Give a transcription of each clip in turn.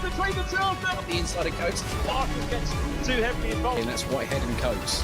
Between the two of them. The inside of Coates. Parker gets too heavily involved. And that's Whitehead and Coates.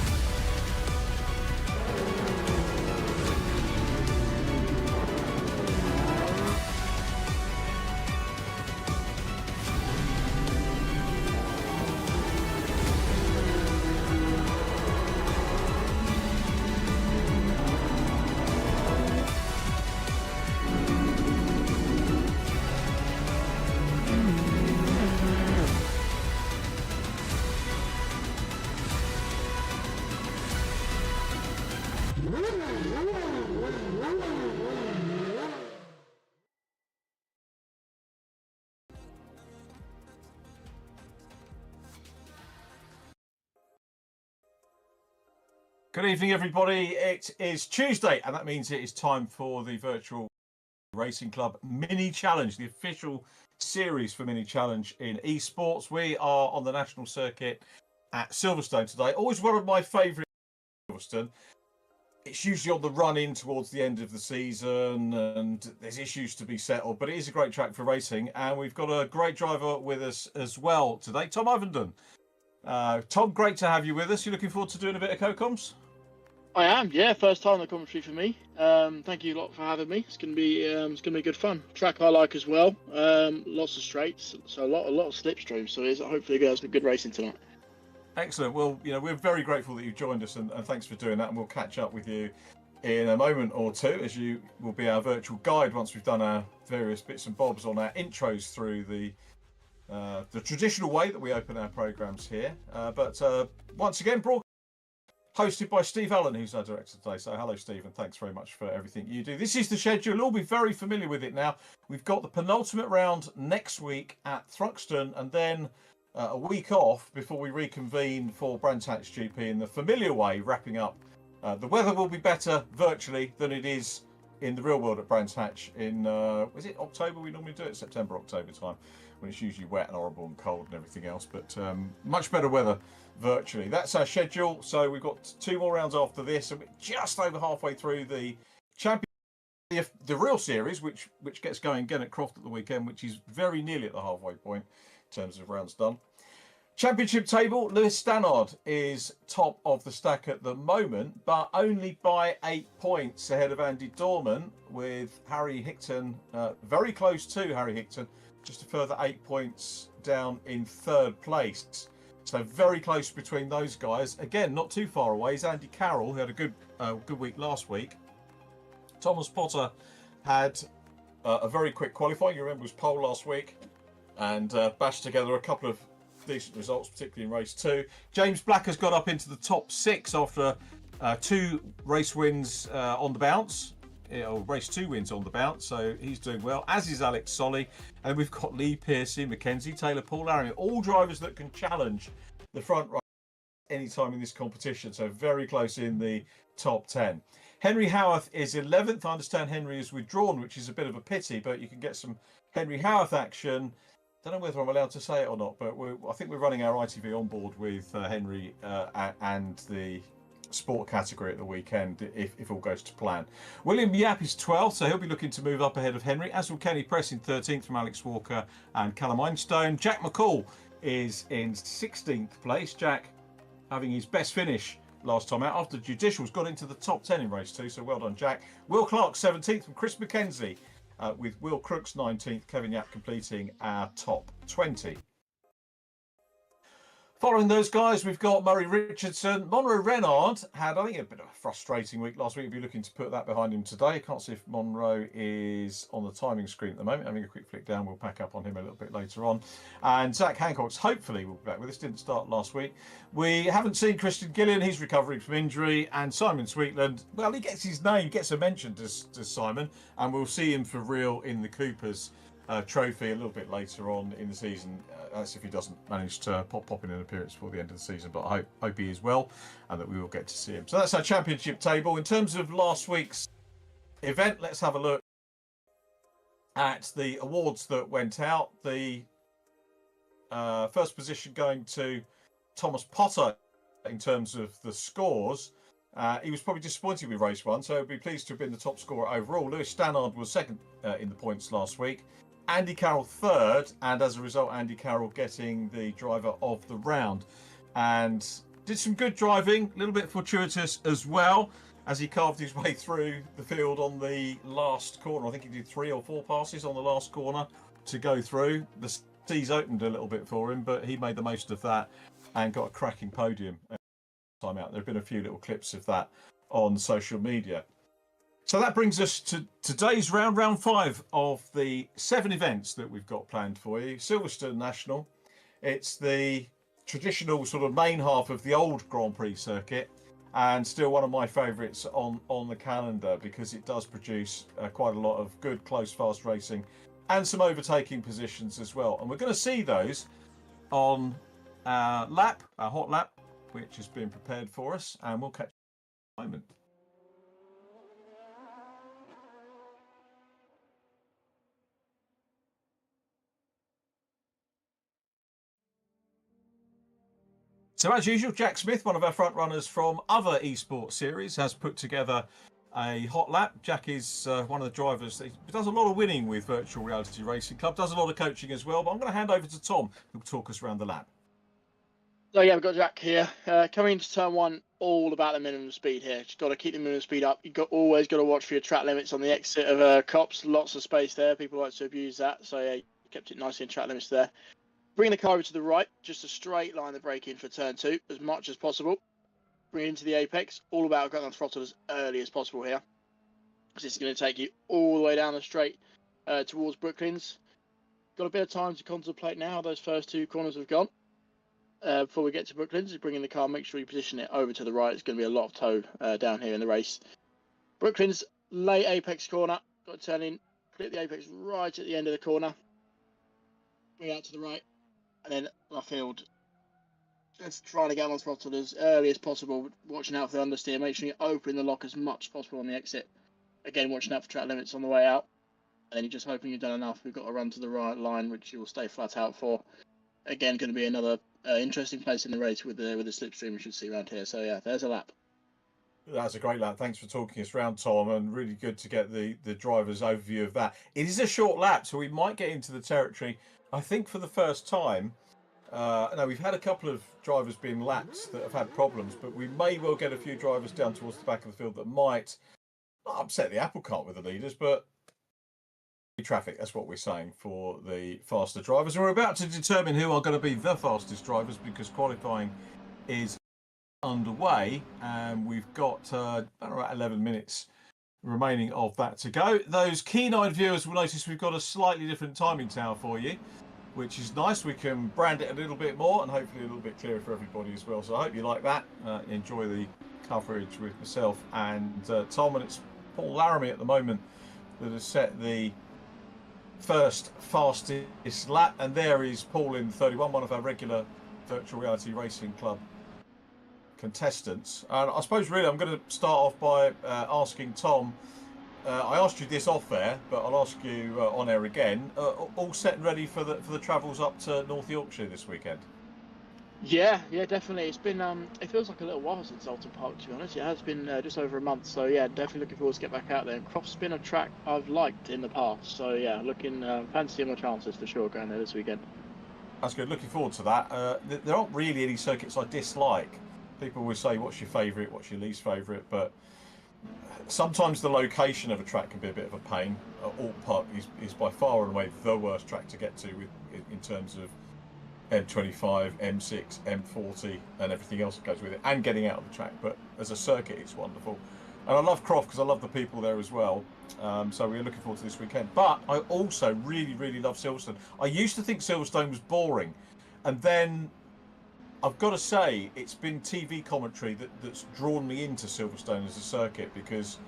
Good evening, everybody. It is Tuesday, and that means it is time for the Virtual Racing Club Mini Challenge, the official series for Mini Challenge in esports. We are on the national circuit at Silverstone today. Always one of my favourite Silverstone. It's usually on the run in towards the end of the season, and there's issues to be settled, but it is a great track for racing, and we've got a great driver with us as well today, Tom Ovenden. Tom, great to have you with us. You looking forward to doing a bit of co-coms? I am, yeah. First time on the commentary for me. Thank you a lot for having me. It's gonna be good fun. Track I like as well. Lots of straights, so a lot of slipstreams. So hopefully there's some good racing tonight. Excellent. Well, we're very grateful that you joined us, and thanks for doing that. And we'll catch up with you in a moment or two, as you will be our virtual guide once we've done our various bits and bobs on our intros through the traditional way that we open our programs here. But once again, hosted by Steve Allen, who's our director today. So hello, Steve, and thanks very much for everything you do. This is the schedule. You'll all be very familiar with it now. We've got the penultimate round next week at Thruxton, and then a week off before we reconvene for Brands Hatch GP in the familiar way, wrapping up. The weather will be better virtually than it is in the real world at Brands Hatch in, is it October? We normally do it September, October time, when it's usually wet and horrible and cold and everything else, but much better weather virtually. That's our schedule. So we've got 2 more rounds after this, and we're just over halfway through the the real series, which gets going again at Croft at the weekend, which is very nearly at the halfway point in terms of rounds done. Championship table, Lewis Stannard is top of the stack at the moment, but only by 8 points ahead of Andy Dorman, with Harry Hickton very close to Harry Hickton, just a further 8 points down in 3rd place. So very close between those guys. Again, not too far away is Andy Carroll, who had a good week last week. Thomas Potter had a very quick qualifying. You remember, was pole last week, and bashed together a couple of decent results, particularly in race 2. James Black has got up into the top 6 after 2 race wins on the bounce. Or race 2 wins on the bounce, so he's doing well, as is Alex Solly. And we've got Lee Pearcey, Mackenzie Taylor, Paul Laring, all drivers that can challenge the front right anytime in this competition, so very close in the top 10. Henry Howarth is 11th. I understand Henry is withdrawn, which is a bit of a pity, but you can get some Henry Howarth action. Don't know whether I'm allowed to say it or not, but I think we're running our ITV on board with Henry and the sport category at the weekend, if all goes to plan. William Yap is 12th, so he'll be looking to move up ahead of Henry, as will Kenny Press in 13th from Alex Walker and Callum Einstone. Jack McCall is in 16th place. Jack having his best finish last time out after Judicial's got into the top 10 in race 2, so well done, Jack. Will Clark 17th from Chris Mackenzie, with Will Crooks 19th, Kevin Yap completing our top 20. Following those guys, we've got Murray Richardson. Monroe Renard had, I think, a bit of a frustrating week last week. We'll be looking to put that behind him today. I can't see if Monroe is on the timing screen at the moment. Having a quick flick down, we'll pack up on him a little bit later on. And Zach Hancock's hopefully will be back with us. Didn't start last week. We haven't seen Christian Gillian. He's recovering from injury. And Simon Sweetland, well, he gets his name, gets a mention to Simon. And we'll see him for real in the Coopers trophy a little bit later on in the season. That's if he doesn't manage to pop in an appearance before the end of the season, but I hope he is well and that we will get to see him. So that's our championship table. In terms of last week's event, let's have a look at the awards that went out. The first position going to Thomas Potter in terms of the scores. He was probably disappointed with race one, so he'll be pleased to have been the top scorer overall. Lewis Stannard was second in the points last week. Andy Carroll third, and as a result, Andy Carroll getting the driver of the round. And did some good driving, a little bit fortuitous as well, as he carved his way through the field on the last corner. I think he did 3 or 4 passes on the last corner to go through. The seas opened a little bit for him, but he made the most of that and got a cracking podium time out. There have been a few little clips of that on social media. So that brings us to today's round 5 of the 7 events that we've got planned for you. Silverstone National. It's the traditional sort of main half of the old Grand Prix circuit, and still one of my favourites on the calendar because it does produce quite a lot of good, close, fast racing and some overtaking positions as well. And we're going to see those on our hot lap, which has been prepared for us, and we'll catch you in a moment. So as usual, Jack Smith, one of our front runners from other esports series, has put together a hot lap. Jack is one of the drivers that does a lot of winning with Virtual Reality Racing Club, does a lot of coaching as well. But I'm going to hand over to Tom, who'll talk us around the lap. So yeah, we've got Jack here. Coming into turn 1, all about the minimum speed here. Just got to keep the minimum speed up. You've always got to watch for your track limits on the exit of cops. Lots of space there. People like to abuse that. So yeah, kept it nicely in track limits there. Bring the car over to the right, just a straight line of brake in for turn 2 as much as possible. Bring it into the apex, all about getting on throttle as early as possible here. Because this is going to take you all the way down the straight towards Brooklands. Got a bit of time to contemplate now how those first 2 corners have gone. Before we get to Brooklands, bring in the car, make sure you position it over to the right. It's going to be a lot of tow down here in the race. Brooklands, late apex corner, got to turn in, clip the apex right at the end of the corner. Bring out to the right. And then left field, just trying to get on throttle as early as possible, watching out for the understeer, make sure you open the lock as much as possible on the exit. Again, watching out for track limits on the way out. And then you're just hoping you've done enough. We've got to run to the right line, which you'll stay flat out for. Again, going to be another interesting place in the race with the slipstream we should see around here. So yeah, there's a lap. That's a great lap. Thanks for talking us around, Tom, and really good to get the driver's overview of that. It is a short lap, so we might get into the territory, I think, for the first time. Now, we've had a couple of drivers being lapped that have had problems, but we may well get a few drivers down towards the back of the field that might not upset the apple cart with the leaders, but traffic, that's what we're saying, for the faster drivers. And we're about to determine who are going to be the fastest drivers because qualifying is underway, and we've got about 11 minutes remaining of that to go. Those keen-eyed viewers will notice we've got a slightly different timing tower for you, which is nice. We can brand it a little bit more and hopefully a little bit clearer for everybody as well. So I hope you like that. Enjoy the coverage with myself and Tom. And it's Paul Laramie at the moment that has set the first fastest lap. And there is Paul in 31, one of our regular Virtual Reality Racing Club contestants. And I suppose really I'm going to start off by asking Tom, I asked you this off there, but I'll ask you on air again. All set and ready for the travels up to North Yorkshire this weekend? Yeah, definitely. It's been it feels like a little while since Oulton Park, to be honest. It has been just over a month, so yeah, definitely looking forward to get back out there. And Croft's been a track I've liked in the past, so yeah, looking fancying my chances for sure going there this weekend. That's good. Looking forward to that. There aren't really any circuits I dislike. People always say, "What's your favourite? What's your least favourite?" But sometimes the location of a track can be a bit of a pain. Oulton Park is by far and away the worst track to get to in terms of M25, M6, M40, and everything else that goes with it, and getting out of the track. But as a circuit, it's wonderful. And I love Croft because I love the people there as well. So we're looking forward to this weekend. But I also really, really love Silverstone. I used to think Silverstone was boring. And then I've got to say, it's been TV commentary that's drawn me into Silverstone as a circuit, because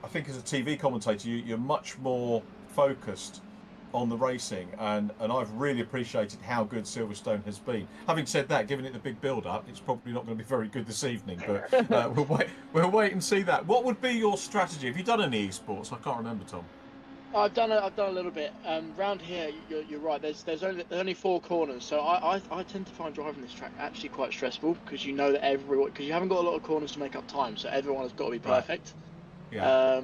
I think as a TV commentator, you're much more focused on the racing, and I've really appreciated how good Silverstone has been. Having said that, given it the big build-up, it's probably not going to be very good this evening, but we'll wait and see that. What would be your strategy? Have you done any esports? I can't remember, Tom. I've done a little bit. Round here, you're right. There's only 4 corners, so I tend to find driving this track actually quite stressful, because you know that because you haven't got a lot of corners to make up time, so everyone has got to be perfect. Right. Yeah.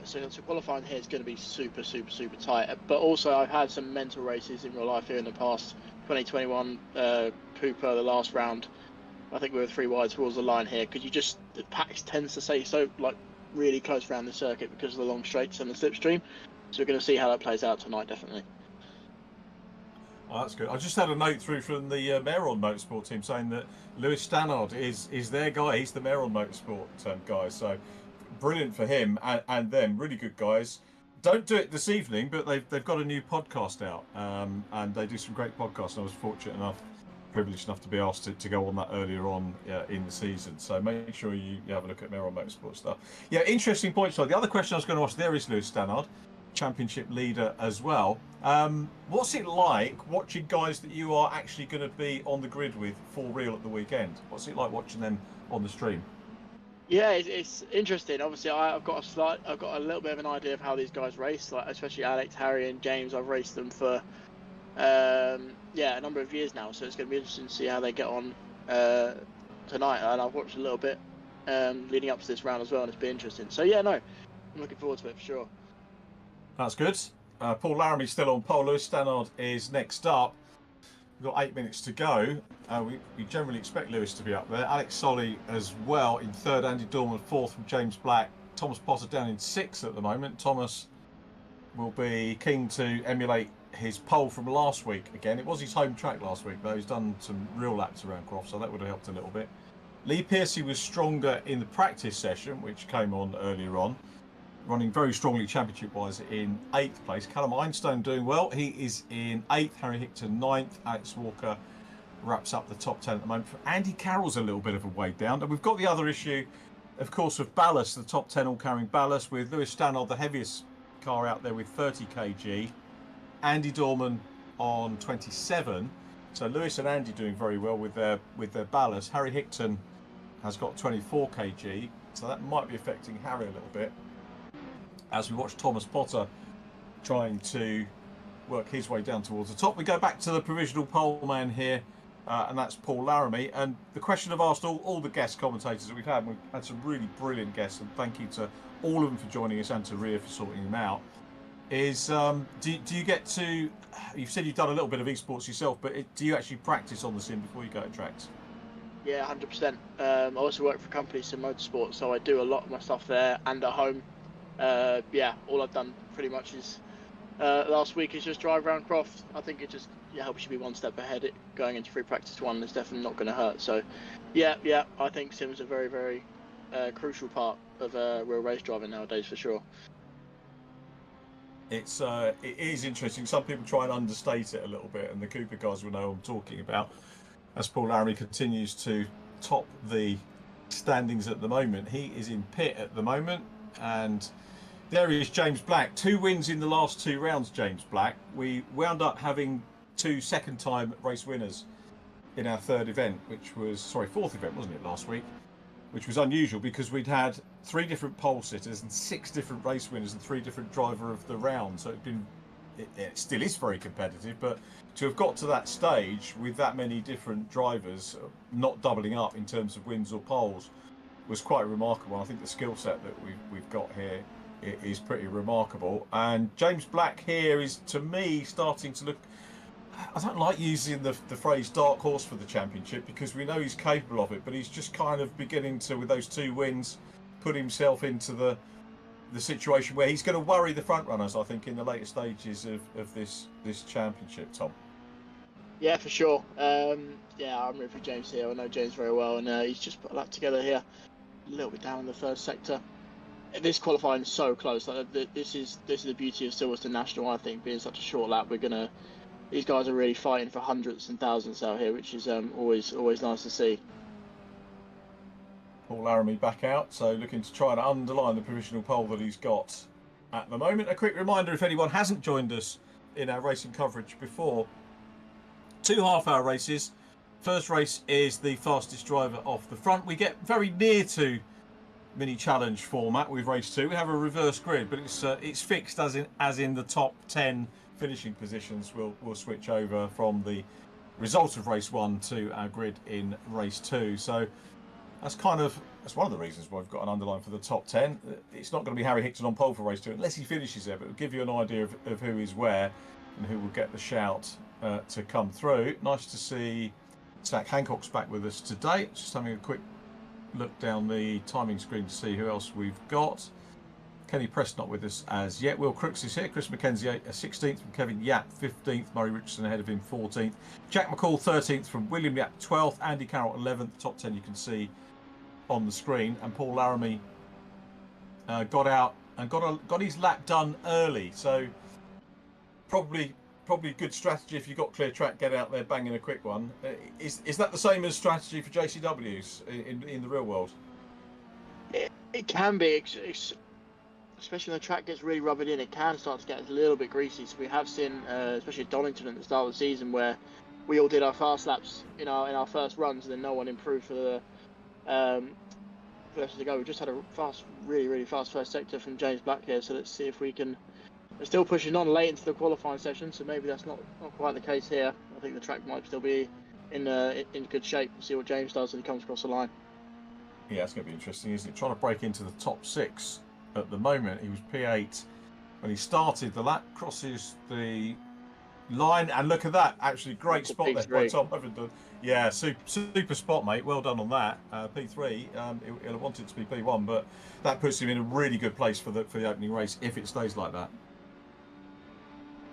So qualifying here is going to be super tight. But also, I've had some mental races in real life here in the past. 2021 Cooper, the last round, I think we were 3 wide towards the line here, because the pack tends to stay so really close around the circuit because of the long straights and the slipstream. So we're going to see how that plays out tonight, definitely. Oh, that's good. I just had a note through from the Mehron Motorsport team saying that Lewis Stannard is their guy. He's the Mehron Motorsport guy. So brilliant for him and them. Really good guys. Don't do it this evening, but they've got a new podcast out, and they do some great podcasts. And I was privileged enough to be asked to go on that earlier on in the season. So make sure you have a look at Mehron Motorsport stuff. Yeah, interesting point. So the other question I was going to ask, there is Lewis Stannard, championship leader as well. What's it like watching guys that you are actually going to be on the grid with for real at the weekend? What's it like watching them on the stream? Yeah, it's interesting. Obviously, I've got a little bit of an idea of how these guys race, especially Alex, Harry, and James. I've raced them for a number of years now, so it's going to be interesting to see how they get on tonight. And I've watched a little bit leading up to this round as well, and it's been interesting. So yeah, no, I'm looking forward to it for sure. That's good. Paul Laramie's still on pole. Lewis Stannard is next up. We've got 8 minutes to go. We generally expect Lewis to be up there. Alex Solly as well in 3rd. Andy Dorman 4th from James Black. Thomas Potter down in 6th at the moment. Thomas will be keen to emulate his pole from last week again. It was his home track last week, though. He's done some real laps around Croft, so that would have helped a little bit. Lee Piercy was stronger in the practice session, which came on earlier on, running very strongly championship-wise in 8th place. Callum Einstein doing well. He is in 8th. Harry Hickton 9th. Alex Walker wraps up the top 10 at the moment. Andy Carroll's a little bit of a way down. And we've got the other issue, of course, of ballast. The top 10 all carrying ballast, with Lewis Stannard, the heaviest car out there, with 30 kg. Andy Dorman on 27. So Lewis and Andy doing very well with their ballast. Harry Hickton has got 24 kg. So that might be affecting Harry a little bit, as we watch Thomas Potter trying to work his way down towards the top. We go back to the provisional pole man here, and that's Paul Laramie. And the question I've asked all the guest commentators that we've had some really brilliant guests, and thank you to all of them for joining us and to Ria for sorting them out, is do you get to, you've said you've done a little bit of esports yourself, but do you actually practice on the sim before you go to tracks? Yeah, 100%. I also work for companies in motorsport, so I do a lot of my stuff there and at home. All I've done pretty much is last week is just drive around Croft. I think it just helps you be one step ahead going into free practice 1. It's definitely not going to hurt. So I think sim's a very, very crucial part of real race driving nowadays, for sure. It is interesting. Some people try and understate it a little bit, and the Cooper guys will know what I'm talking about, as Paul Laramie continues to top the standings at the moment. He is in pit at the moment, and there is James Black. 2 wins in the last 2 rounds, James Black. We wound up having 2 second-time race winners in our 4th event, wasn't it, last week? Which was unusual, because we'd had 3 different pole sitters and 6 different race winners and 3 different driver of the round. So it still is very competitive, but to have got to that stage with that many different drivers not doubling up in terms of wins or poles was quite remarkable. I think the skill set that we've got here is pretty remarkable. And James Black here is, to me, starting to look, I don't like using the phrase dark horse for the championship, because we know he's capable of it, but he's just kind of beginning to, with those 2 wins, put himself into the situation where he's going to worry the front runners, I think, in the later stages of this championship, Tom. Yeah, for sure. Yeah, I'm rooting for James here. I know James very well, and he's just put a lap together here. A little bit down in the first sector. This qualifying is so close. Like, this is the beauty of Silverstone National. I think being such a short lap, these guys are really fighting for hundreds and thousands out here, which is always nice to see. Paul Laramie back out, so looking to try and underline the provisional pole that he's got at the moment. A quick reminder, if anyone hasn't joined us in our racing coverage before, 2 half-hour races. First race is the fastest driver off the front. We get very near to mini challenge format with race 2. We have a reverse grid, but it's fixed as in the top 10 finishing positions. We'll switch over from the result of race 1 to our grid in race 2. So that's one of the reasons why we've got an underline for the top 10. It's not going to be Harry Hickton on pole for race 2 unless he finishes there, but it'll give you an idea of who is where and who will get the shout to come through. Nice to see Zach Hancock's back with us today. Just having a quick look down the timing screen to see who else we've got. Kenny Press not with us as yet. Will Crooks is here. Chris McKenzie 16th from Kevin Yap 15th. Murray Richardson ahead of him 14th. Jack McCall 13th from William Yap 12th. Andy Carroll 11th. Top 10 you can see on the screen. And Paul Laramie got out and got his lap done early. So probably good strategy if you've got clear track, get out there, banging a quick one. Is that the same as strategy for JCWs in the real world? It can be, especially when the track gets really rubbing in. It can start to get a little bit greasy. So we have seen, especially at Donington at the start of the season, where we all did our fast laps in our first runs, and then no one improved for the rest of the go. We just had a really fast first sector from James Black here. So let's see if we can. We're still pushing on late into the qualifying session, so maybe that's not quite the case here. I think the track might still be in good shape. We'll see what James does when he comes across the line. Yeah, it's going to be interesting, isn't it? Trying to break into the top 6 at the moment. He was P8 when he started the lap, crosses the line, and look at that. Actually, great spot there by Tom Ovenden. Yeah, super spot, mate. Well done on that. P3, he'll have wanted to be P1, but that puts him in a really good place for the opening race if it stays like that.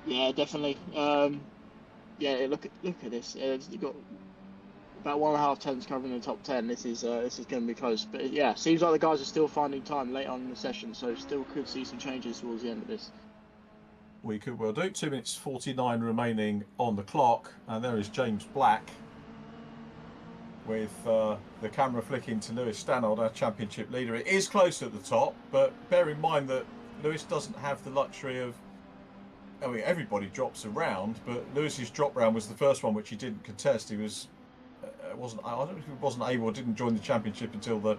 Yeah, definitely. Yeah, look at this. You've got about 1.5 tenths covering the top 10. This is going to be close. But yeah, seems like the guys are still finding time late on in the session, so still could see some changes towards the end of this. We could well do. 2 minutes 49 remaining on the clock, and there is James Black with the camera flicking to Lewis Stannard, our championship leader. It is close at the top, but bear in mind that Lewis doesn't have the luxury of. I mean, everybody drops around, but Lewis's drop round was the first one which he didn't contest. He was I don't know if he wasn't able or didn't join the championship until the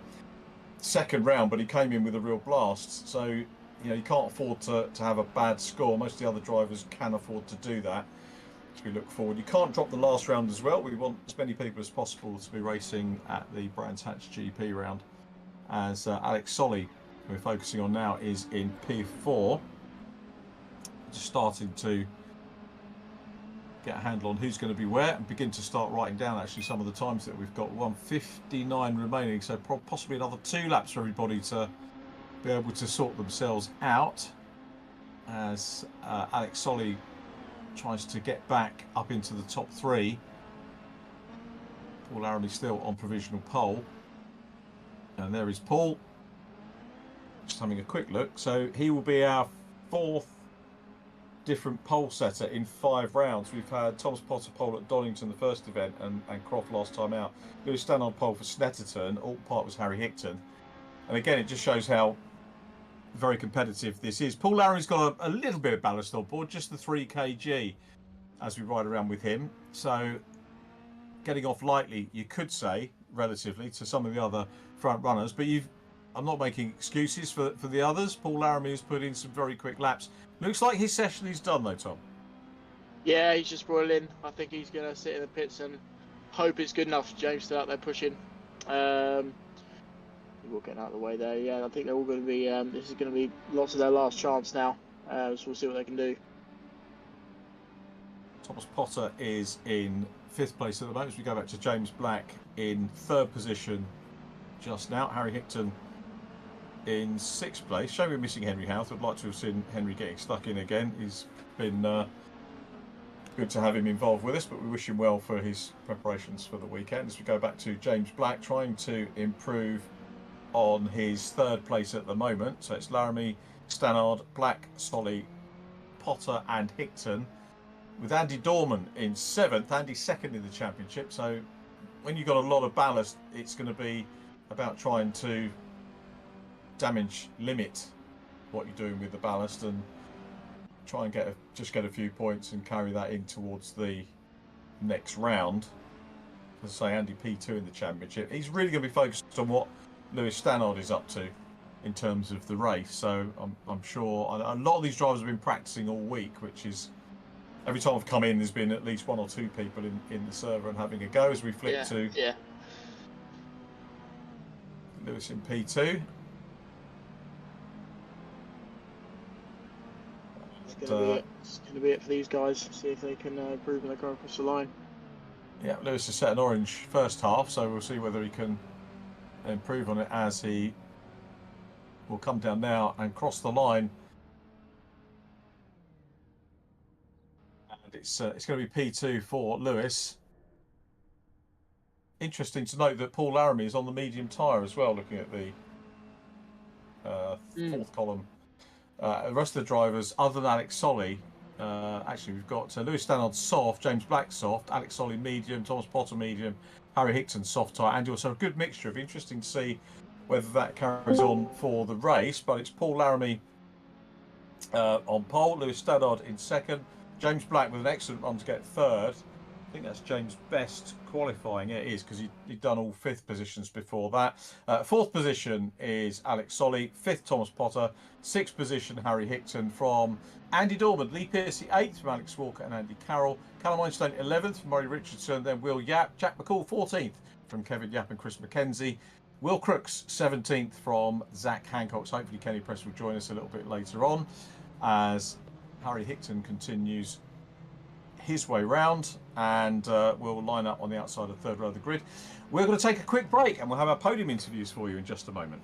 second round, but he came in with a real blast. So you can't afford to have a bad score. Most of the other drivers can afford to do that. As we look forward, you can't drop the last round as well. We want as many people as possible to be racing at the Brands Hatch GP round. As Alex Solly, who we're focusing on now, is in P4. Just starting to get a handle on who's going to be where and begin to start writing down actually some of the times that we've got. 1:59 remaining, so possibly another 2 laps for everybody to be able to sort themselves out as Alex Solly tries to get back up into the top 3. Paul Laramie still on provisional pole, and there is Paul just having a quick look. So he will be our 4th different pole setter in 5 rounds. We've had Thomas Potter pole at Donington the first event, and Croft last time out. Lewis Stannard pole for Snetterton. All part was Harry Hickton, and again it just shows how very competitive this is. Paul Laramie's got a little bit of ballast on board, just the 3 kg as we ride around with him, so getting off lightly, you could say, relatively to some of the other front runners. But I'm not making excuses for the others. Paul Laramie has put in some very quick laps. Looks like his session is done though, Tom. Yeah, he's just brought it in. I think he's going to sit in the pits and hope it's good enough. James still out there pushing. We'll get out of the way there. Yeah, I think they're all going to be. This is going to be lots of their last chance now. So we'll see what they can do. Thomas Potter is in 5th place at the moment. As we go back to James Black in 3rd position just now. Harry Hickton in 6th place. Shame we're missing Henry Houth. I'd like to have seen Henry getting stuck in again. He's been good to have him involved with us, but we wish him well for his preparations for the weekend. As we go back to James Black, trying to improve on his third place at the moment. So it's Laramie, Stannard, Black, Solly, Potter and Hickton, with Andy Dorman in 7th. Andy second in the championship. So when you've got a lot of ballast, it's going to be about trying to damage limit what you're doing with the ballast and try and get a few points and carry that in towards the next round. As I say, Andy P2 in the championship. He's really going to be focused on what Lewis Stannard is up to in terms of the race. So I'm sure a lot of these drivers have been practicing all week, which is every time I've come in, there's been at least 1 or 2 people in the server and having a go. As we flip to Lewis in P2. It's going to be it for these guys. See if they can improve when they go across the line. Yeah, Lewis has set an orange first half, so we'll see whether he can improve on it as he will come down now and cross the line. And it's going to be P2 for Lewis. Interesting to note that Paul Laramie is on the medium tyre as well, looking at the 4th column. The rest of the drivers, other than Alex Solly, actually we've got Lewis Stannard soft, James Black soft, Alex Solly medium, Thomas Potter medium, Harry Hickton soft tyre, and also a good mixture. It'll be interesting to see whether that carries on for the race. But it's Paul Laramie on pole, Lewis Stannard in 2nd, James Black with an excellent run to get 3rd. I think that's James' best qualifying. Yeah, it is, because he'd done all 5th positions before that. 4th position is Alex Solly, 5th Thomas Potter, 6th position Harry Hickton from Andy Dorman, Lee Piercy 8th from Alex Walker and Andy Carroll, Callum Einstein 11th from Murray Richardson, then Will Yap, Jack McCall 14th from Kevin Yap and Chris McKenzie, Will Crooks 17th from Zach Hancock. So hopefully Kenny Press will join us a little bit later on as Harry Hickton continues his way round, and we'll line up on the outside of the 3rd row of the grid. We're going to take a quick break and we'll have our podium interviews for you in just a moment.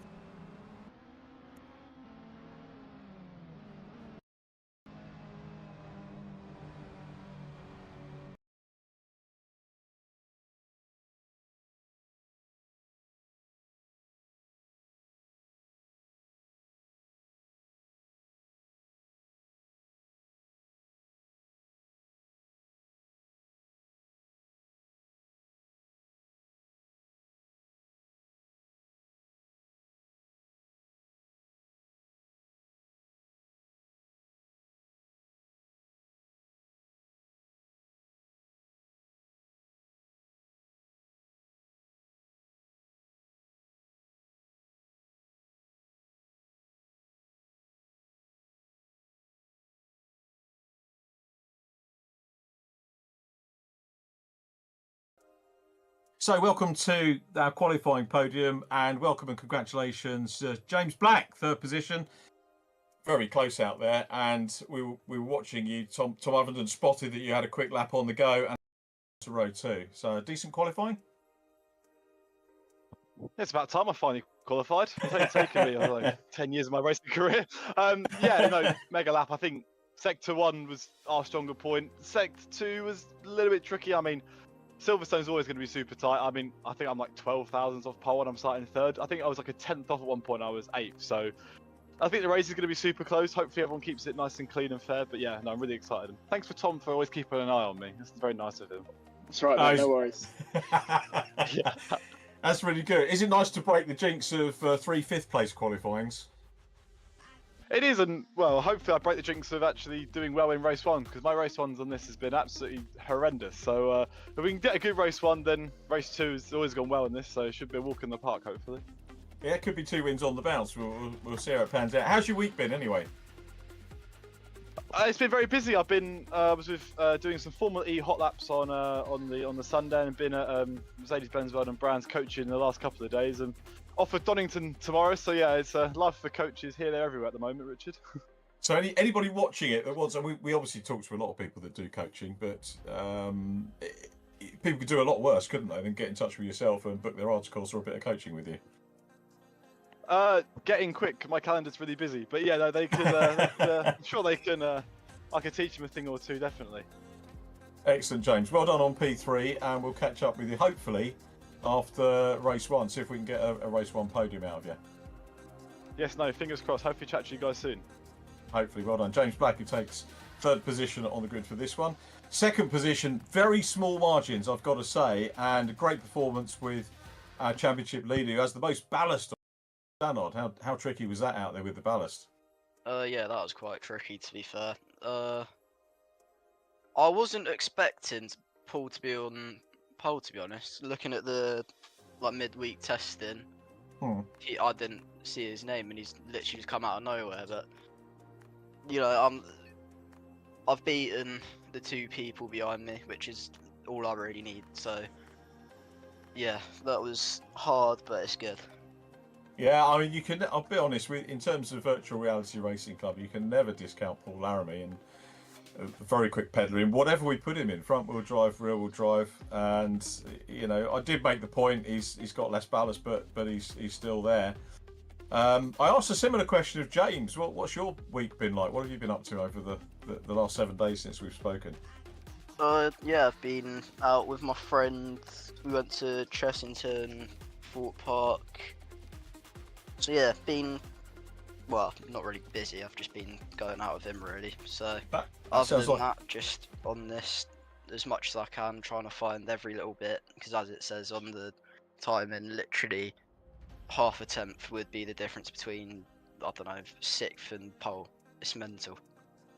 So welcome to our qualifying podium, and welcome and congratulations, James Black, 3rd position. Very close out there, and we were watching you. Tom Ovenden spotted that you had a quick lap on the go and to row 2. So decent qualifying. It's about time I finally qualified. It's only taken me like 10 years of my racing career. Yeah, no, mega lap. I think Sector 1 was our stronger point. Sector 2 was a little bit tricky. I mean, Silverstone's always going to be super tight. I mean, I think I'm like 12 thousandths off pole and I'm starting 3rd. I think I was like a 10th off at one point. I was 8th. So I think the race is going to be super close. Hopefully everyone keeps it nice and clean and fair. But yeah, no, I'm really excited. Thanks for Tom for always keeping an eye on me. That's very nice of him. That's right, mate, no worries. Yeah. That's really good. Is it nice to break the jinx of 3 5th place qualifyings? It is, and well, hopefully I break the jinx of actually doing well in race 1, because my race 1s on this has been absolutely horrendous. So if we can get a good race 1, then race 2 has always gone well in this, so it should be a walk in the park, hopefully. Yeah, it could be 2 wins on the bounce. We'll see how it pans out. How's your week been anyway? It's been very busy. I've been was with doing some Formula E hot laps on the Sunday, and been at Mercedes-Benz World and Brands coaching the last couple of days, and off at Donington tomorrow. So yeah, it's life for coaches here, there, everywhere at the moment, Richard. So anybody watching it that wants, and we obviously talk to a lot of people that do coaching, but people could do a lot worse, couldn't they, than get in touch with yourself and book their articles or a bit of coaching with you? Getting quick. My calendar's really busy, but yeah, no, they could. I'm sure they can. I could teach them a thing or two, definitely. Excellent, James. Well done on P3, and we'll catch up with you hopefully after race 1. See if we can get a race 1 podium out of you. Yes, no, fingers crossed. Hopefully chat to you guys soon. Hopefully, well done. James Black, who takes 3rd position on the grid for this one. 2nd position, very small margins, I've got to say, and a great performance with our championship leader, who has the most ballast. Danod, how tricky was that out there with the ballast? Yeah, that was quite tricky, to be fair. I wasn't expecting Paul to be on pole, to be honest. Looking at the midweek testing, I didn't see his name, and he's literally just come out of nowhere. But I've beaten the 2 people behind me, which is all I really need. So yeah, that was hard, but it's good. Yeah, I mean, I'll be honest, in terms of Virtual Reality Racing Club, you can never discount Paul Laramie, and a very quick peddler in whatever we put him in, front wheel drive, rear wheel drive. And I did make the point, he's got less ballast, but he's still there. I asked a similar question of James. What's your week been like? What have you been up to over the last 7 days since we've spoken? Yeah, I've been out with my friends. We went to Chessington, Fort Park. So yeah, not really busy. I've just been going out with him, really. So other than that, just on this as much as I can, trying to find every little bit, because as it says on the timing, literally half a tenth would be the difference between, I don't know, 6th and pole. It's mental.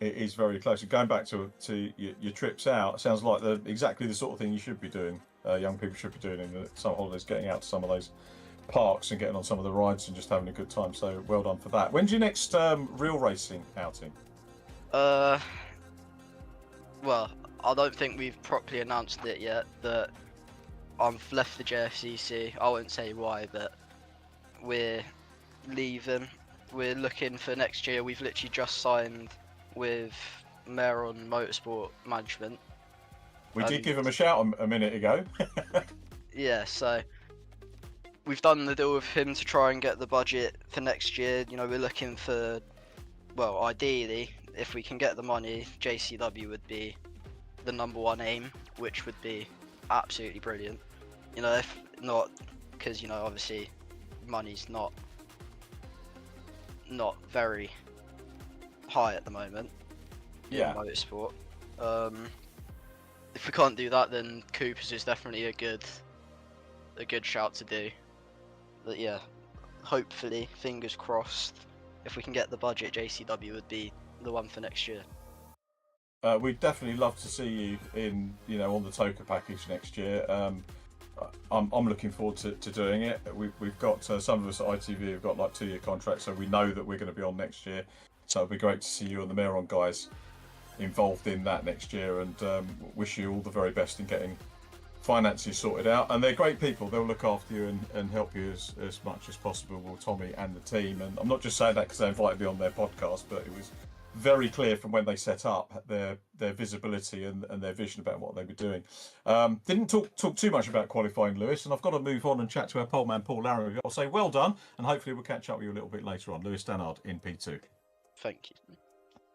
It is very close. And going back to your trips out, it sounds like exactly the sort of thing you should be doing. Young people should be doing in the summer holidays, getting out to some of those parks and getting on some of the rides and just having a good time. So well done for that. When's your next real racing outing? Well, I don't think we've properly announced it yet, but I've left the JFCC. I won't say why, but we're leaving. We're looking for next year. We've literally just signed with Meron Motorsport Management. We did give him a shout a minute ago. Yeah, so we've done the deal with him to try and get the budget for next year. We're looking for, well, ideally, if we can get the money, JCW would be the #1 aim, which would be absolutely brilliant. If not, because obviously money's not very high at the moment in motorsport. If we can't do that, then Coopers is definitely a good shout to do. But yeah, hopefully, fingers crossed, if we can get the budget, JCW would be the one for next year. We'd definitely love to see you in, on the Toka package next year. I'm looking forward to doing it. We've got some of us at ITV have got 2-year contracts, so we know that we're going to be on next year. So it'll be great to see you and the Meron guys involved in that next year, and wish you all the very best in getting finances sorted out. And they're great people. They'll look after you and help you as much as possible with Tommy and the team. And I'm not just saying that because they invited me on their podcast, but it was very clear from when they set up their visibility and their vision about what they were doing. Didn't talk too much about qualifying, Lewis, and I've got to move on and chat to our pole man, Paul Laramie. I'll say well done, and hopefully we'll catch up with you a little bit later on. Lewis Stannard in P2. Thank you.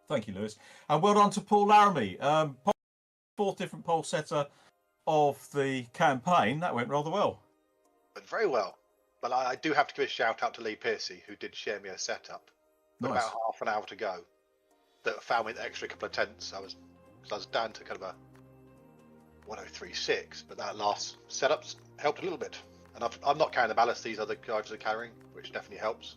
Thank you, Lewis. And well done to Paul Laramie. 4th different pole setter of the campaign. That went rather well. Went very well. But I do have to give a shout out to Lee Piercy, who did share me a setup. With Nice. about half an hour to go. That found me the extra couple of tenths. I was down to kind of a 103.6, but that last setup's helped a little bit. And I'm not carrying the ballast these other guys are carrying, which definitely helps.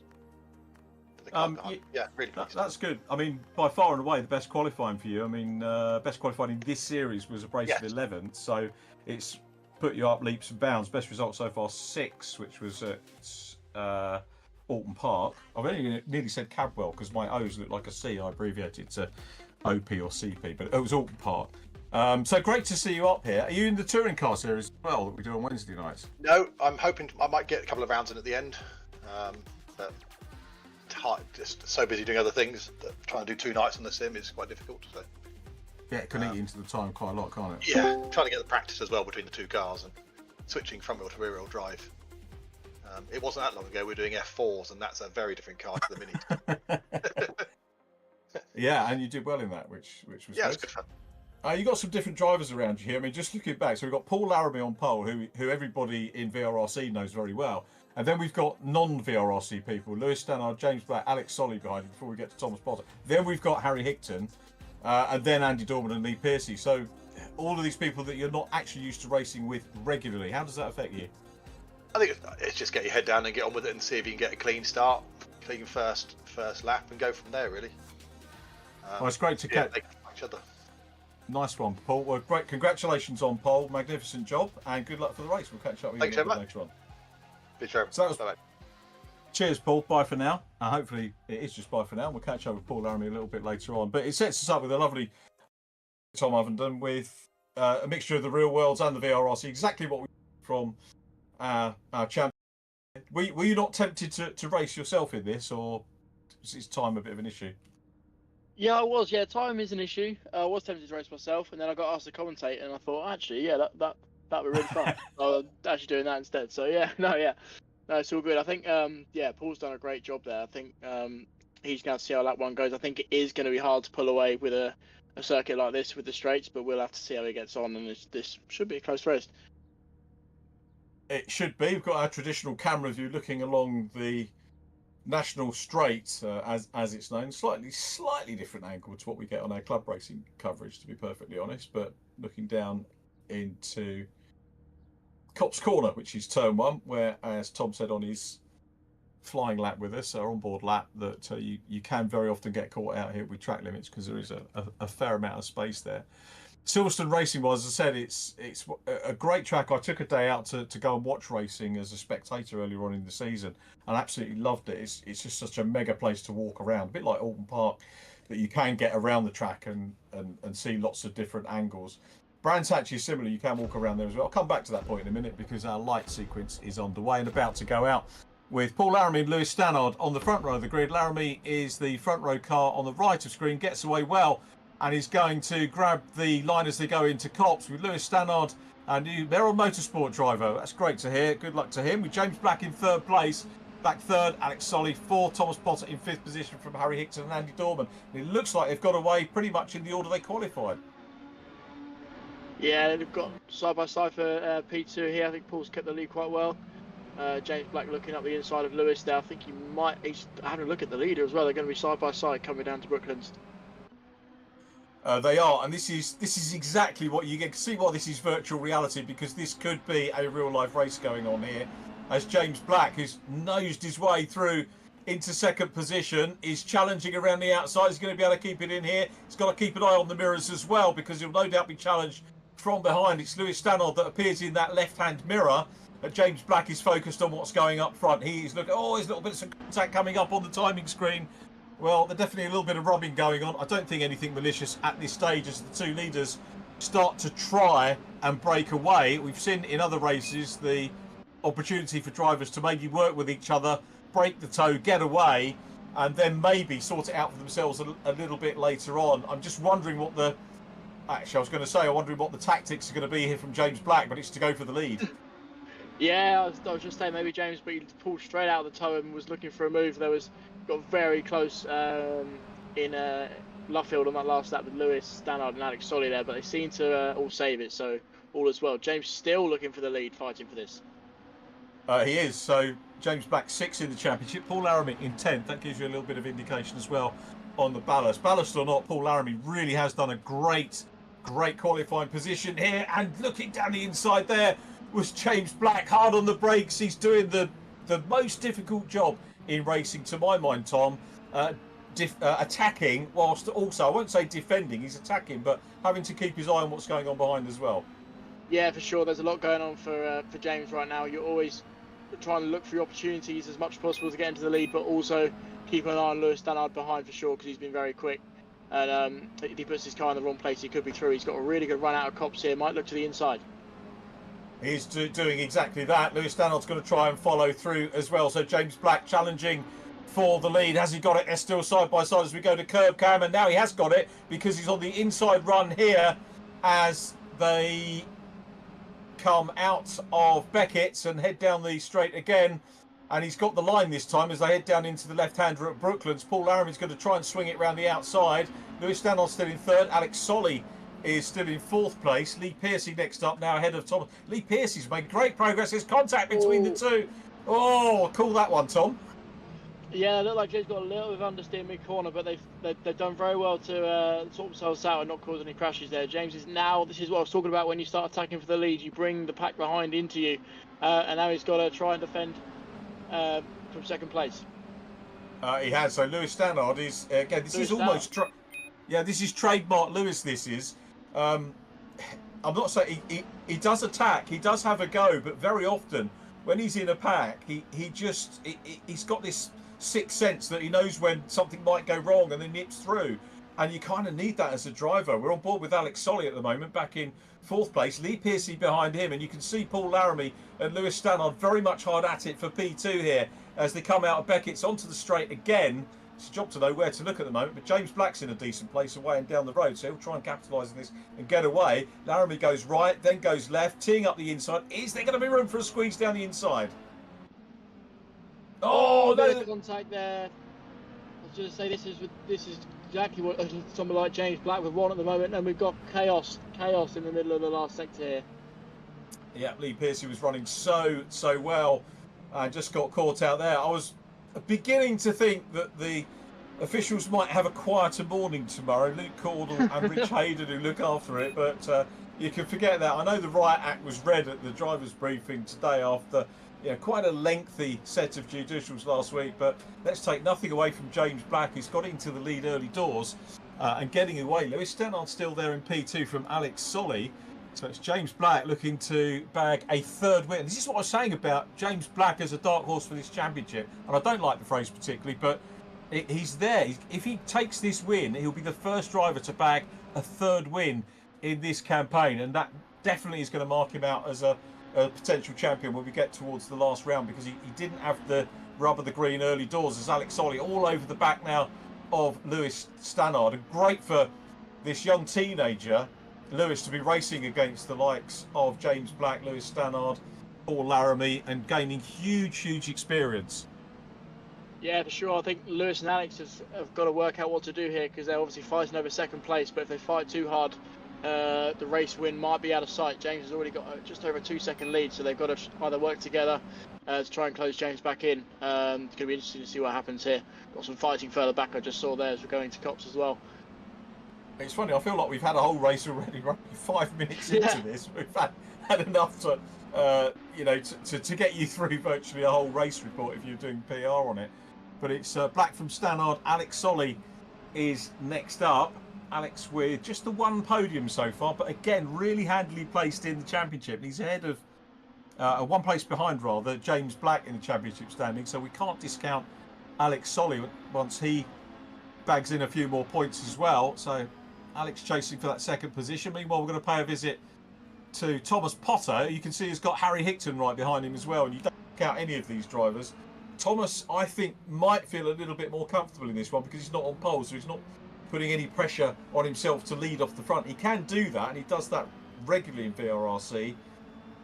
Yeah, really. That's good. I mean, by far and away, the best qualifying for you. I mean, best qualifying in this series was a brace of 11th, so it's put you up leaps and bounds. Best result so far, 6, which was at Oulton Park. I've only nearly said Cadwell because my O's look like a C. I abbreviated to OP or CP, but it was Oulton Park. So great to see you up here. Are you in the touring car series as well that we do on Wednesday nights? No, I'm hoping I might get a couple of rounds in at the end. But just so busy doing other things that trying to do 2 nights on the sim is quite difficult. So Yeah, it can eat into the time quite a lot, can't it? yeah, trying to get the practice as well between the 2 cars and switching front wheel to rear wheel drive. It wasn't that long ago we were doing F4s, and that's a very different car to the Mini. Yeah, and you did well in that, which was Yeah, good. it's good fun. You've got some different drivers around you here. I mean, just looking back, so we've got Paul Laramie on pole, who everybody in VRRC knows very well. And then we've got non-VRRC people, Lewis Stannard, James Black, Alex Solly behind you before we get to Thomas Potter. Then we've got Harry Hickton, and then Andy Dorman and Lee Piercy. So all of these people that you're not actually used to racing with regularly, how does that affect you? I think it's just get your head down and get on with it and see if you can get a clean start, clean first lap, and go from there. Really. Well, it's great to catch each other. Nice one, Paul. Well, great. Congratulations on pole. Magnificent job, and good luck for the race. We'll catch up with you later on. Sure. So that was, cheers, Paul. Bye for now. Hopefully it is just bye for now. We'll catch up with Paul Laramie a little bit later on. But it sets us up with a lovely Tom Ovenden with a mixture of the real worlds and the VRRC. Exactly what we from our champion. Were you not tempted to race yourself in this, or is time a bit of an issue? Yeah, I was. Yeah, time is an issue. I was tempted to race myself, and then I got asked to commentate, and I thought, actually, yeah, that would be really fun. So I'm actually doing that instead. So yeah, no, it's all good. I think, yeah, Paul's done a great job there. I think he's going to see how that one goes. I think it is going to be hard to pull away with a circuit like this with the straights, but we'll have to see how he gets on, and this should be a close race. It should be. We've got our traditional camera view looking along the National Straight, as it's known, slightly different angle to what we get on our club racing coverage, to be perfectly honest. But looking down into Copse Corner, which is turn 1, where, as Tom said on his flying lap with us, our onboard lap, that you can very often get caught out here with track limits because there is a fair amount of space there. Silverstone racing was, as I said, it's a great track. I took a day out to go and watch racing as a spectator earlier on in the season and absolutely loved it. It's just such a mega place to walk around, a bit like Oulton Park, that you can get around the track and see lots of different angles. Brands Hatch is similar. You can walk around there as well. I'll come back to that point in a minute because our light sequence is underway and about to go out with Paul Laramie and Lewis Stannard on the front row of the grid. Laramie is the front row car on the right of screen, gets away well, and is going to grab the line as they go into Copse with Lewis Stannard, a new Merrill Motorsport driver. That's great to hear. Good luck to him. With James Black in 3rd place. Back 3rd, Alex Solly. 4th, Thomas Potter in 5th position from Harry Hickton and Andy Dorman. And it looks like they've got away pretty much in the order they qualified. Yeah, they've got side by side for P2 here. I think Paul's kept the lead quite well. James Black looking up the inside of Lewis there. I think he's having a look at the leader as well. They're going to be side by side coming down to Brooklands. They are, and this is exactly what you get. See why this is virtual reality, because this could be a real life race going on here. As James Black, who's nosed his way through into 2nd position, is challenging around the outside. He's going to be able to keep it in here. He's got to keep an eye on the mirrors as well, because he'll no doubt be challenged from behind. It's Lewis Stannard that appears in that left-hand mirror. James Black is focused on what's going up front. He's looking. Oh, there's little bits of contact coming up on the timing screen. Well, there's definitely a little bit of rubbing going on. I don't think anything malicious at this stage as the two leaders start to try and break away. We've seen in other races the opportunity for drivers to maybe work with each other, break the toe, get away, and then maybe sort it out for themselves a little bit later on. I'm just wondering what the... Actually, I was going to say, I'm wondering what the tactics are going to be here from James Black, but it's to go for the lead. Yeah, I was just saying maybe James pulled straight out of the toe and was looking for a move. Got very close in Luffield on that last lap with Lewis Stannard and Alex Solly there, but they seem to all save it, so all is well. James still looking for the lead, fighting for this. He is. So James Black 6th in the championship, Paul Laramie in 10th. That gives you a little bit of indication as well on the ballast. Ballast or not, Paul Laramie really has done a great qualifying position here, and looking down the inside there was James Black, hard on the brakes. He's doing the most difficult job in racing, to my mind, Tom. Attacking whilst also, I won't say defending, he's attacking, but having to keep his eye on what's going on behind as well. Yeah, for sure. There's a lot going on for James right now. You're always trying to look for opportunities as much as possible to get into the lead, but also keep an eye on Lewis Stannard behind for sure, because he's been very quick. And if he puts his car in the wrong place, he could be through. He's got a really good run out of Copse here. Might look to the inside. He's doing exactly that. Lewis Stannard's going to try and follow through as well. So James Black challenging for the lead. Has he got it? They're still side by side as we go to curb cam, and now he has got it because he's on the inside run here as they come out of Beckett's and head down the straight again. And he's got the line this time as they head down into the left-hander at Brooklands. Paul Laramie's going to try and swing it round the outside. Lewis Stannard still in 3rd. Alex Solly is still in 4th place. Lee Piercy next up, now ahead of Thomas. Lee Piercy's made great progress. There's contact between the two. Oh, call that one, Tom. Yeah, it looked like Jay's got a little bit of understeer mid-corner, but they've done very well to sort themselves out and not cause any crashes there. James is now, this is what I was talking about when you start attacking for the lead, you bring the pack behind into you, and now he's got to try and defend from 2nd place. He has. So Lewis Stannard is, again, this Lewis is almost, this is trademark Lewis, this is. I'm not saying, he does attack, he does have a go, but very often, when he's in a pack, he's got this 6th sense that he knows when something might go wrong and then nips through, and you kind of need that as a driver. We're on board with Alex Solly at the moment, back in 4th place. Lee Piercy behind him, and you can see Paul Laramie and Lewis Stannard very much hard at it for P2 here as they come out of Beckett's onto the straight again. It's a job to know where to look at the moment, but James Black's in a decent place away and down the road, so he'll try and capitalise on this and get away. Laramie goes right, then goes left, teeing up the inside. Is there going to be room for a squeeze down the inside? Oh, no! Contact there. I was just say this is exactly what someone like James Black would want at the moment, and we've got chaos in the middle of the last sector here. Yeah, Lee Piercy was running so well and just got caught out there. I was beginning to think that the officials might have a quieter morning tomorrow. Luke Caudle and Rich Hayden who look after it, but you can forget that. I know the riot act was read at the drivers' briefing today after quite a lengthy set of judicials last week, but let's take nothing away from James Black, who's got into the lead early doors and getting away. Lewis Stannard's still there in P2 from Alex Solly. So it's James Black looking to bag a 3rd win. This is what I was saying about James Black as a dark horse for this championship. And I don't like the phrase particularly, but he's there. If he takes this win, he'll be the first driver to bag a 3rd win in this campaign. And that definitely is going to mark him out as a potential champion when we get towards the last round, because he didn't have the rub of the green early doors as Alex Solly all over the back now of Lewis Stannard. And great for this young teenager, Lewis, to be racing against the likes of James Black, Lewis Stannard, Paul Laramie, and gaining huge experience. Yeah, for sure. I think Lewis and Alex have got to work out what to do here, because they're obviously fighting over 2nd place, but if they fight too hard, the race win might be out of sight. James has already got just over a 2-second lead, so they've got to either work together to try and close James back in. It's going to be interesting to see what happens here. Got some fighting further back I just saw there as we're going to Cops as well. It's funny, I feel like we've had a whole race already, roughly 5 minutes into this. We've had enough to, to get you through virtually a whole race report if you're doing PR on it. But it's Black from Stannard. Alex Solly is next up. Alex with just the 1 podium so far, but again, really handily placed in the championship. He's ahead of, 1 place behind rather, James Black in the championship standing, so we can't discount Alex Solly once he bags in a few more points as well. So Alex chasing for that 2nd position. Meanwhile, we're going to pay a visit to Thomas Potter. You can see he's got Harry Hickton right behind him as well, and you don't count any of these drivers. Thomas, I think, might feel a little bit more comfortable in this one because he's not on pole, so he's not putting any pressure on himself to lead off the front. He can do that, and he does that regularly in VRRC,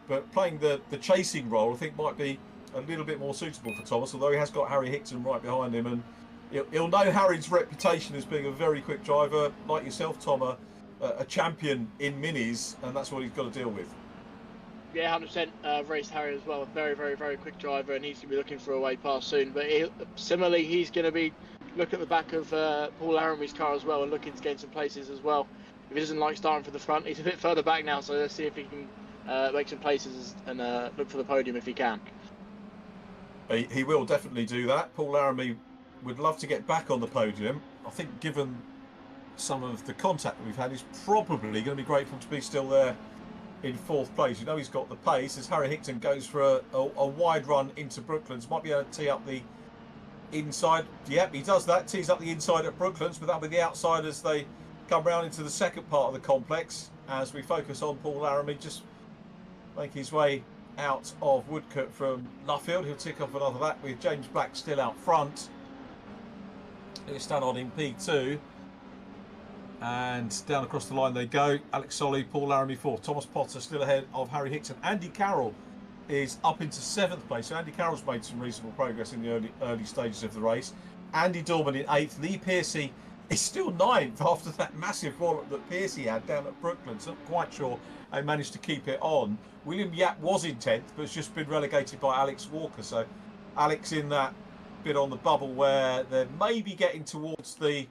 but playing the chasing role, I think, might be a little bit more suitable for Thomas, although he has got Harry Hickton right behind him, and he'll know Harry's reputation as being a very quick driver, like yourself, Tom, a champion in minis, and that's what he's got to deal with. Yeah, 100% raced Harry as well. A very quick driver, and he's going to be looking for a way past soon. But similarly, he's going to be looking at the back of Paul Laramie's car as well and looking to gain some places as well. If he doesn't like starting from the front, he's a bit further back now, so let's see if he can make some places and look for the podium if he can. He will definitely do that. Paul Laramie would love to get back on the podium. I think given some of the contact that we've had, he's probably going to be grateful to be still there in 4th place. You know he's got the pace as Harry Hickton goes for a wide run into Brooklands. Might be able to tee up the inside. Yep, he does that. Tees up the inside at Brooklands, but that'll be the outside as they come round into the 2nd part of the complex as we focus on Paul Laramie just make his way out of Woodcote from Nuffield. He'll tick off another lap with James Black still out front. He'll stand on in P2. And down across the line they go. Alex Solly, Paul Laramie 4th. Thomas Potter still ahead of Harry Hickton. Andy Carroll is up into 7th place. So Andy Carroll's made some reasonable progress in the early stages of the race. Andy Dorman in 8th. Lee Piercy He's still ninth after that massive wallop that Piercy had down at Brooklands. Not quite sure they managed to keep it on. William Yap was in 10th, but has just been relegated by Alex Walker. So Alex in that bit on the bubble where they're maybe getting towards the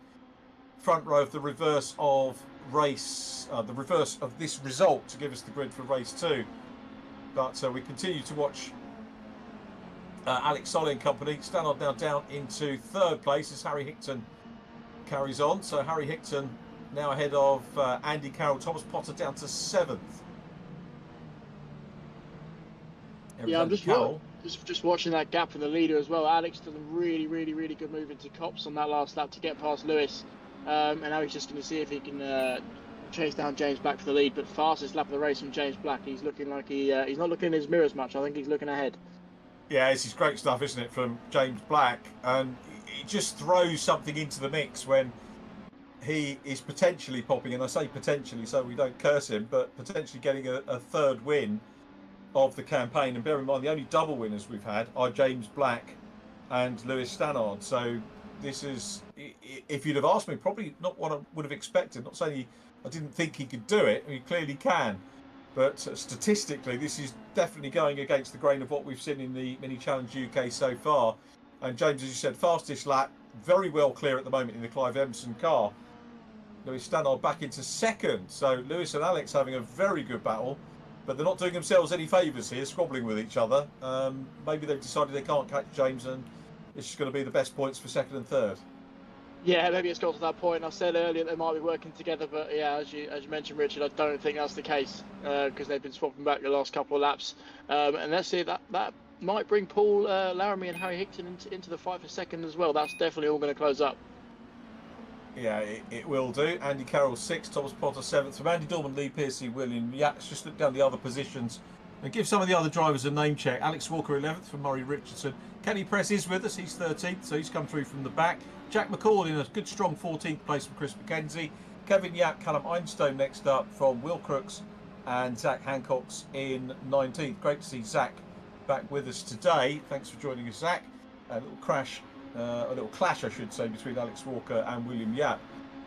front row of the reverse of race, the reverse of this result to give us the grid for race 2. But we continue to watch Alex Solly and company. Stannard now down into 3rd place as Harry Hickton carries on. So Harry Hickton now ahead of Andy Carroll. Thomas Potter down to 7th. Yeah, I'm just watching that gap in the leader as well. Alex done a really good move into Cops on that last lap to get past Lewis. And now he's just going to see if he can chase down James Black for the lead. But fastest lap of the race from James Black. He's looking like he's not looking in his mirrors much. I think he's looking ahead. Yeah, this is great stuff, isn't it, from James Black? And it just throws something into the mix when he is potentially popping, and I say potentially so we don't curse him, but potentially getting a 3rd win of the campaign. And bear in mind, the only double winners we've had are James Black and Lewis Stannard. So this is, if you'd have asked me, probably not what I would have expected. Not saying I didn't think he could do it. He clearly can. But statistically, this is definitely going against the grain of what we've seen in the Mini Challenge UK so far. And James, as you said, fastest lap, very well clear at the moment in the Clive Emerson car. Lewis Stannard back into 2nd. So Lewis and Alex having a very good battle, but they're not doing themselves any favours here, squabbling with each other. Maybe they've decided they can't catch James, and it's just going to be the best points for 2nd and 3rd. Yeah, maybe it's got to that point. I said earlier they might be working together, but yeah, as you mentioned, Richard, I don't think that's the case because they've been swapping back the last couple of laps. And let's see, that might bring Paul Laramie and Harry Hickton into the fight for 2nd as well. That's definitely all going to close up. Yeah, it will do. Andy Carroll 6th, Thomas Potter 7th. From Andy Dorman, Lee Piercy, William Yates. Just look down the other positions and give some of the other drivers a name check. Alex Walker 11th from Murray Richardson. Kenny Press is with us. He's 13th, so he's come through from the back. Jack McCall in a good strong 14th place from Chris McKenzie. Kevin Yap, Callum Einstone next up from Will Crooks, and Zach Hancock's in 19th. Great to see Zach back with us today. Thanks for joining us, Zach. A little clash, I should say, between Alex Walker and William Yap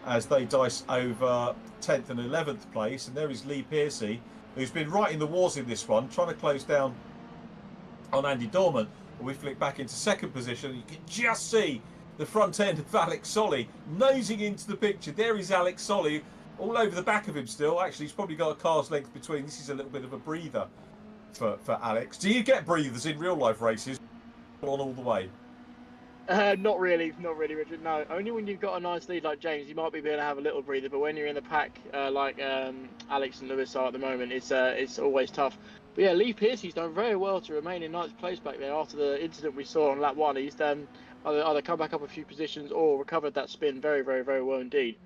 as they dice over 10th and 11th place. And there is Lee Piercy, who's been right in the wars in this one, trying to close down on Andy Dorman. We flick back into 2nd position. You can just see the front end of Alex Solly nosing into the picture. There is Alex Solly, all over the back of him still. Actually, he's probably got a car's length between. This is a little bit of a breather for Alex. Do you get breathers in real life races on all the way? Not really, Richard. No, only when you've got a nice lead like James, you might be able to have a little breather. But when you're in the pack like Alex and Lewis are at the moment, it's always tough. But yeah, Lee Piercy's done very well to remain in 9th place back there after the incident we saw on lap 1. He's done either come back up a few positions or recovered that spin very well indeed.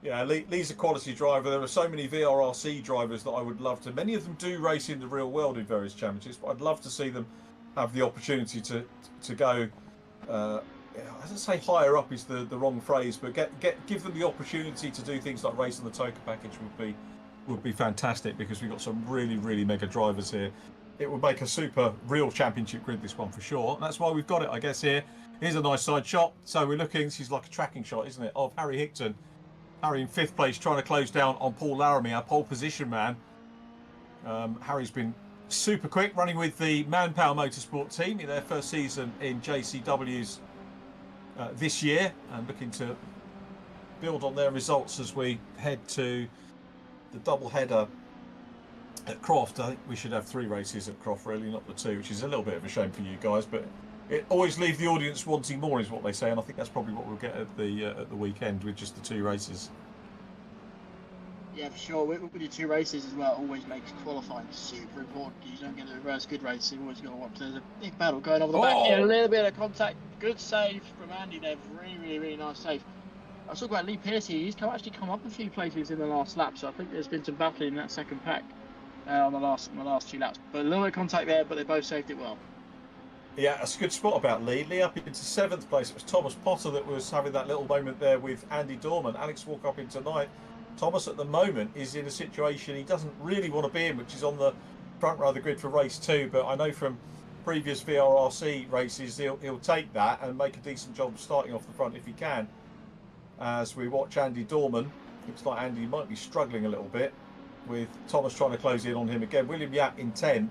Yeah, Lee's a quality driver. There are so many VRRC drivers that I would love to. Many of them do race in the real world in various championships, but I'd love to see them have the opportunity to go. I don't say higher up is the wrong phrase, but give them the opportunity to do things like race on the token package would be fantastic, because we've got some really mega drivers here. It would make a super real championship grid, this one for sure. And that's why we've got it, I guess. Here's a nice side shot. So we're looking, this is like a tracking shot, isn't it, of Harry Hickton. Harry in 5th place, trying to close down on Paul Laramie, our pole position man. Harry's been super quick, running with the Manpower Motorsport team in their first season in JCW's this year, and looking to build on their results as we head to the double header at Croft. I think we should have 3 races at Croft, really, not the 2, which is a little bit of a shame for you guys, but it always leaves the audience wanting more, is what they say, and I think that's probably what we'll get at the weekend with just the 2 races. Yeah, for sure. With your 2 races as well, always makes qualifying super important. You don't get the reverse good race, you've always got to watch. There's a big battle going over the back. Yeah, a little bit of contact. Good save from Andy there. Really nice save. I was talking about Lee Piercy. He's actually come up a few places in the last lap, so I think there's been some battling in that 2nd pack on the last 2 laps. But a little bit of contact there, but they both saved it well. Yeah, that's a good spot about Lee. Lee up into 7th place. It was Thomas Potter that was having that little moment there with Andy Dorman. Alex Walker up into 9th. Thomas at the moment is in a situation he doesn't really want to be in, which is on the front row of the grid for race 2. But I know from previous VRRC races he'll take that and make a decent job starting off the front if he can. as we watch Andy Dorman. Looks like Andy might be struggling a little bit with Thomas trying to close in on him again. William Yap in 10th.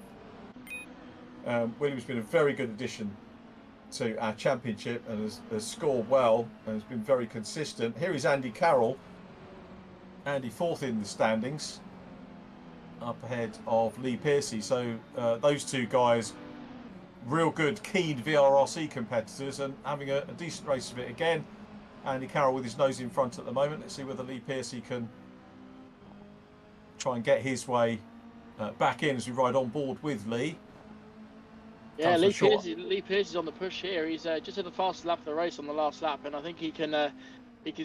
William's been a very good addition to our championship and has scored well and has been very consistent. Here is Andy Carroll. Andy 4th in the standings, up ahead of Lee Piercy. So those two guys, real good, keen VRRC competitors and having a decent race of it again. Andy Carroll with his nose in front at the moment. Let's see whether Lee Piercy can try and get his way back in as we ride on board with Lee. Yeah, Lee Piercy's on the push here. He's just at the fastest lap of the race on the last lap, and I think he can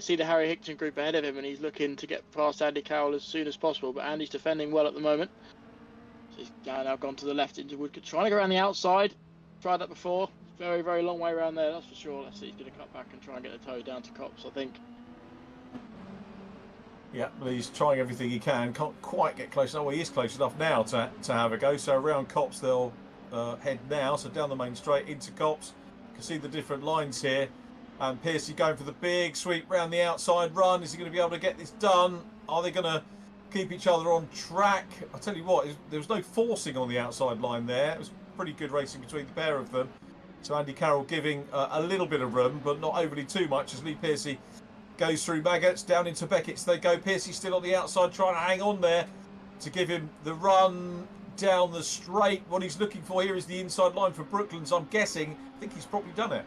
see the Harry Hickton group ahead of him, and he's looking to get past Andy Carroll as soon as possible. But Andy's defending well at the moment. So he's now gone to the left into Woodcote, trying to go around the outside. Tried that before. Very, very long way around there, that's for sure. Let's see, he's going to cut back and try and get the toe down to Cops, I think. Yeah, well, he's trying everything he can. Can't quite get close enough. Well, he is close enough now to have a go. So around Cops they'll head now. So down the main straight into Cops. You can see the different lines here. And Piercy going for the big sweep round the outside run. Is he going to be able to get this done? Are they going to keep each other on track? I'll tell you what, there was no forcing on the outside line there. It was pretty good racing between the pair of them. So Andy Carroll giving a little bit of room, but not overly too much as Lee Piercy goes through Maggots, down into Beckett's they go. Piercy still on the outside trying to hang on there to give him the run down the straight. What he's looking for here is the inside line for Brooklands, I'm guessing. I think he's probably done it.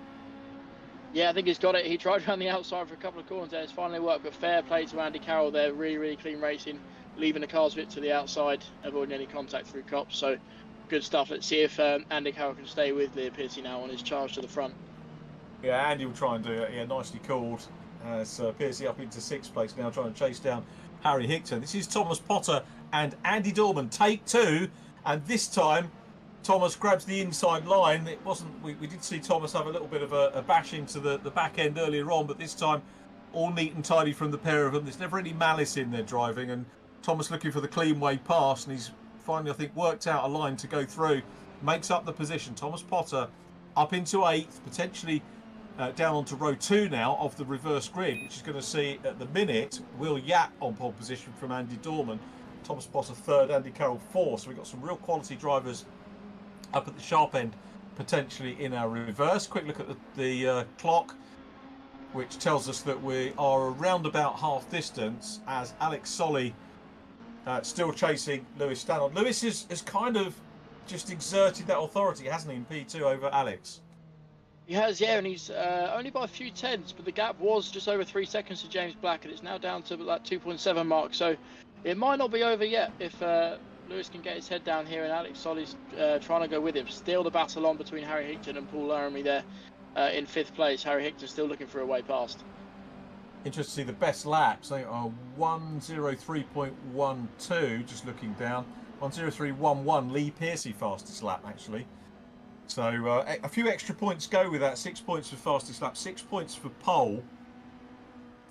Yeah, I think he's got it. He tried around the outside for a couple of corners there. It's finally worked, but fair play to Andy Carroll there. Really, really clean racing, leaving the cars a bit to the outside, avoiding any contact through Cops. So good stuff. Let's see if Andy Carroll can stay with Lee Piercy now on his charge to the front. Yeah, Andy will try and do it. Yeah, nicely called. As Piercy up into 6th place now, trying to chase down Harry Hickton. This is Thomas Potter and Andy Dorman, take 2. And this time, Thomas grabs the inside line. It wasn't. We did see Thomas have a little bit of a bash into the back end earlier on, but this time, all neat and tidy from the pair of them. There's never any malice in their driving, and Thomas looking for the clean way past, and he's finally, I think, worked out a line to go through. Makes up the position. Thomas Potter up into 8th, potentially down onto row 2 now of the reverse grid, which is going to see at the minute Will Yap on pole position from Andy Dorman. Thomas Potter 3rd, Andy Carroll 4th. So we've got some real quality drivers up at the sharp end, potentially in our reverse. Quick look at the clock, which tells us that we are around about half distance as Alex Solly still chasing Lewis Stannon. Lewis has kind of just exerted that authority, hasn't he, in P2 over Alex? He has, yeah, and he's only by a few tenths, but the gap was just over 3 seconds to James Black, and it's now down to that 2.7 mark. So it might not be over yet if Lewis can get his head down here, and Alex Solly's trying to go with him. Still the battle on between Harry Hickton and Paul Laramie there in 5th place. Harry Hickton still looking for a way past. Interesting to see the best laps. They are 1:03.12, just looking down. 1:03.11, Lee Piercy fastest lap, actually. So a few extra points go with that. 6 points for fastest lap, 6 points for pole.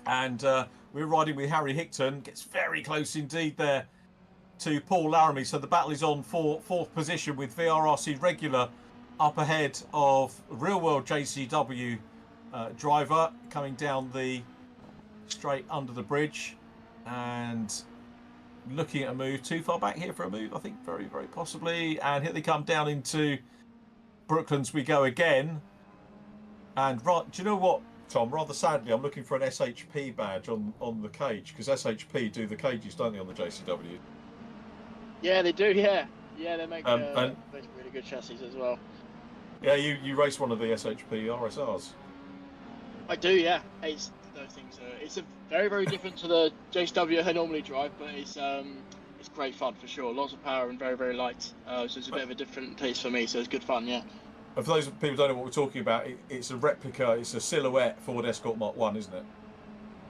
And we're riding with Harry Hickton. Gets very close indeed there to Paul Laramie. So the battle is on for 4th position with VRRC regular up ahead of real world JCW driver coming down the straight under the bridge and looking at a move. Too far back here for a move, I think, very, very possibly. And here they come down into Brooklands we go again. And do you know what, Tom? Rather sadly, I'm looking for an SHP badge on the cage, because SHP do the cages, don't they, on the JCW? Yeah, they do. Yeah, they make really good chassis as well. Yeah, you race one of the SHP RSRs. I do. Yeah, those things. It's a very, very different to the JCW I normally drive, but it's great fun for sure. Lots of power and very, very light. So it's a bit of a different taste for me. So it's good fun. Yeah. And for those people who don't know what we're talking about, it's a replica. It's a silhouette Ford Escort Mark 1, isn't it?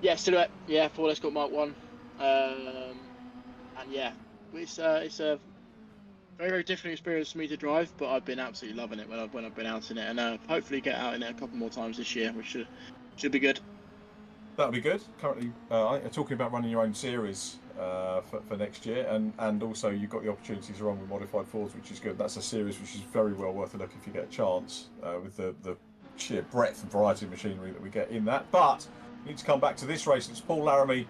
Yeah, silhouette. Yeah, Ford Escort Mark 1. And yeah, it's a very, very different experience for me to drive, but I've been absolutely loving it when I've been out in it, and hopefully get out in it a couple more times this year, which should be good. That'll be good. Currently, talking about running your own series for next year, and also you've got the opportunity to run with modified Fords, which is good. That's a series which is very well worth a look if you get a chance with the sheer breadth and variety of machinery that we get in that. But We need to come back to this race. It's Paul Laramie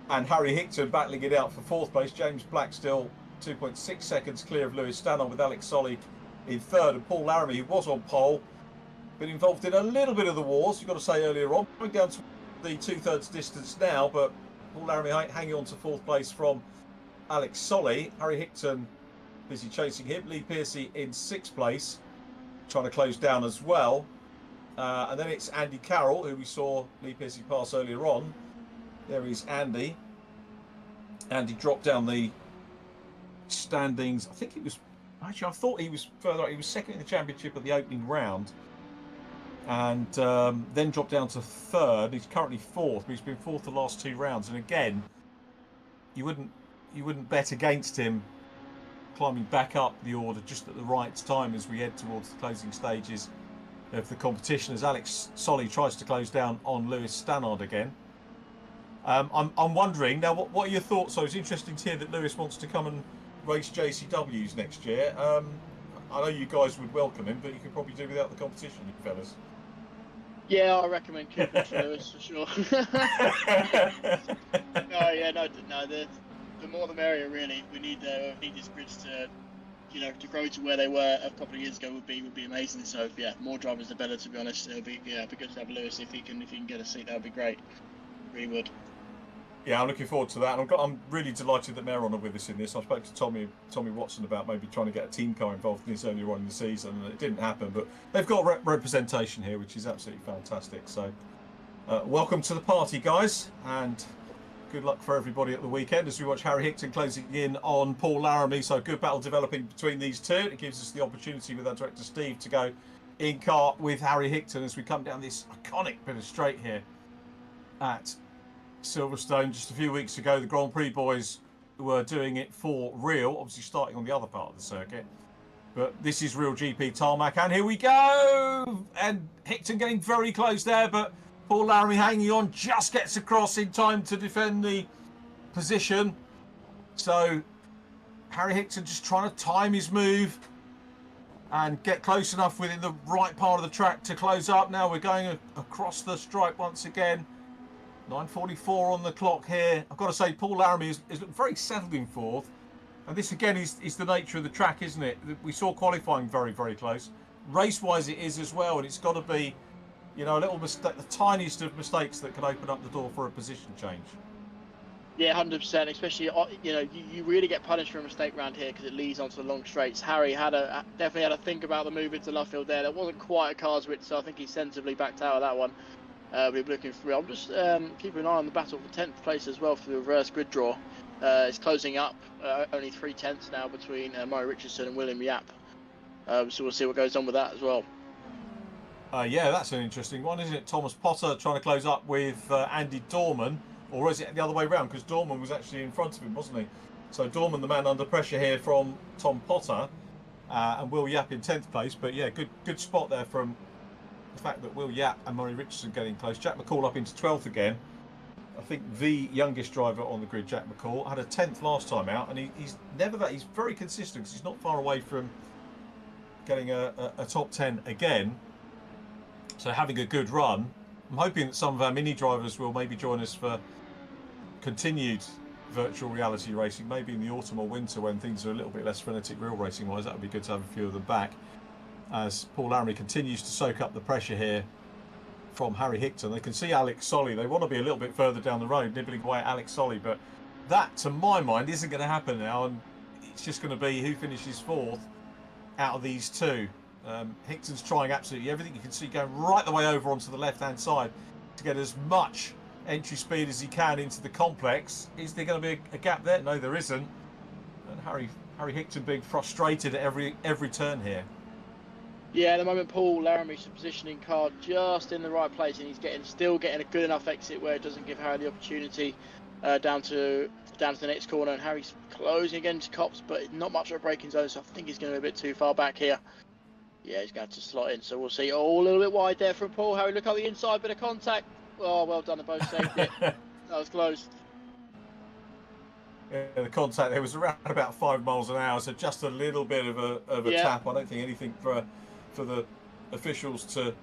and Harry Hickton battling it out for 4th place. James Black still 2.6 seconds clear of Lewis Stanard with Alex Solly in 3rd. And Paul Laramie, who was on pole, been involved in a little bit of the wars, you've got to say, earlier on. Going down to the 2/3 distance now, but Paul Laramie hanging on to 4th place from Alex Solly. Harry Hickton busy chasing him. Lee Piercy in 6th place, trying to close down as well. And then it's Andy Carroll, who we saw Lee Piercy pass earlier on. There is Andy. Andy dropped down the standings. I think it was... Actually, I thought he was further up. He was 2nd in the championship at the opening round. And then dropped down to 3rd. He's currently 4th, but he's been 4th the last 2 rounds. And again, you wouldn't bet against him climbing back up the order just at the right time as we head towards the closing stages of the competition, as Alex Solly tries to close down on Lewis Stanard again. I'm wondering now, what are your thoughts? So it's interesting to hear that Lewis wants to come and race JCWs next year. I know you guys would welcome him, but you could probably do without the competition, you fellas. Yeah, I recommend keeping it for Lewis for sure. The more the merrier, really. We need these grids to, to grow to where they were a couple of years ago would be amazing. So yeah, more drivers the better. To be honest, it'll be good to have Lewis if he can get a seat. That would be great. Really would. Yeah, I'm looking forward to that. And I'm really delighted that Mehron are with us in this. I spoke to Tommy Watson about maybe trying to get a team car involved in this earlier on in the season, and it didn't happen. But they've got representation here, which is absolutely fantastic. So welcome to the party, guys, and good luck for everybody at the weekend as we watch Harry Hickton closing in on Paul Laramie. So good battle developing between these two. It gives us the opportunity with our director Steve to go in kart with Harry Hickton as we come down this iconic bit of straight here at Silverstone. Just a few weeks ago, the Grand Prix boys were doing it for real, obviously starting on the other part of the circuit. But this is real GP tarmac, and here we go! And Hickton getting very close there, but Paul Laramie hanging on, just gets across in time to defend the position. So Harry Hickton just trying to time his move and get close enough within the right part of the track to close up. Now we're going across the stripe once again. 9:44 on the clock here. I've got to say, Paul Laramie is very settled in 4th. And this again is the nature of the track, isn't it? We saw qualifying very, very close. Race-wise it is as well, and it's got to be, a little mistake, the tiniest of mistakes that can open up the door for a position change. Yeah, 100%. Especially, you really get punished for a mistake around here because it leads onto the long straights. Harry definitely had to think about the move into left field there. There wasn't quite a car's width, so I think he sensibly backed out of that one. We're looking through. I'm just keeping an eye on the battle for 10th place as well for the reverse grid draw. It's closing up. Only 3/10 now between Murray Richardson and William Yap. So we'll see what goes on with that as well. Yeah, that's an interesting one, isn't it? Thomas Potter trying to close up with Andy Dorman, or is it the other way around? Because Dorman was actually in front of him, wasn't he? So Dorman, the man under pressure here from Tom Potter, and Will Yap in 10th place. But yeah, good spot there from the fact that Will Yap and Murray Richardson getting close. Jack McCall up into 12th again. I think the youngest driver on the grid, Jack McCall, had a 10th last time out, and he's very consistent because he's not far away from getting a top 10 again. So having a good run. I'm hoping that some of our mini drivers will maybe join us for continued virtual reality racing, maybe in the autumn or winter when things are a little bit less frenetic real racing wise. That would be good to have a few of them back as Paul Laramie continues to soak up the pressure here from Harry Hickton. They can see Alex Solly. They want to be a little bit further down the road, nibbling away at Alex Solly, but that, to my mind, isn't going to happen now, and it's just going to be who finishes 4th out of these two. Hickton's trying absolutely everything. You can see going right the way over onto the left-hand side to get as much entry speed as he can into the complex. Is there going to be a gap there? No, there isn't. And Harry Hickton being frustrated at every turn here. Yeah, at the moment Paul Laramie's positioning car just in the right place, and he's still getting a good enough exit where it doesn't give Harry the opportunity down to the next corner. And Harry's closing again to Cops, but not much of a braking zone, so I think he's going to be a bit too far back here. Yeah, he's going to have to slot in, so we'll see. Oh, a little bit wide there from Paul. Harry, look on the inside, bit of contact. Oh, well done, they both saved it. That was close. Yeah, the contact there was around about 5 miles an hour, so just a little bit of a tap. I don't think anything for the officials to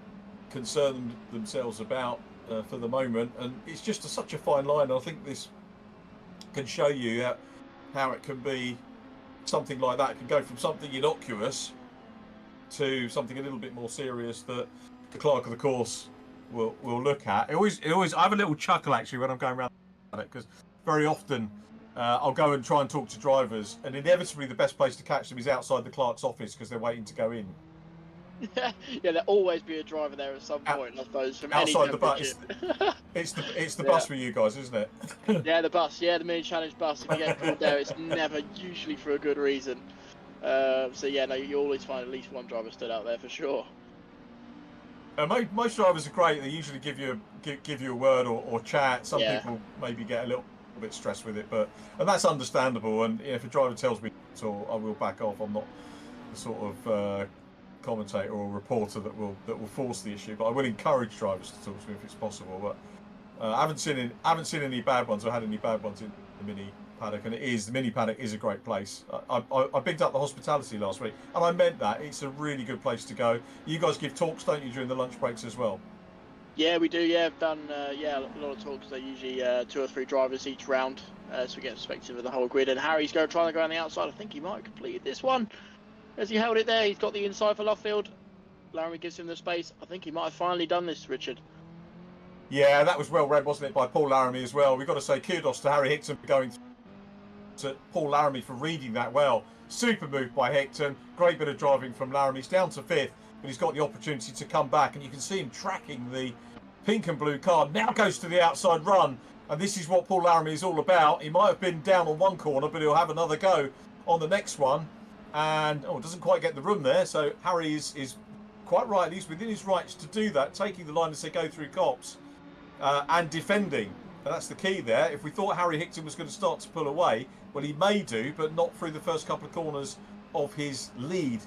concern themselves about. for the moment, and it's just such a fine line. I think this can show you how it can be something like that. It can go from something innocuous to something a little bit more serious that the clerk of the course will look at. It always I have a little chuckle actually when I'm going around it, because very often I'll go and try and talk to drivers, and inevitably the best place to catch them is outside the clerk's office because they're waiting to go in. Yeah, there'll always be a driver there at some point, I suppose, from outside any the bus. It's the bus for you guys, isn't it? Yeah, the bus. Yeah, the mini challenge bus. If you get called there, it's never usually for a good reason. So yeah, no, you always find at least one driver stood out there for sure. Most drivers are great. They usually give you a word or chat. Some people maybe get a little bit stressed with it, and that's understandable. And if a driver tells me so, I will back off. I'm not the sort of commentator or reporter that will force the issue, but I will encourage drivers to talk to me if it's possible. But I haven't seen any bad ones or had any bad ones in the mini paddock, and the mini paddock is a great place. I picked up the hospitality last week, and I meant that. It's a really good place to go. You guys give talks, don't you, during the lunch breaks as well? Yeah, we do. Yeah, I've done a lot of talks. They're usually 2 or 3 drivers each round, so we get a perspective of the whole grid. And Harry's trying to go on the outside. I think he might have completed this one. As he held it there, he's got the inside for Luffield. Laramie gives him the space. I think he might have finally done this, Richard. Yeah, that was well read, wasn't it, by Paul Laramie as well. We've got to say kudos to Harry Hickton for going to Paul Laramie for reading that well. Super move by Hickton. Great bit of driving from Laramie. He's down to 5th, but he's got the opportunity to come back, and you can see him tracking the pink and blue car. Now goes to the outside run, and this is what Paul Laramie is all about. He might have been down on one corner, but he'll have another go on the next one. And doesn't quite get the room there, so Harry is quite right. He's within his rights to do that, taking the line as they go through cops and defending. And that's the key there. If we thought Harry Hickton was going to start to pull away, well, he may do, but not through the first couple of corners of his lead,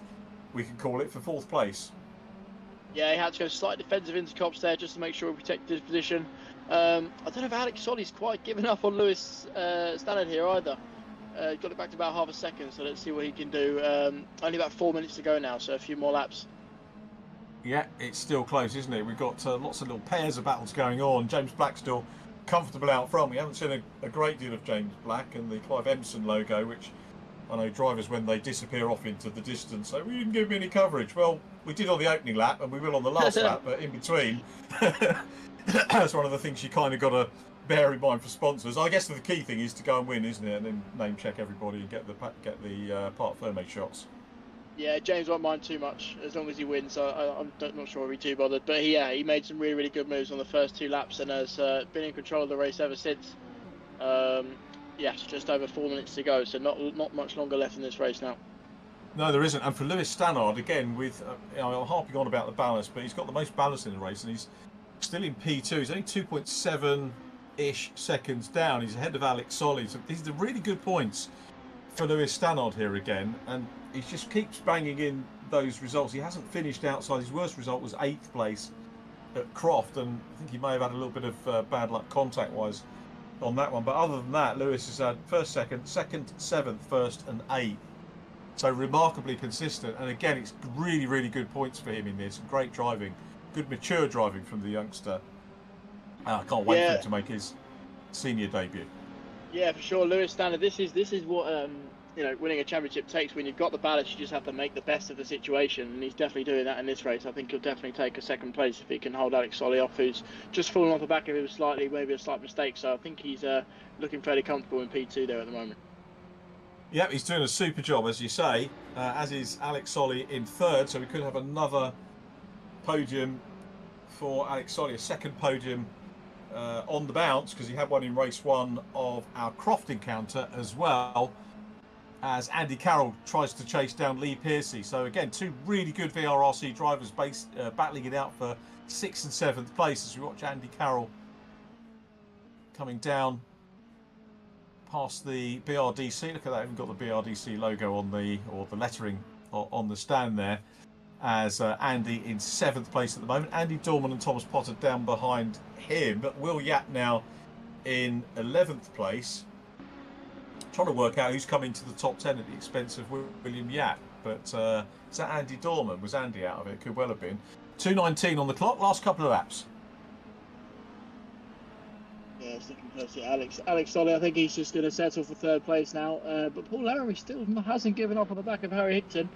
we can call it, for 4th place. Yeah, he had to go slightly defensive into cops there just to make sure he protected his position. I don't know if Alex Solly's quite given up on Lewis Stannard here either. Got it back to about half a second, so let's see what he can do. Only about 4 minutes to go now, so a few more laps. Yeah, it's still close, isn't it? We've got lots of little pairs of battles going on. James Black still comfortable out front. We haven't seen a great deal of James Black and the Clive Empson logo, which I know drivers, when they disappear off into the distance, so we didn't give him any coverage. Well, we did on the opening lap, and we will on the last lap, but in between, that's one of the things you kind of got to bear in mind for sponsors. I guess the key thing is to go and win, isn't it? And then name check everybody and get the part Ferme shots. Yeah, James won't mind too much as long as he wins. So I'm not sure he'll be too bothered. But he made some really, really good moves on the first 2 laps and has been in control of the race ever since. It's just over 4 minutes to go, so not much longer left in this race now. No, there isn't. And for Lewis Stannard, again, with I'm harping on about the ballast, but he's got the most ballast in the race, and he's still in P2. He's only 2.7-ish seconds down. He's ahead of Alex Solly. So these are really good points for Lewis Stannard here again, and he just keeps banging in those results. He hasn't finished outside. His worst result was 8th place at Croft, and I think he may have had a little bit of bad luck contact-wise on that one. But other than that, Lewis has had 1st, 2nd, 7th, 1st, and 8th. So remarkably consistent. And again, it's really, really good points for him in this. Great driving, good mature driving from the youngster. I can't wait for him to make his senior debut. Yeah, for sure. Lewis Stannard, this is what winning a championship takes. When you've got the ballast, you just have to make the best of the situation, and he's definitely doing that in this race. I think he'll definitely take a 2nd place if he can hold Alex Solly off, who's just fallen off the back of him maybe a slight mistake. So I think he's looking fairly comfortable in P2 there at the moment. Yep, he's doing a super job, as you say, as is Alex Solly in 3rd, so we could have another podium for Alex Solly, a 2nd podium on the bounce, because he had one in race 1 of our Croft encounter, as well as Andy Carroll tries to chase down Lee Piercy. So again, 2 really good VRRC drivers battling it out for 6th and 7th place, as we watch Andy Carroll coming down past the BRDC. Look at that, even got the BRDC logo on the lettering on the stand there, as Andy in 7th place at the moment. Andy Dorman and Thomas Potter down behind him, but Will Yatt now in 11th place. Trying to work out who's coming to the top 10 at the expense of William Yatt, but is that Andy Dorman? Was Andy out of it? Could well have been. 2:19 on the clock, last couple of laps. Yeah, it's looking close to Alex Solly. I think he's just going to settle for third place now. But Paul Laramie still hasn't given up on the back of Harry Hickton.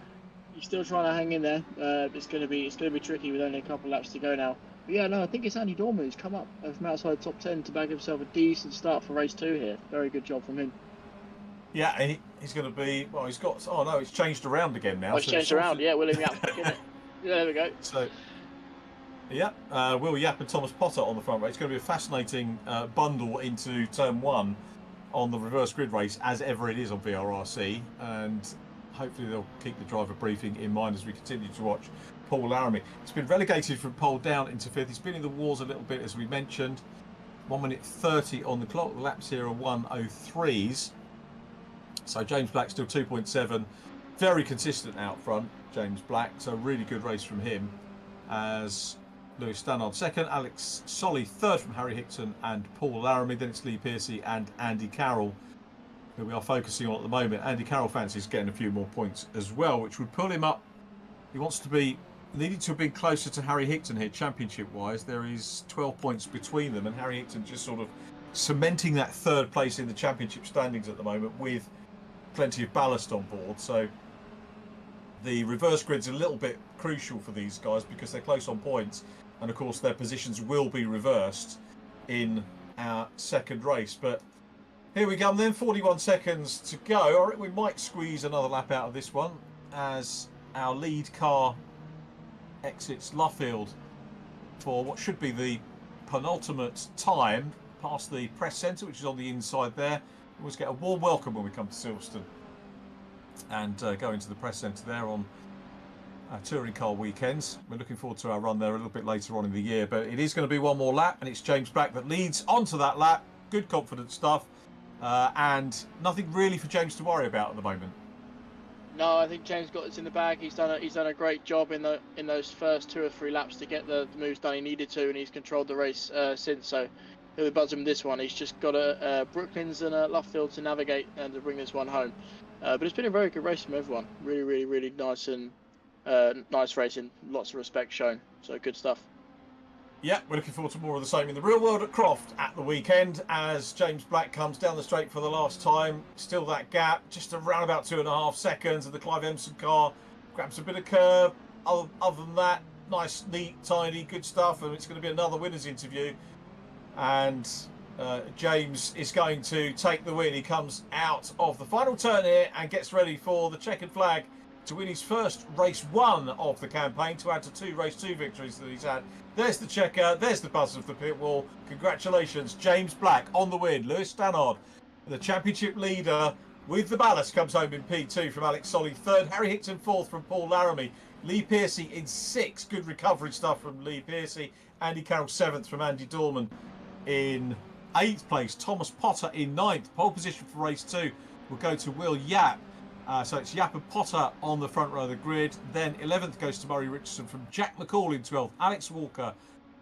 He's still trying to hang in there. It's going to be tricky with only a couple laps to go now. But yeah, no, I think it's Andy Dorman who's come up from outside the top 10 to bag himself a decent start for race 2 here. Very good job from him. Yeah, he's going to be. Well, he's got. Oh no, it's changed around again now. Oh, it's changed around. Yeah, William Yap. Yeah, there we go. So. Yeah, Will Yap and Thomas Potter on the front race. It's going to be a fascinating bundle into turn 1 on the reverse grid race, as ever it is on VRRC, and hopefully they'll keep the driver briefing in mind as we continue to watch Paul Laramie. He's been relegated from pole down into 5th. He's been in the wars a little bit, as we mentioned. 1 minute 30 on the clock. The laps here are 1:03s. So James Black still 2.7. Very consistent out front, James Black. So really good race from him. As Lewis Stannard second, Alex Solly third from Harry Hickton and Paul Laramie. Then it's Lee Pearcey and Andy Carroll, who we are focusing on at the moment. Andy Carroll fancies getting a few more points as well, which would pull him up. He wants to be needing to have been closer to Harry Hickton here, championship-wise. There is 12 points between them, and Harry Hickton just sort of cementing that third place in the championship standings at the moment with plenty of ballast on board. So the reverse grid's a little bit crucial for these guys because they're close on points, and of course their positions will be reversed in our second race. But here we go then, 41 seconds to go. We might squeeze another lap out of this one as our lead car exits Luffield for what should be the penultimate time past the press centre, which is on the inside there. We always get a warm welcome when we come to Silverstone and go into the press centre there on touring car weekends. We're looking forward to our run there a little bit later on in the year, but it is going to be one more lap, and it's James Black that leads onto that lap. Good confident stuff, and nothing really for James to worry about at the moment. No, I think James got this in the bag. He's done a great job in those first 2 or 3 laps to get the moves done he needed to, and he's controlled the race since. So he'll be buzzing with this one. He's just got Brooklands and Luffield to navigate and to bring this one home. But it's been a very good race from everyone. Really, really, really nice and nice racing. Lots of respect shown. So good stuff. Yeah, we're looking forward to more of the same in the real world at Croft at the weekend as James Black comes down the straight for the last time. Still that gap, just around about 2.5 seconds, and the Clive Empson car grabs a bit of curb. Other than that, nice, neat, tidy, good stuff, and it's going to be another winner's interview. And James is going to take the win. He comes out of the final turn here and gets ready for the checkered flag to win his first race 1 of the campaign, to add to 2 race 2 victories that he's had. There's the checker, there's the buzz of the pit wall. Congratulations, James Black on the win. Lewis Stannard, the championship leader with the ballast, comes home in P2 from Alex Solly. 3rd, Harry Hickton 4th from Paul Laramie. Lee Pearcey in 6th. Good recovery stuff from Lee Pearcey. Andy Carroll 7th from Andy Dorman in 8th place. Thomas Potter in 9th. Pole position for race 2 will go to Will Yap. So it's Yap and Potter on the front row of the grid. Then 11th goes to Murray Richardson from Jack McCall in 12th. Alex Walker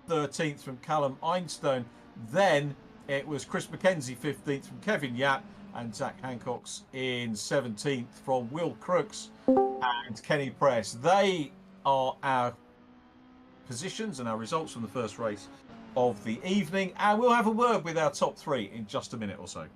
13th from Callum Einstone. Then it was Chris McKenzie 15th from Kevin Yap, and Zach Hancock's in 17th from Will Crooks and Kenny Press. They are our positions and our results from the first race of the evening, and we'll have a word with our top 3 in just a minute or so.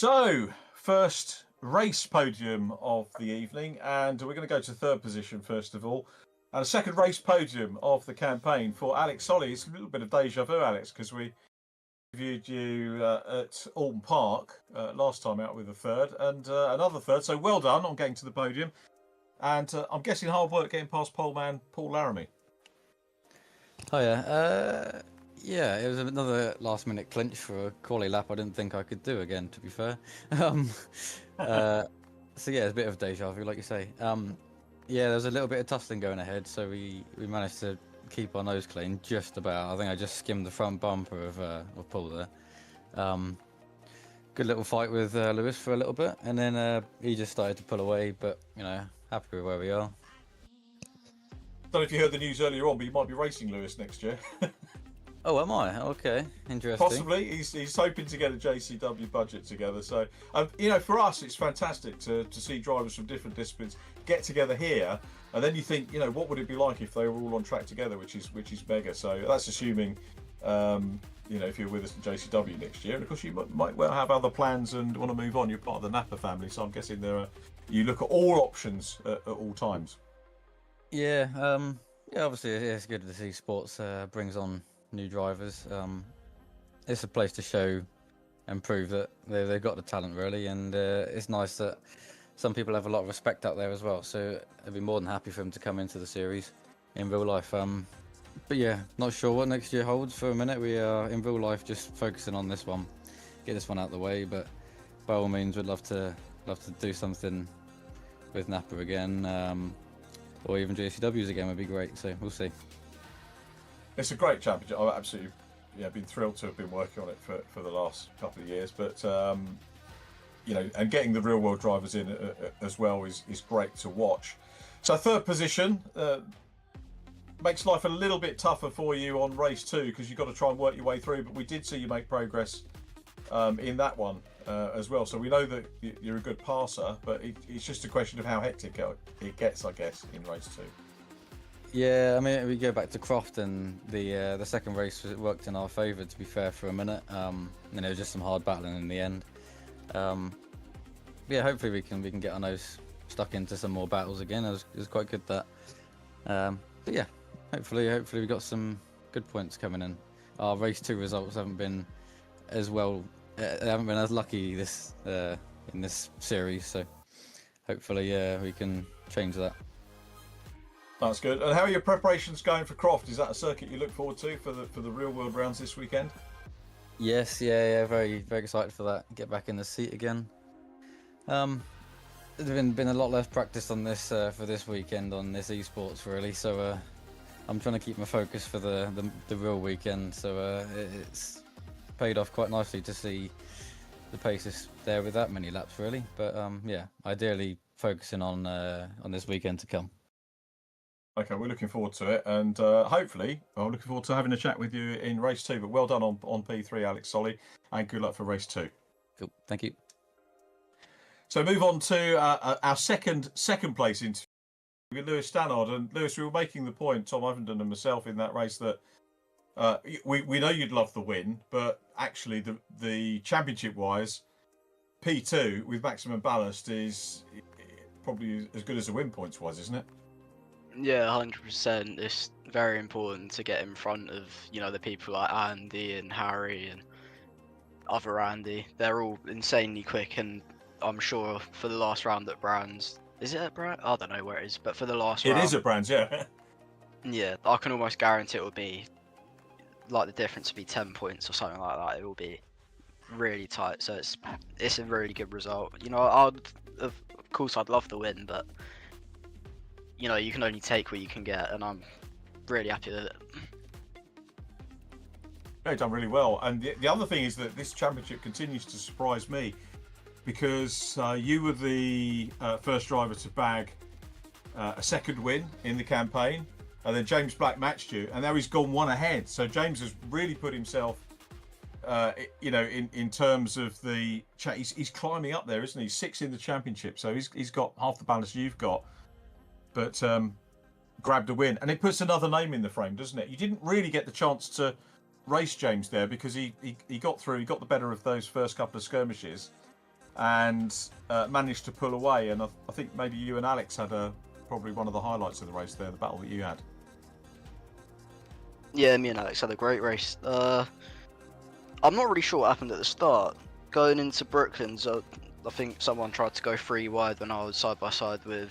So, first race podium of the evening, and we're going to go to third position first of all. And a second race podium of the campaign for Alex Solly. It's a little bit of deja vu, Alex, because we viewed you at Oulton Park last time out with a third and another third. So well done on getting to the podium. And I'm guessing hard work getting past pole man Paul Laramie. Oh yeah, yeah. It was another last-minute clinch for a quali lap. I didn't think I could do again, to be fair. So yeah, it's a bit of deja vu, like you say. Yeah, there was a little bit of tussling going ahead, so we managed to keep our nose clean just about. I think I just skimmed the front bumper of Paul there. Good little fight with Lewis for a little bit, and then he just started to pull away. But you know, happy with where we are. Don't know if you heard the news earlier on, but you might be racing Lewis next year. Oh, am I? Okay, interesting. Possibly. He's hoping to get a JCW budget together. So, you know, for us, it's fantastic to see drivers from different disciplines get together here. And then you think, you know, what would it be like if they were all on track together, which is mega. So that's assuming, you know, if you're with us in JCW next year. And of course, you might well have other plans and want to move on. You're part of the Napa family, so I'm guessing you look at all options at all times. Yeah, yeah. Obviously, it's good to see sports brings on new drivers. It's a place to show and prove that they've got the talent, really, and it's nice that some people have a lot of respect out there as well. So I'd be more than happy for them to come into the series in real life. But yeah, not sure what next year holds. For a minute, we are in real life just focusing on this one, get this one out of the way. But by all means, we'd love to do something with Napa again. Or even JCWs again would be great, so we'll see. It's a great championship. I've absolutely been thrilled to have been working on it for the last couple of years. But, you know, and getting the real world drivers in as well is great to watch. So third position makes life a little bit tougher for you on race 2 because you've got to try and work your way through. But we did see you make progress in that one as well. So we know that you're a good passer, but it's just a question of how hectic it gets, I guess, in race 2. Yeah, I mean, we go back to Croft, and the second race worked in our favour, to be fair, for a minute. And it was just some hard battling in the end. Yeah, hopefully we can get our nose stuck into some more battles again. It was quite good that. But yeah, hopefully we got some good points coming in. Our race 2 results haven't been as well. They haven't been as lucky in this series, so hopefully we can change that. That's good. And how are your preparations going for Croft? Is that a circuit you look forward to for the real world rounds this weekend? Yes, yeah, very very excited for that. Get back in the seat again. There's been a lot less practice on this for this weekend on this esports really, so I'm trying to keep my focus for the real weekend. So it's paid off quite nicely to see the paces there with that many laps really. But yeah, ideally focusing on this weekend to come. Okay, we're looking forward to it, and hopefully, I'm looking forward to having a chat with you in race 2. But well done on P3, Alex Solly, and good luck for race 2. Cool, thank you. So move on to our second place interview with Lewis Stannard. And Lewis, we were making the point, Tom Ovenden and myself, in that race that we know you'd love the win, but actually the championship-wise, P2 with maximum ballast is probably as good as a win points-wise, isn't it? Yeah, 100%. It's very important to get in front of, you know, the people like Andy and Harry and other Andy. They're all insanely quick, and I'm sure for the last round at Brands, is it at Brands? I don't know where it is, but for the last round, it is at Brands, yeah. Yeah, I can almost guarantee it will be like the difference will be 10 points or something like that. It will be really tight, so it's a really good result. You know, of course I'd love to win, but you know, you can only take what you can get, and I'm really happy with it. You've done really well. And the other thing is that this championship continues to surprise me because you were the first driver to bag a second win in the campaign, and then James Black matched you, and now he's gone one ahead. So James has really put himself, you know, in terms of the he's climbing up there, isn't he? 6th in the championship, so he's got half the balance you've got. But grabbed a win, and it puts another name in the frame, doesn't it? You didn't really get the chance to race James there because he got through, he got the better of those first couple of skirmishes, and managed to pull away. And I think maybe you and Alex had probably one of the highlights of the race there, the battle that you had. Yeah, me and Alex had a great race. I'm not really sure what happened at the start. Going into Brooklands, I think someone tried to go 3 wide when I was side by side with,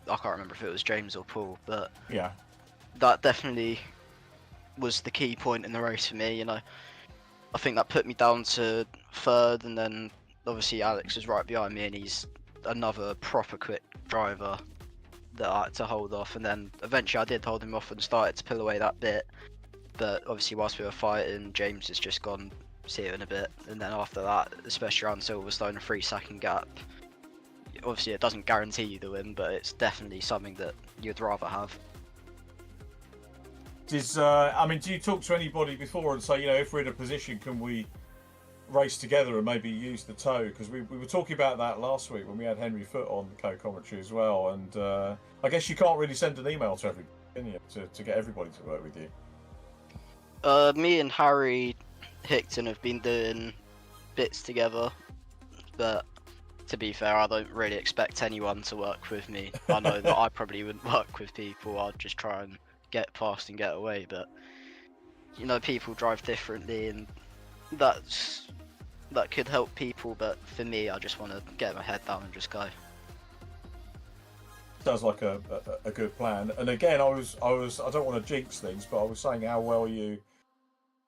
I can't remember if it was James or Paul, but Yeah. that definitely was the key point in the race for me. You know, I think that put me down to 3rd, and then obviously Alex is right behind me, and he's another proper quick driver that I had to hold off. And then eventually I did hold him off and started to pull away that bit. But obviously, whilst we were fighting, James has just gone see it in a bit, and then after that, especially around Silverstone, a 3-second gap. Obviously, it doesn't guarantee you the win, but it's definitely something that you'd rather have. I mean, do you talk to anybody before and say, you know, if we're in a position, can we race together and maybe use the tow? Because we were talking about that last week when we had Henry Foote on the co-commentary as well, and I guess you can't really send an email to everybody, can you, to get everybody to work with you? Me and Harry Hickton have been doing bits together, but to be fair, I don't really expect anyone to work with me. I know that I probably wouldn't work with people. I'd just try and get past and get away, but you know, people drive differently, and that could help people, but for me, I just want to get my head down and just go. Sounds like a good plan. And again, I don't want to jinx things, but I was saying how well you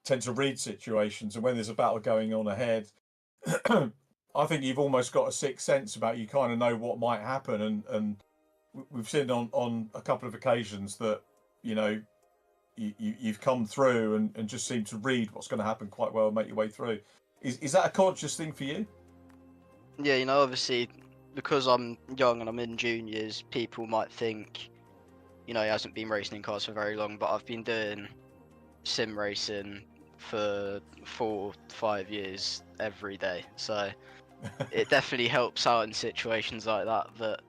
tend to read situations, and when there's a battle going on ahead, I think you've almost got a sixth sense about, you kind of know what might happen, and we've seen on a couple of occasions that, you know, you've come through and just seem to read what's going to happen quite well and make your way through. Is that a conscious thing for you? Yeah, you know, obviously, because I'm young and I'm in juniors, people might think, you know, he hasn't been racing in cars for very long, but I've been doing sim racing for 4-5 years every day, so it definitely helps out in situations like that. But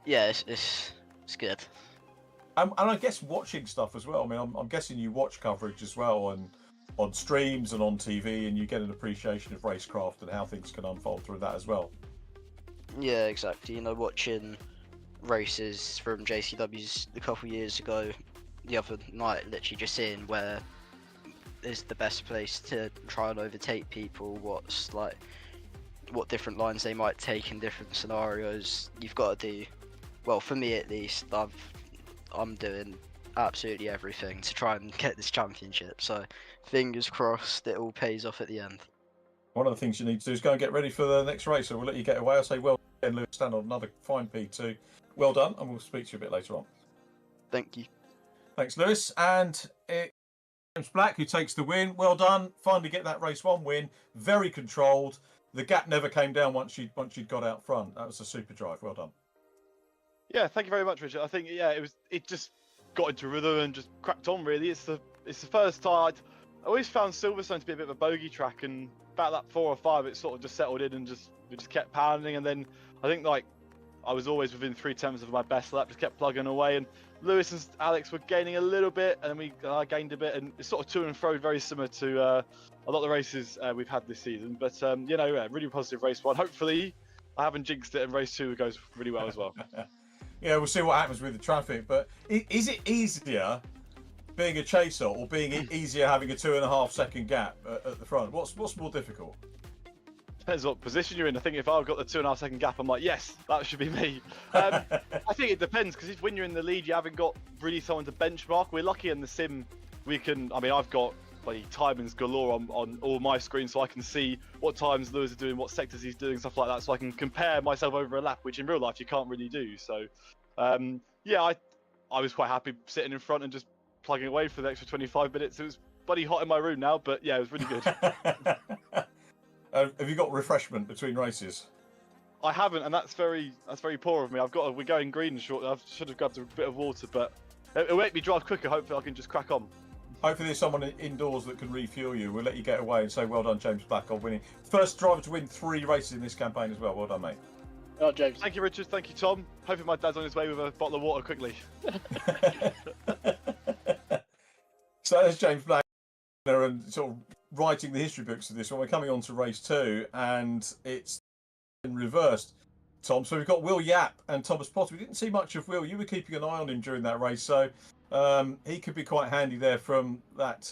yeah, it's good. And I guess watching stuff as well. I mean, I'm guessing you watch coverage as well, and on streams and on TV, and you get an appreciation of racecraft and how things can unfold through that as well. Yeah, exactly. You know, watching races from JCW's a couple of years ago, the other night, literally just seeing where is the best place to try and overtake people, what different lines they might take in different scenarios. You've got to do, well, for me at least, I'm doing absolutely everything to try and get this championship, so fingers crossed it all pays off at the end. One of the things you need to do is go and get ready for the next race, so we'll let you get away. I'll say well done, Lewis, stand on another fine P2. Well done, and we'll speak to you a bit later on. Thank you. Thanks, Lewis. And James Black, who takes the win. Well done. Finally get that race 1 win. Very controlled. The gap never came down once you'd got out front. That was a super drive. Well done. Yeah, thank you very much, Richard. I think it just got into rhythm and just cracked on. Really, it's the first time I always found Silverstone to be a bit of a bogey track, and about that 4 or 5, it sort of just settled in and we just kept pounding. And then I think like I was always within 3/10 of my best lap, just kept plugging away. And Lewis and Alex were gaining a little bit, and I gained a bit, and it's sort of to and fro, very similar to a lot of the races we've had this season. But you know, really positive race 1. Hopefully, I haven't jinxed it, and race 2 goes really well as well. Yeah, we'll see what happens with the traffic. But is it easier being a chaser or being easier having a 2.5 second gap at the front? What's more difficult? Depends what position you're in. I think if I've got the 2.5 second gap, I'm like, yes, that should be me. I think it depends, because when you're in the lead, you haven't got really someone to benchmark. We're lucky in the sim, I've got like timings galore on all my screens, so I can see what times Lewis is doing, what sectors he's doing, stuff like that, so I can compare myself over a lap, which in real life you can't really do. So yeah, I was quite happy sitting in front and just plugging away for the extra 25 minutes. It was bloody hot in my room now, but yeah, it was really good. Have you got refreshment between races? I haven't, and that's very poor of me. We're going green shortly. I should have grabbed a bit of water, but it'll make me drive quicker. Hopefully, I can just crack on. Hopefully there's someone indoors that can refuel you. We'll let you get away and say well done, James Black, on winning. First driver to win 3 races in this campaign as well. Well done, mate. Oh, James. Thank you, Richard. Thank you, Tom. Hopefully my dad's on his way with a bottle of water quickly. So there's James Black and sort of writing the history books of this one. We're coming on to race 2, and it's been reversed, Tom. So we've got Will Yap and Thomas Potter. We didn't see much of Will. You were keeping an eye on him during that race, so he could be quite handy there from that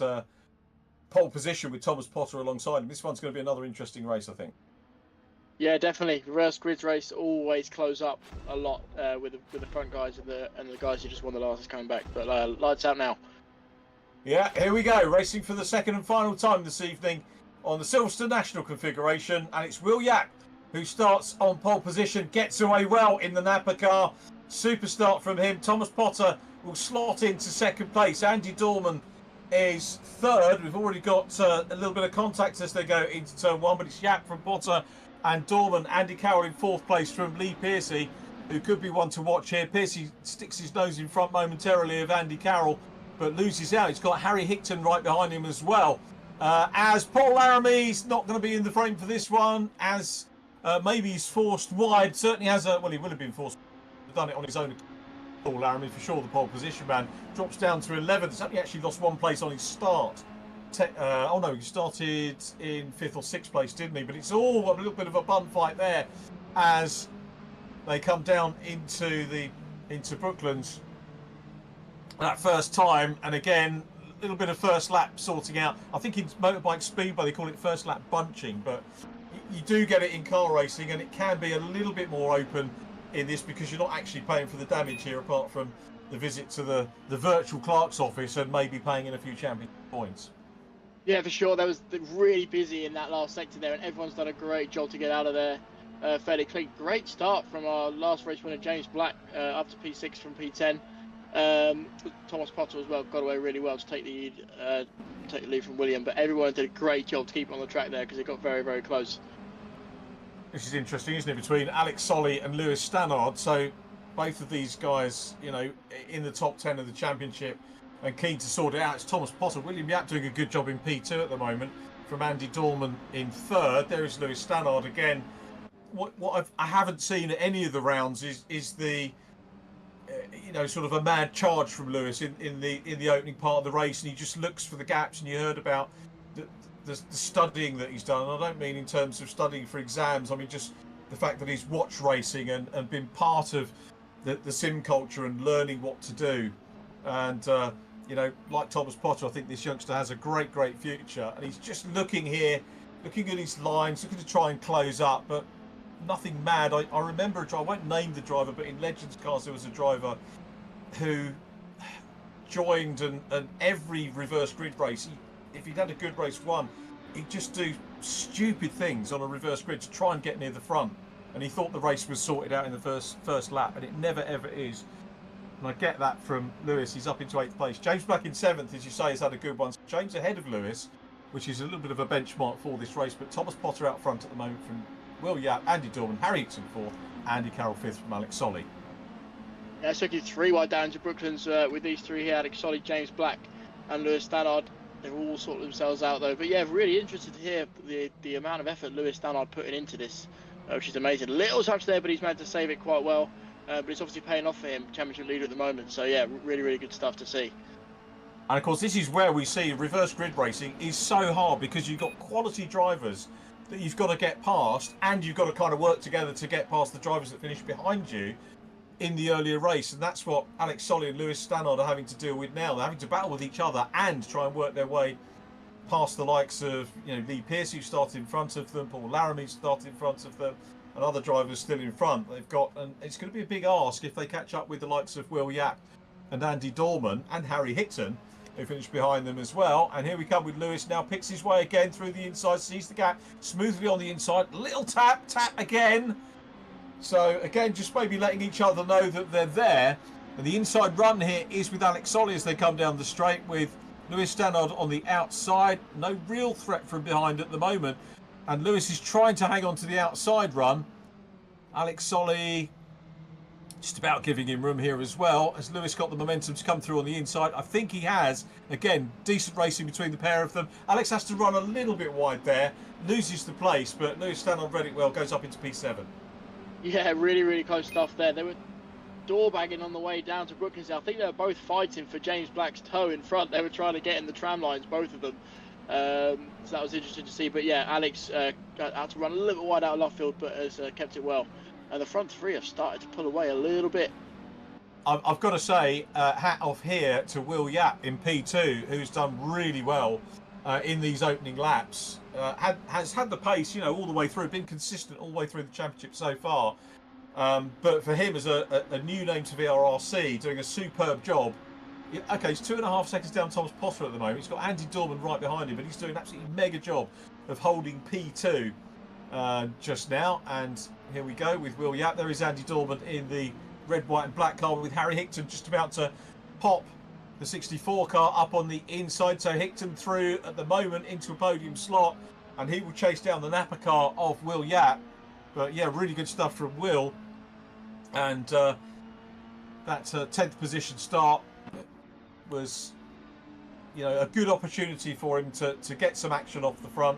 pole position with Thomas Potter alongside him. This one's going to be another interesting race, I think. Yeah, definitely. Reverse grids race always close up a lot with the front guys and the guys who just won the last is coming back. But lights out now. Yeah, here we go. Racing for the second and final time this evening on the Silverstone National configuration, and it's Will Yap who starts on pole position, gets away well in the Napa car. Super start from him. Thomas Potter will slot into second place. Andy Dorman is third. We've already got a little bit of contact as they go into turn one, but it's Yap from Potter and Dorman. Andy Carroll in fourth place from Lee Pearcey, who could be one to watch here. Pearcey sticks his nose in front momentarily of Andy Carroll, but loses out. He's got Harry Hickton right behind him as well. As Paul Laramie's not going to be in the frame for this one, as maybe he's forced wide. Certainly has a, well, he will have been forced, done it on his own. Paul Laramie, for sure, the pole position man, drops down to 11th. He's only actually lost one place on his start. Oh no, he started in 5th or 6th place, didn't he? But it's all a little bit of a bun fight there as they come down into Brooklands that first time. And again, a little bit of first lap sorting out. I think in motorbike speedway they call it first lap bunching, but you do get it in car racing, and it can be a little bit more open in this because you're not actually paying for the damage here, apart from the visit to the virtual clerk's office and maybe paying in a few championship points. Yeah, for sure. That was really busy in that last sector there, and everyone's done a great job to get out of there fairly clean. Great start from our last race winner, James Black, up to P6 from P10. Thomas Potter as well got away really well to take the lead from William, but everyone did a great job to keep it on the track there because it got very, very close. This is interesting, isn't it, between Alex Solly and Lewis Stannard. So both of these guys, you know, in the top 10 of the championship and keen to sort it out. It's Thomas Potter. William Yap doing a good job in P2 at the moment, from Andy Dorman in third. There is Lewis Stannard again. What I haven't seen at any of the rounds is the you know, sort of a mad charge from Lewis in the opening part of the race, and he just looks for the gaps. And you heard about the studying that he's done. And I don't mean in terms of studying for exams. I mean just the fact that he's watched racing and been part of the sim culture and learning what to do. And you know, like Thomas Potter, I think this youngster has a great future. And he's just looking here, looking at his lines, looking to try and close up, but nothing mad. I remember a driver, I won't name the driver, but in Legends Cars there was a driver who joined and every reverse grid race, if he'd had a good race one, he'd just do stupid things on a reverse grid to try and get near the front. And he thought the race was sorted out in the first lap, and it never ever is. And I get that from Lewis. He's up into 8th place. James Black in 7th, as you say, has had a good one. James ahead of Lewis, which is a little bit of a benchmark for this race. But Thomas Potter out front at the moment from Will Yap, Andy Dorman, Harry Hickton 4th, Andy Carroll 5th from Alex Solly. Yeah, so 3 wide down to Brooklands with these three here, Alex Solly, James Black and Lewis Stannard. They've all sorted themselves out though. But yeah, really interested to hear the amount of effort Lewis Stannard putting into this, which is amazing. Little touch there, but he's managed to save it quite well. But it's obviously paying off for him, championship leader at the moment. So yeah, really good stuff to see. And of course, this is where we see reverse grid racing is so hard, because you've got quality drivers that you've got to get past, and you've got to kind of work together to get past the drivers that finish behind you in the earlier race. And that's what Alex Solly and Lewis Stannard are having to deal with now. They're having to battle with each other and try and work their way past the likes of, you know, Lee Pearce, who started in front of them, Paul Laramie started in front of them, and other drivers still in front. They've got, and it's going to be a big ask if they catch up with the likes of Will Yap and Andy Dorman and Harry Hickton, who finished behind them as well. And here we come with Lewis now, picks his way again through the inside, sees the gap smoothly on the inside, little tap again. So again, just maybe letting each other know that they're there. And the inside run here is with Alex Solly as they come down the straight, with Lewis Stannard on the outside. No real threat from behind at the moment. And Lewis is trying to hang on to the outside run. Alex Solly just about giving him room here as well, as Lewis got the momentum to come through on the inside. I think he has. Again, decent racing between the pair of them. Alex has to run a little bit wide there, loses the place, but Lewis Stannard read it well, goes up into P7. Yeah, really close stuff there. They were door bagging on the way down to Brooklands. I think they were both fighting for James Black's toe in front. They were trying to get in the tram lines, both of them. So that was interesting to see. But yeah, Alex had to run a little bit wide out of left field, but has kept it well. And the front three have started to pull away a little bit. I've got to say, hat off here to Will Yap in P2, who's done really well in these opening laps. Has had the pace, you know, all the way through, been consistent all the way through the championship so far. But for him as a new name to VRRC, doing a superb job. Okay, he's 2.5 seconds down Thomas Potter at the moment. He's got Andy Dorman right behind him, but he's doing an absolutely mega job of holding P2 just now. And here we go with Will Yap. There is Andy Dorman in the red, white and black car with Harry Hickton just about to pop the 64 car up on the inside. So Hickton through at the moment into a podium slot, and he will chase down the Napa car of Will Yap. But yeah, really good stuff from Will. And that 10th position start was, you know, a good opportunity for him to get some action off the front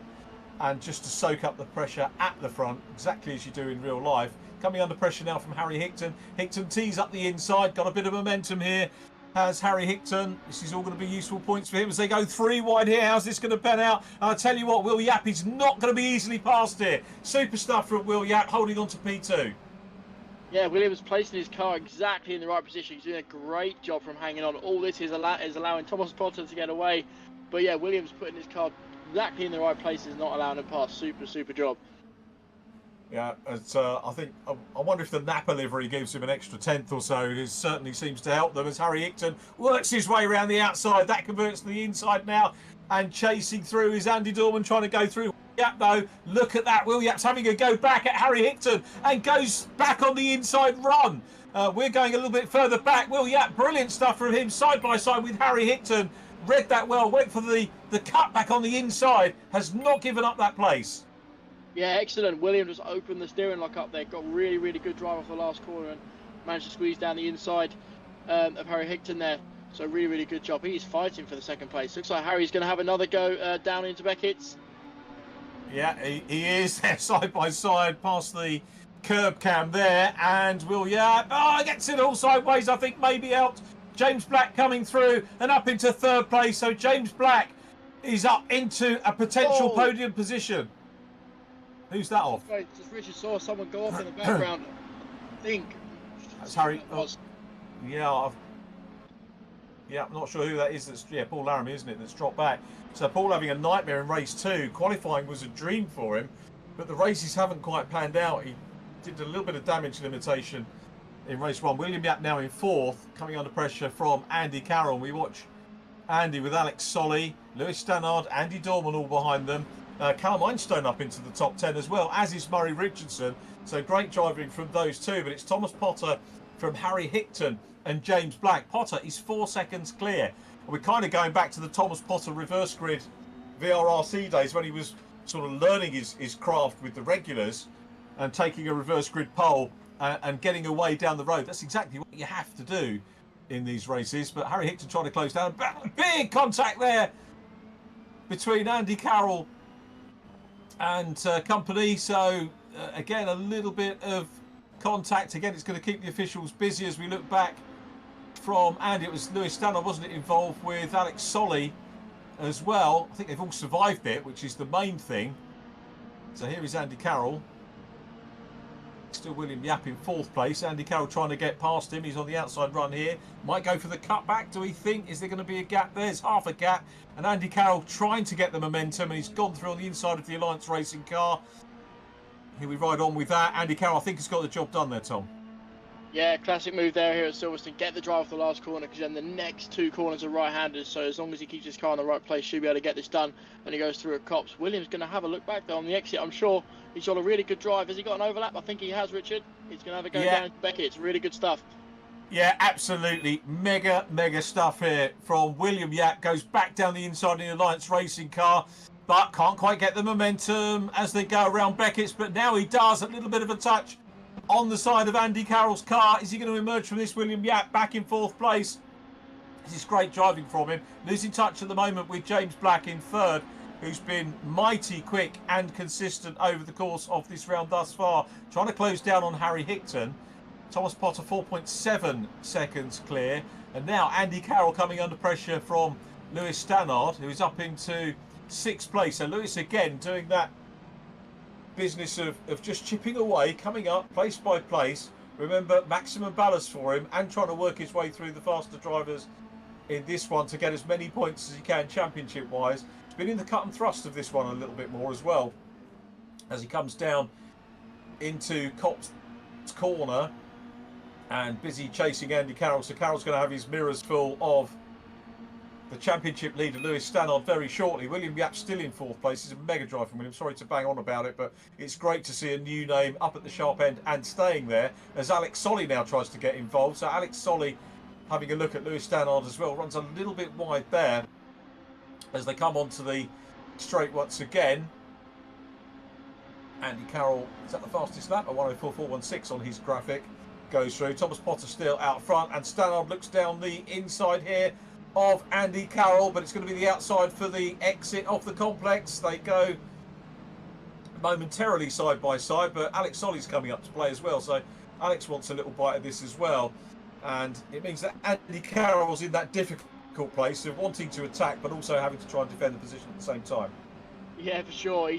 and just to soak up the pressure at the front, exactly as you do in real life. Coming under pressure now from Harry Hickton. Hickton tees up the inside, got a bit of momentum here. Has Harry Hickton. This is all going to be useful points for him as they go 3 wide here. How's this going to pan out? And I'll tell you what, Will Yap is not going to be easily passed here. Super stuff from Will Yap, holding on to P2. Yeah, Williams placing his car exactly in the right position. He's doing a great job from hanging on. All this is allowing Thomas Potter to get away. But yeah, Williams putting his car exactly in the right place is not allowing him past. Super job. Yeah, it's, I wonder if the Napa livery gives him an extra 10th or so. It certainly seems to help them as Harry Hickton works his way around the outside. That converts to the inside now, and chasing through is Andy Dorman trying to go through. Yap though, look at that. Will Yap's having a go back at Harry Hickton and goes back on the inside run. We're going a little bit further back. Will Yap, brilliant stuff from him, side by side with Harry Hickton. Read that well, went for the cut back on the inside, has not given up that place. Yeah, excellent. William just opened the steering lock up there, got really good drive off the last corner and managed to squeeze down the inside of Harry Hickton there. So really good job. He's fighting for the second place. Looks like Harry's going to have another go down into Beckett's. Yeah, he is there side by side past the curb cam there, and Will Yap gets it all sideways. I think maybe helped. James Black coming through and up into 3rd place. So James Black is up into a potential podium position. Who's that off? Just Richard saw someone go off in the background. I think that's Harry. Yeah, I'm not sure who that is. That's Paul Laramie, isn't it? That's dropped back. So Paul having a nightmare in race 2. Qualifying was a dream for him, but the races haven't quite panned out. He did a little bit of damage limitation in race 1. William Yap now in 4th, coming under pressure from Andy Carroll. We watch Andy with Alex Solly, Lewis Stannard, Andy Dorman all behind them. Callum Einstein up into the top 10 as well, as is Murray Richardson. So great driving from those two, but it's Thomas Potter from Harry Hickton and James Black. Potter is 4 seconds clear. We're kind of going back to the Thomas Potter reverse grid VRRC days when he was sort of learning his craft with the regulars and taking a reverse grid pole and getting away down the road. That's exactly what you have to do in these races. But Harry Hickton trying to close down. Big contact there between Andy Carroll and company. So again, a little bit of contact. Again, it's going to keep the officials busy as we look back from Andy. It was Lewis Stannard, wasn't it, involved with Alex Solly as well. I think they've all survived it, which is the main thing. So here is Andy Carroll. Still William Yap in 4th place. Andy Carroll trying to get past him. He's on the outside run here. Might go for the cutback, do we think? Is there going to be a gap? There's half a gap. And Andy Carroll trying to get the momentum, and he's gone through on the inside of the Alliance Racing car. Here we ride on with that. Andy Carroll, I think, has got the job done there, Tom. Yeah, classic move there here at Silverstone. Get the drive off the last corner, because then the next 2 corners are right-handed. So as long as he keeps his car in the right place, should be able to get this done when he goes through at Cops. Williams going to have a look back there on the exit. I'm sure he's got a really good drive. Has he got an overlap? I think he has, Richard. He's going to have a go down to Beckett. It's really good stuff. Yeah, absolutely. Mega stuff here from William Yap. Goes back down the inside in the Alliance Racing car, but can't quite get the momentum as they go around Beckett's. But now he does. A little bit of a touch on the side of Andy Carroll's car. Is he going to emerge from this? William Yap back in 4th place. This is great driving from him. Losing touch at the moment with James Black in 3rd, who's been mighty quick and consistent over the course of this round thus far. Trying to close down on Harry Hickton. Thomas Potter 4.7 seconds clear. And now Andy Carroll coming under pressure from Lewis Stannard, who is up into 6th place. So Lewis again doing that business of just chipping away, coming up place by place. Remember, maximum ballast for him and trying to work his way through the faster drivers in this one to get as many points as he can championship wise. He's been in the cut and thrust of this one a little bit more as well as he comes down into Cop's corner and busy chasing Andy Carroll. So Carroll's going to have his mirrors full of the championship leader Lewis Stannard very shortly. William Yap still in 4th place. It's a mega drive from William. Sorry to bang on about it, but it's great to see a new name up at the sharp end and staying there as Alex Solly now tries to get involved. So Alex Solly having a look at Lewis Stannard as well, runs a little bit wide there as they come onto the straight once again. Andy Carroll is at the fastest lap at 1:04.416 on his graphic. Goes through. Thomas Potter still out front, and Stannard looks down the inside here of Andy Carroll, but it's going to be the outside for the exit of the complex. They go momentarily side by side, but Alex Solly's coming up to play as well, so Alex wants a little bite of this as well, and it means that Andy Carroll's in that difficult place of wanting to attack but also having to try and defend the position at the same time. Yeah, for sure.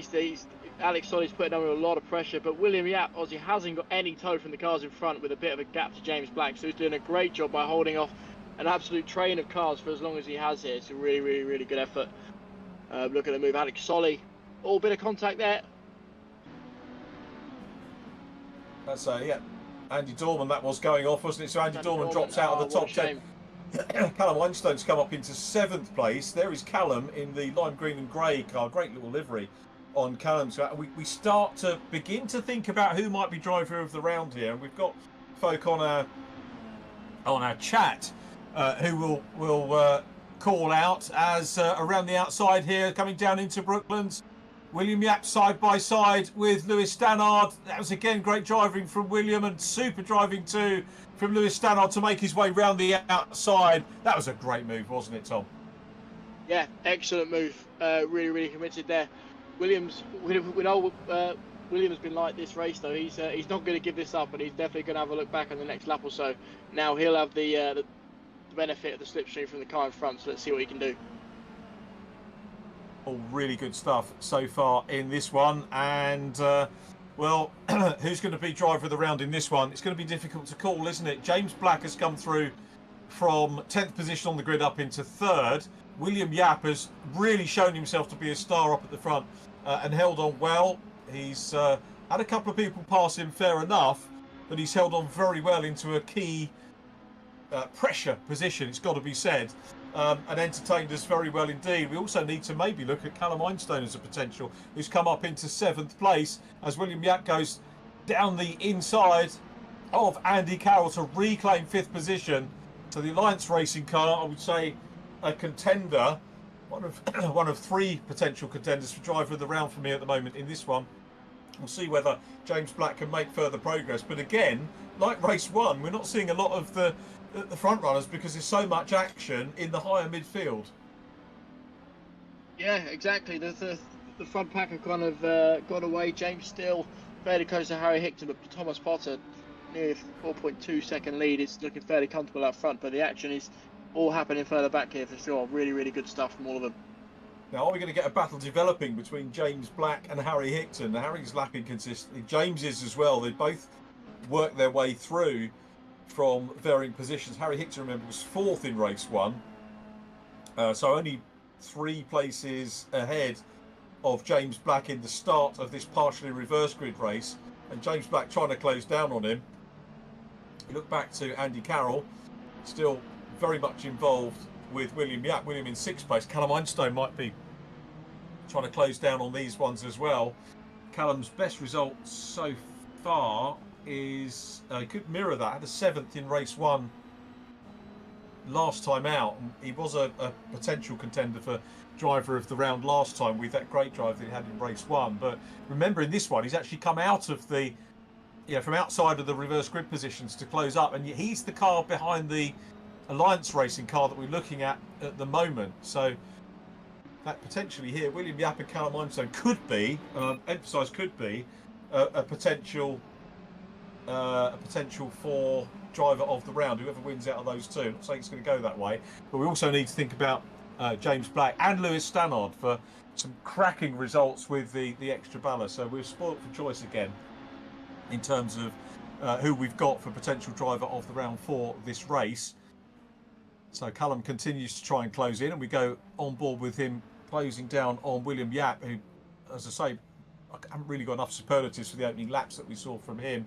Alex Solly's putting under a lot of pressure, but William Yap obviously hasn't got any toe from the cars in front with a bit of a gap to James Black, so he's doing a great job by holding off an absolute train of cars for as long as he has here. It's a really, really, really good effort. Look at the move, Alex Solly. All bit of contact there. That's yeah, Andy Dorman that was going off, wasn't it? So Andy Dorman drops out of the top 10. Callum Einstone's come up into 7th place. There is Callum in the lime green and grey car. Great little livery on Callum. So we start to begin to think about who might be driver of the round here. And we've got folk on our chat who will call out as around the outside here, coming down into Brooklands. William Yap side by side with Lewis Stannard. That was again great driving from William, and super driving too from Lewis Stannard to make his way round the outside. That was a great move, wasn't it, Tom? Yeah, excellent move. Really, really committed there. We know William's been like this race though. He's not going to give this up, and he's definitely going to have a look back on the next lap or so. Now he'll have the benefit of the slipstream from the car in front. So let's see what he can do. All really good stuff so far in this one, and well, who's going to be driver of the round in this one? It's going to be difficult to call, isn't it? James Black has come through from 10th position on the grid up into 3rd. William Yap has really shown himself to be a star up at the front and held on well. He's had a couple of people pass him fair enough, but he's held on very well into a key pressure position, it's got to be said, and entertained us very well indeed. We also need to maybe look at Callum Einstone as a potential, who's come up into 7th place as William Yap goes down the inside of Andy Carroll to reclaim 5th position. So the Alliance Racing car, I would say, a contender, one of 3 potential contenders for driver of the round for me at the moment in this one. We'll see whether James Black can make further progress, but again, like race 1, we're not seeing a lot of the front runners because there's so much action in the higher midfield. Yeah, exactly. The front pack have kind of got away. James still fairly close to Harry Hickton, but Thomas Potter near 4.2 second lead. It's looking fairly comfortable up front, but the action is all happening further back here for sure. Really, really good stuff from all of them. Now, are we going to get a battle developing between James Black and Harry Hickton? Now, Harry's lapping consistently. James is as well. They both work their way through from varying positions. Harry Hickton, remember, was 4th in race 1. So only 3 places ahead of James Black in the start of this partially reverse grid race. And James Black trying to close down on him. You look back to Andy Carroll, still very much involved with William Yap. William in 6th place. Callum Einstone might be trying to close down on these ones as well. Callum's best result so far is could mirror that. Had a 7th in race 1 last time out. He was a potential contender for driver of the round last time with that great drive that he had in race 1. But remember, in this one, he's actually come out of the from outside of the reverse grid positions to close up, and he's the car behind the Alliance Racing car that we're looking at the moment. So that potentially here, William Yap and Callum Einstone could be, emphasise could be, a potential for driver of the round, whoever wins out of those 2. I'm not saying it's going to go that way, but we also need to think about James Black and Lewis Stannard for cracking results with the extra ballast. So we're spoilt for choice again in terms of who we've got for potential driver of the round 4 this race. So Callum continues to try and close in, and we go on board with him closing down on William Yap, who, as I say, I haven't really got enough superlatives for the opening laps that we saw from him.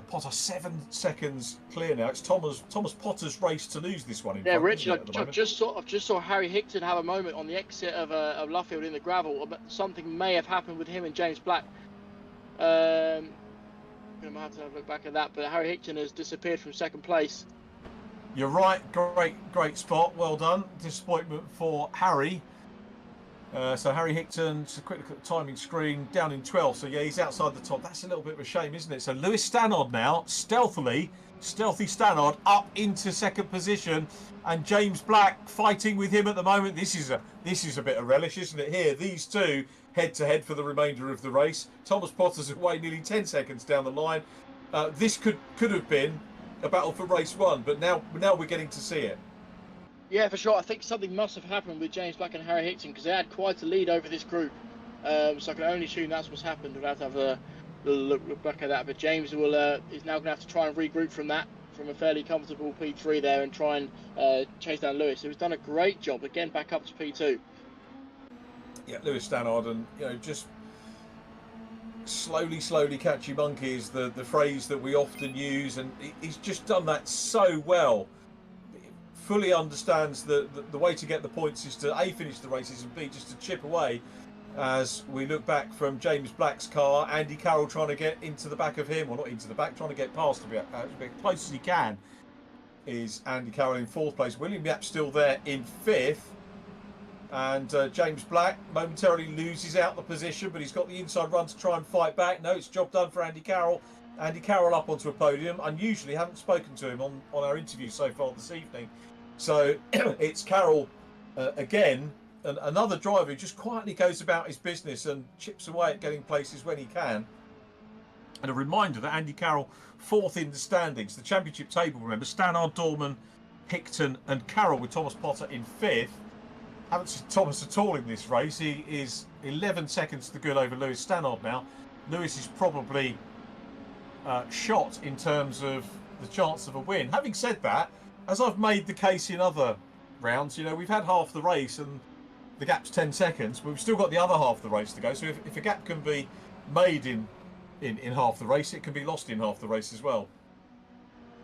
Potter 7 seconds clear now. It's Thomas Potter's race to lose this one. Yeah, Richard, I just saw Harry Hickton have a moment on the exit of Luffield in the gravel. But something may have happened with him and James Black. I'm gonna have to have a look back at that. But Harry Hickton has disappeared from second place. You're right. Great spot. Well done. Disappointment for Harry. So Harry Hickton, just a quick look at the timing screen, down in 12th. So yeah, he's outside the top. That's a little bit of a shame, isn't it? So Lewis Stannard now, stealthy Stannard up into second position, and James Black fighting with him at the moment. This is a bit of relish, isn't it? Here, these two head to head for the remainder of the race. Thomas Potter's away nearly 10 seconds down the line. This could have been a battle for race 1, but now we're getting to see it. Yeah, for sure. I think something must have happened with James Black and Harry Hickton, because they had quite a lead over this group. So I can only assume that's what's happened. We'll have to have a look back at that. But James is now going to have to try and regroup from a fairly comfortable P3 there, and try and chase down Lewis, who's done a great job again, back up to P2. Yeah, Lewis Stannard, and just slowly catchy monkey is the phrase that we often use, and he's just done that so well. Fully understands the way to get the points is to A, finish the races, and B, just to chip away. As we look back from James Black's car, Andy Carroll trying to get into the back of him, or not into the back, trying to get past a bit close as he can, is Andy Carroll in 4th place. William Yap still there in 5th, and James Black momentarily loses out the position, but he's got the inside run to try and fight back. No, it's job done for Andy Carroll. Andy Carroll up onto a podium. Unusually, haven't spoken to him on our interview so far this evening. So it's Carroll again, and another driver who just quietly goes about his business and chips away at getting places when he can. And a reminder that Andy Carroll 4th in the standings, the championship table, remember, Stannard, Dorman, Hickton and Carroll, with Thomas Potter in 5th. Haven't seen Thomas at all in this race. He is 11 seconds to good over Lewis Stannard now. Lewis is probably shot in terms of the chance of a win. Having said that, as I've made the case in other rounds, we've had half the race and the gap's 10 seconds, but we've still got the other half of the race to go. So if a gap can be made in half the race, it can be lost in half the race as well.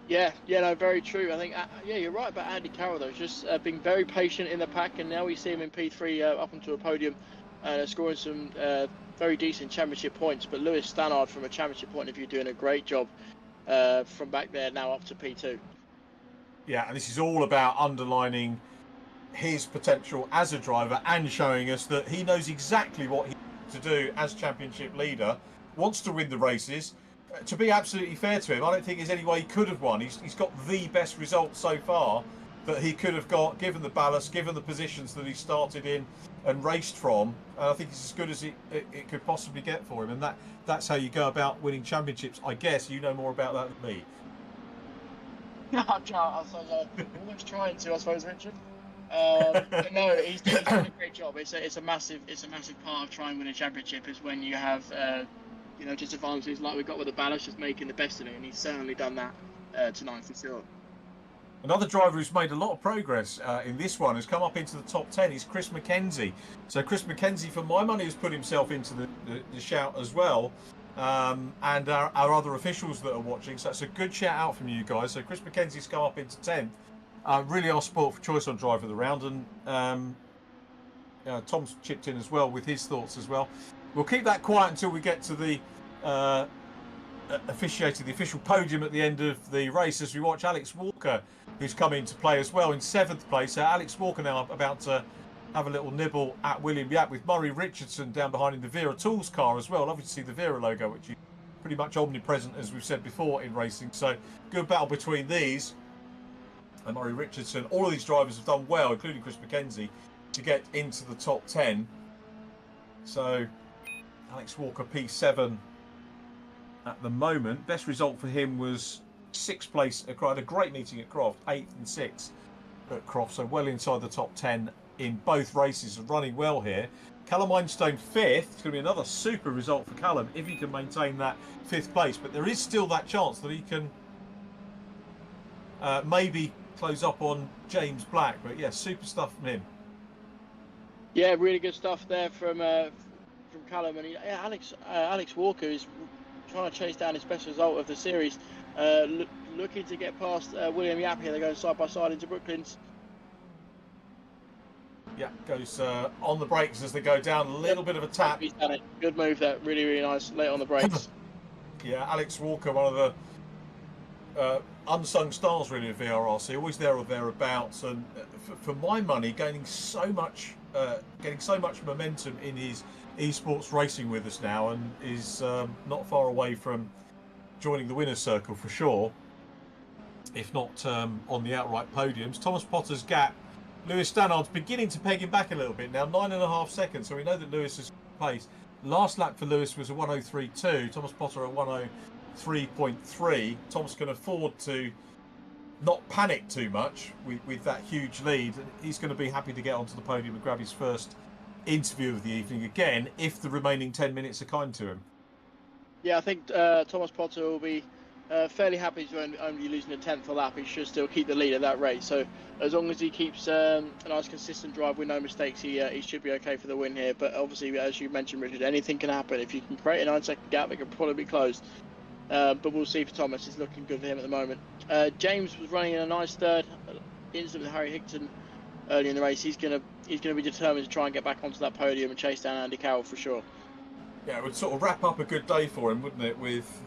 Yeah, no, very true. I think, you're right about Andy Carroll, though. Just being very patient in the pack, and now we see him in P3 up onto a podium and scoring some very decent championship points. But Lewis Stannard, from a championship point of view, doing a great job from back there now up to P2. Yeah, and this is all about underlining his potential as a driver and showing us that he knows exactly what he wants to do as championship leader, wants to win the races. To be absolutely fair to him, I don't think there's any way he could have won. He's got the best result so far that he could have got, given the ballast, given the positions that he started in and raced from. And I think it's as good as it could possibly get for him. And that's how you go about winning championships. I guess you know more about that than me. I'm almost trying to, I suppose, Richard. But no, he's doing a great job. It's a massive part of trying to win a championship, is when you have disadvantages like we got with the ballast, just making the best of it, and he's certainly done that tonight for sure. Another driver who's made a lot of progress in this one, has come up into the top 10, is Chris McKenzie. So Chris McKenzie, for my money, has put himself into the shout as well. And our other officials that are watching, so that's a good shout out from you guys. So Chris McKenzie's come up into 10th. Really our sport for choice on driver of the round, and Tom's chipped in as well with his thoughts as well. We'll keep that quiet until we get to the official podium at the end of the race, as we watch Alex Walker, who's come into play as well in 7th place. Alex Walker now about to have a little nibble at William Yap, with Murray Richardson down behind in the Vera Tools car as well. Lovely to see the Vera logo, which is pretty much omnipresent, as we've said before, in racing. So good battle between these and Murray Richardson. All of these drivers have done well, including Chris McKenzie, to get into the top 10. So Alex Walker P7 at the moment. Best result for him was 6th place. Had a great meeting at Croft, 8th and 6th at Croft, so well inside the top 10 in both races and running well here. Callum Einstein 5th. It's going to be another super result for Callum if he can maintain that 5th place. But there is still that chance that he can maybe close up on James Black. But yeah, super stuff from him. Yeah, really good stuff there from Callum. And Alex Walker is trying to chase down his best result of the series. Looking to get past William Yap here. They're going side by side into Brooklands. Yeah, goes on the brakes as they go down. A little bit of a tap. He's done it. Good move there. Really, really nice. Late on the brakes. Yeah, Alex Walker, one of the unsung stars really of VRRC. Always there or thereabouts. And for my money, gaining so much momentum in his esports racing with us now, and is not far away from joining the winner's circle for sure, if not on the outright podiums. Thomas Potter's gap. Lewis Stannard's beginning to peg him back a little bit now, 9.5 seconds, so we know that Lewis has placed. Last lap for Lewis was a 103.2, Thomas Potter a 103.3. Thomas can afford to not panic too much with that huge lead. He's going to be happy to get onto the podium and grab his first interview of the evening again, if the remaining 10 minutes are kind to him. Yeah, I think Thomas Potter will be fairly happy to only losing a 10th a lap. He should still keep the lead at that rate. So as long as he keeps a nice consistent drive with no mistakes, he should be okay for the win here. But obviously, as you mentioned, Richard, anything can happen. If you can create a 9-second gap, it could probably be closed. But we'll see for Thomas. It's looking good for him at the moment. James was running in a nice third, instant with Harry Hickton early in the race. He's gonna be determined to try and get back onto that podium and chase down Andy Carroll for sure. Yeah, it would sort of wrap up a good day for him, wouldn't it? With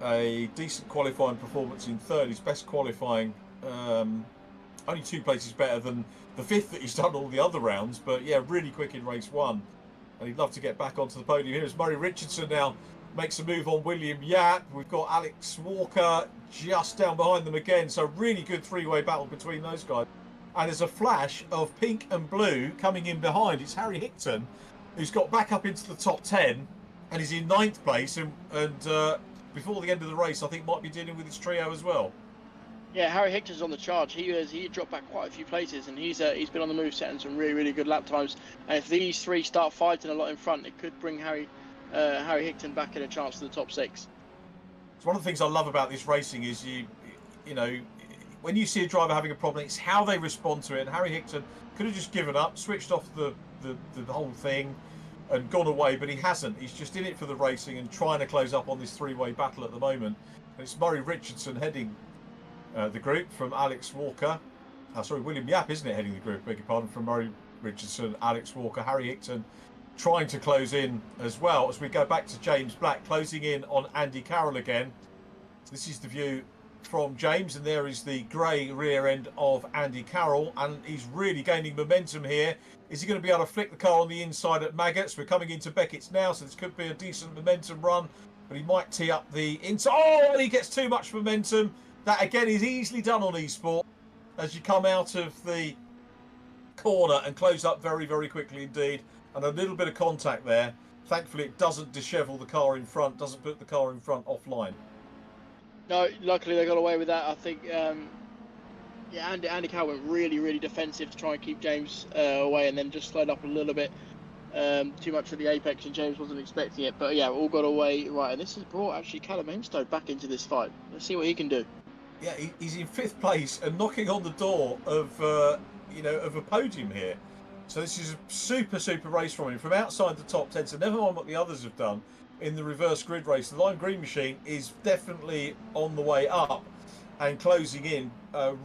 a decent qualifying performance in third, his best qualifying, only 2 places better than the 5th that he's done all the other rounds. But yeah, really quick in race 1, and he'd love to get back onto the podium. Here's Murray Richardson now. Makes a move on William Yap. We've got Alex Walker just down behind them again. So really good 3-way battle between those guys. And there's a flash of pink and blue coming in behind. It's Harry Hickton, who's got back up into the top 10 and is in 9th place. And before the end of the race, I think might be dealing with his trio as well. Yeah, Harry Hickton's on the charge. He dropped back quite a few places, and he's been on the move, setting some really, really good lap times. And if these 3 start fighting a lot in front, it could bring Harry Hickton back in a chance to the top 6. So one of the things I love about this racing is you know, when you see a driver having a problem, it's how they respond to it. And Harry Hickton could have just given up, switched off the whole thing and gone away, but he hasn't. He's just in it for the racing and trying to close up on this 3-way battle at the moment. And it's Murray Richardson heading the group from Alex Walker. William Yap, isn't it, heading the group? Beg your pardon, from Murray Richardson, Alex Walker, Harry Hickton trying to close in as well, as we go back to James Black closing in on Andy Carroll again. This is the view from James, and there is the grey rear end of Andy Carroll, and he's really gaining momentum here. Is he going to be able to flick the car on the inside at Maggots? We're coming into Beckett's now, so this could be a decent momentum run, but he might tee up the inside. Oh, he gets too much momentum. That again is easily done on eSport as you come out of the corner and close up very, very quickly indeed. And a little bit of contact there. Thankfully, it doesn't dishevel the car in front, doesn't put the car in front offline. No, luckily they got away with that. I think, Andy Carroll went really, really defensive to try and keep James away, and then just slowed up a little bit. Too much of the apex, and James wasn't expecting it. But yeah, all got away right. And this has brought actually Callum Hemstone back into this fight. Let's see what he can do. Yeah, he's in 5th place and knocking on the door of a podium here. So this is a super, super race from him from outside the top 10. So never mind what the others have done in the reverse grid race. The lime green machine is definitely on the way up and closing in.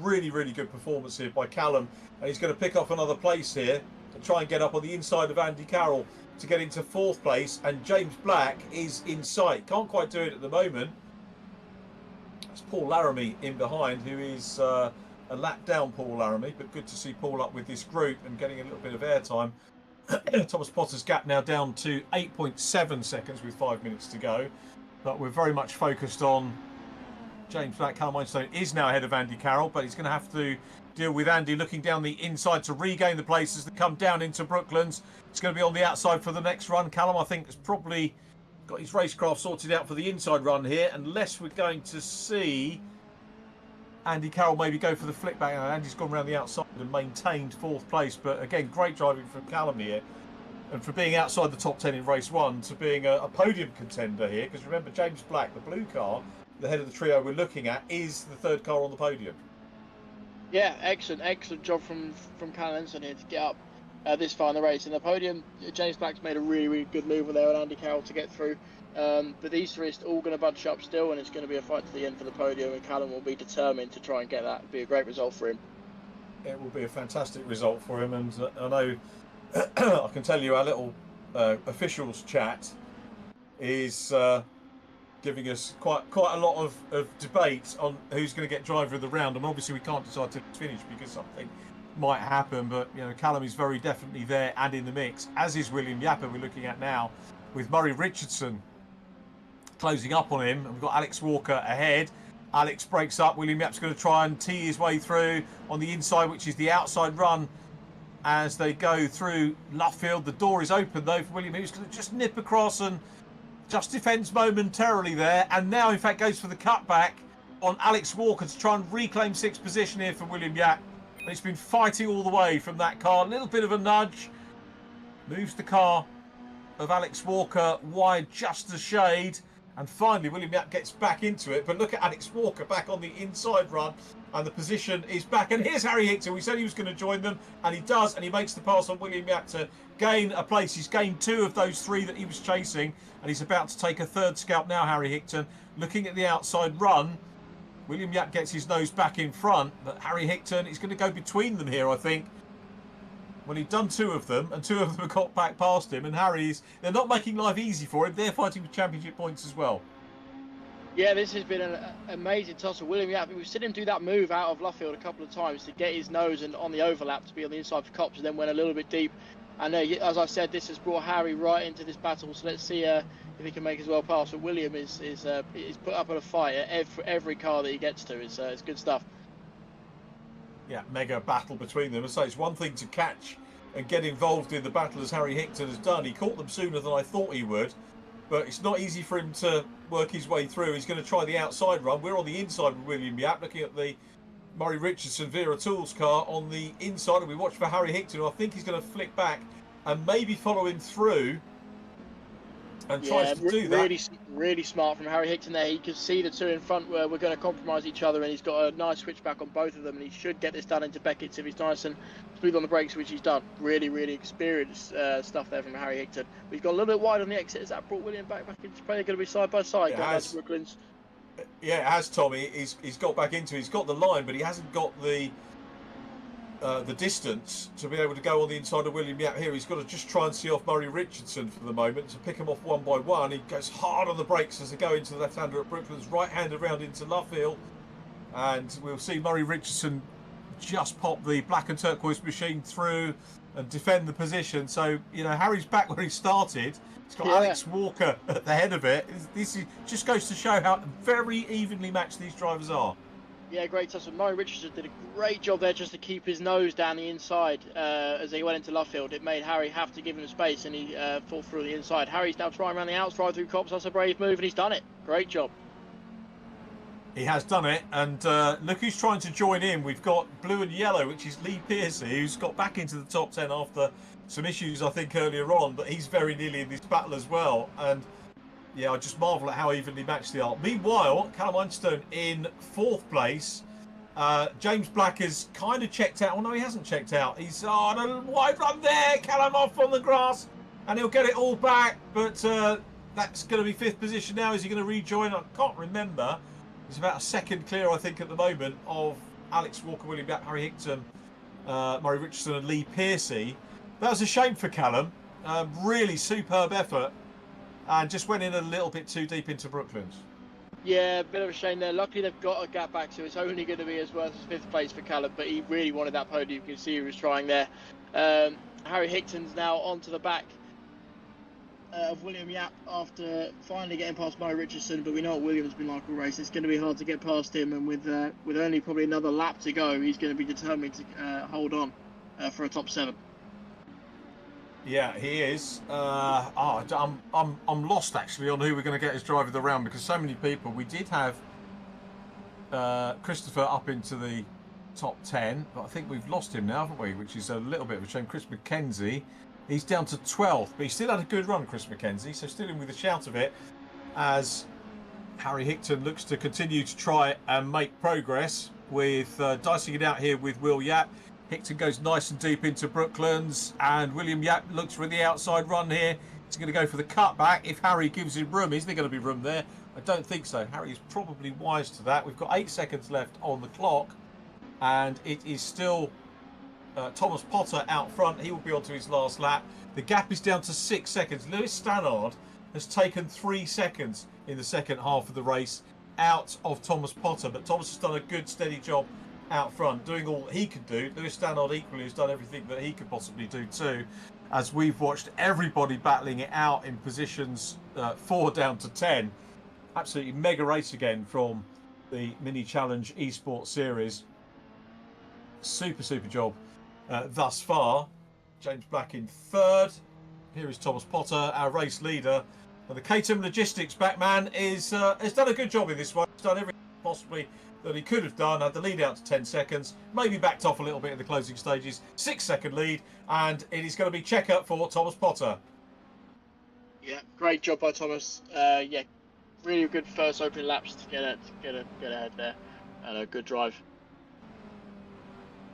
Really, really good performance here by Callum. And he's going to pick up another place here and try and get up on the inside of Andy Carroll to get into 4th place. And James Black is in sight. Can't quite do it at the moment. It's Paul Laramie in behind, who is a lap down Paul Laramie, but good to see Paul up with this group and getting a little bit of airtime. Thomas Potter's gap now down to 8.7 seconds with 5 minutes to go. But we're very much focused on James Black. Callum Einstein is now ahead of Andy Carroll, but he's going to have to deal with Andy looking down the inside to regain the places that come down into Brooklands. It's going to be on the outside for the next run. Callum, I think, has probably got his racecraft sorted out for the inside run here, unless we're going to see Andy Carroll maybe go for the flick back. Andy's gone around the outside and maintained 4th place. But again, great driving from Callum here. And from being outside the top 10 in race 1 to being a podium contender here. Because remember, James Black, the blue car, the head of the trio we're looking at, is the 3rd car on the podium. Yeah, excellent job from Callum Ensign here to get up this far in the race. In the podium, James Black's made a really good move there on Andy Carroll to get through. But these three are all going to bunch up still, and it's going to be a fight to the end for the podium, and Callum will be determined to try and get that. It'll be a great result for him. It will be a fantastic result for him, and I know I can tell you our little officials chat is giving us quite a lot of debate on who's going to get driver of the round, and obviously we can't decide to finish because something might happen, but you know, Callum is very definitely there and in the mix, as is William Yapper we're looking at now, with Murray Richardson closing up on him, and we've got Alex Walker ahead. Alex breaks up. William Yap's going to try and tee his way through on the inside, which is the outside run as they go through Luffield. The door is open though for William, who's going to just nip across and just defends momentarily there, and now in fact goes for the cutback on Alex Walker to try and reclaim 6th position here for William Yap. And he's been fighting all the way from that car. A little bit of a nudge, moves the car of Alex Walker wide just a shade, and finally William Yap gets back into it. But look at Alex Walker back on the inside run, and the position is back. And here's Harry Hickton. We said he was going to join them, and he does, and he makes the pass on William Yap to gain a place. He's gained 2 of those 3 that he was chasing, and he's about to take a 3rd scalp now, Harry Hickton. Looking at the outside run, William Yap gets his nose back in front, but Harry Hickton is going to go between them here, I think. Well, he'd done 2 of them, and 2 of them have got back past him, and they're not making life easy for him. They're fighting for championship points as well. Yeah, this has been an amazing tussle. William Yap, we've seen him do that move out of Luffield a couple of times to get his nose and on the overlap to be on the inside for Cops, and then went a little bit deep. And as I said, this has brought Harry right into this battle, so let's see if he can make as well pass. But William is put up in a fight at every car that he gets to. It's good stuff. Yeah, mega battle between them. So it's one thing to catch and get involved in the battle as Harry Hickton has done. He caught them sooner than I thought he would, but it's not easy for him to work his way through. He's going to try the outside run. We're on the inside with William Yap, looking at the Murray Richardson Vera Tools car on the inside, and we watch for Harry Hickton, who I think he's going to flick back and maybe follow him through, and tries to do that. Really smart from Harry Hickton there. He could see the 2 in front where we're going to compromise each other, and he's got a nice switchback on both of them, and he should get this done into Beckett's if he's nice and smooth on the brakes, which he's done. Really experienced stuff there from Harry Hickton. We've got a little bit wide on the exit as that brought William back into play. They're going to be side by side going down to Brooklands. Yeah, it has, Tommy. He's got back into it. He's got the line, but he hasn't got the distance to be able to go on the inside of William Yap here. He's got to just try and see off Murray Richardson for the moment to pick him off one by one. He goes hard on the brakes as they go into the left-hander at Brooklands, right-hander round into Luffield, and we'll see Murray Richardson just pop the black and turquoise machine through and defend the position. So, you know, Harry's back where he started. He's got Alex Walker at the head of it. This just goes to show how very evenly matched these drivers are. Yeah, great tussle. Murray Richardson did a great job there just to keep his nose down the inside as he went into Luffield. It made Harry have to give him space, and he fought through the inside. Harry's now trying around the outside through Cops. That's a brave move, and he's done it. Great job. He has done it, and look who's trying to join in. We've got blue and yellow, which is Lee Pearcey, who's got back into the top 10 after some issues, I think, earlier on, but he's very nearly in this battle as well. And yeah, I just marvel at how evenly matched they are. Meanwhile, Callum Einstone in 4th place. James Black has kind of checked out. Oh, no, he hasn't checked out. He's on a wide run there. Callum off on the grass, and he'll get it all back. But that's going to be 5th position now. Is he going to rejoin? I can't remember. He's about a second clear, I think, at the moment of Alex Walker, William Yap, Harry Hickton, Murray Richardson and Lee Pearcey. That was a shame for Callum. Really superb effort. And just went in a little bit too deep into Brooklands. Yeah, a bit of a shame there. Luckily, they've got a gap back, so it's only going to be as worth as 5th place for Callum, but he really wanted that podium. You can see he was trying there. Harry Hickton's now onto the back of William Yap after finally getting past Murray Richardson, but we know what William's been like all race. It's going to be hard to get past him, and with only probably another lap to go, he's going to be determined to hold on for a top 7. Yeah, he is. I'm lost actually on who we're going to get as driver of the round, because so many people. We did have Christopher up into the top 10, but I think we've lost him now, haven't we? Which is a little bit of a shame. Chris McKenzie, he's down to 12th, but he still had a good run, Chris McKenzie, so still in with a shout of it as Harry Hickton looks to continue to try and make progress with dicing it out here with Will Yap. Hickton goes nice and deep into Brooklands, and William Yap looks for the outside run here. He's going to go for the cutback. If Harry gives him room, is there going to be room there? I don't think so. Harry is probably wise to that. We've got 8 seconds left on the clock, and it is still Thomas Potter out front. He will be on to his last lap. The gap is down to 6 seconds. Lewis Stannard has taken 3 seconds in the second half of the race out of Thomas Potter, but Thomas has done a good steady job out front, doing all he could do. Lewis Stannard equally has done everything that he could possibly do too, as we've watched everybody battling it out in positions 4 down to 10. Absolutely mega race again from the Mini Challenge Esports Series. Super job thus far. James Black in 3rd. Here is Thomas Potter, our race leader. And the KTM Logistics backman has done a good job in this one. He's done everything possibly that he could have done. Had the lead out to 10 seconds. Maybe backed off a little bit in the closing stages. 6-second lead. And it is going to be checker for Thomas Potter. Yeah, great job by Thomas. Yeah, really good first opening laps to get ahead there. And a good drive.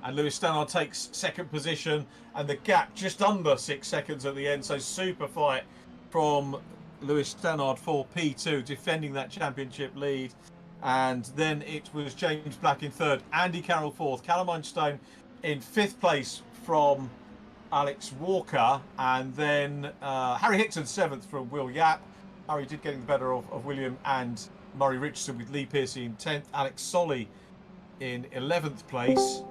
And Lewis Stannard takes 2nd position. And the gap just under 6 seconds at the end. So super fight from Lewis Stannard for P2, defending that championship lead. And then it was James Black in 3rd, Andy Carroll 4th, Callum Einstein in 5th place from Alex Walker, and then Harry Hickton 7th from Will Yap. Harry did getting the better of William and Murray Richardson, with Lee Piercy in 10th, Alex Solly in 11th place.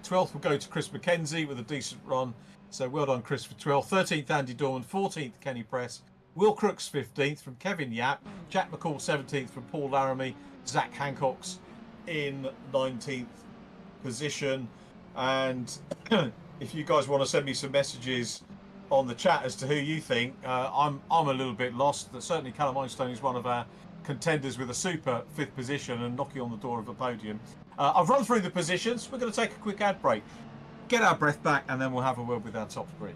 12th will go to Chris McKenzie with a decent run, so well done Chris for 12th. 13th Andy Dorman, 14th Kenny Press, Will Crooks 15th from Kevin Yap, Jack McCall 17th from Paul Laramie, Zach Hancock's in 19th position. And if you guys want to send me some messages on the chat as to who you think, I'm a little bit lost. Certainly Callum Einstein is one of our contenders with a super 5th position and knocking on the door of a podium. I've run through the positions. We're going to take a quick ad break, get our breath back, and then we'll have a word with our top 3.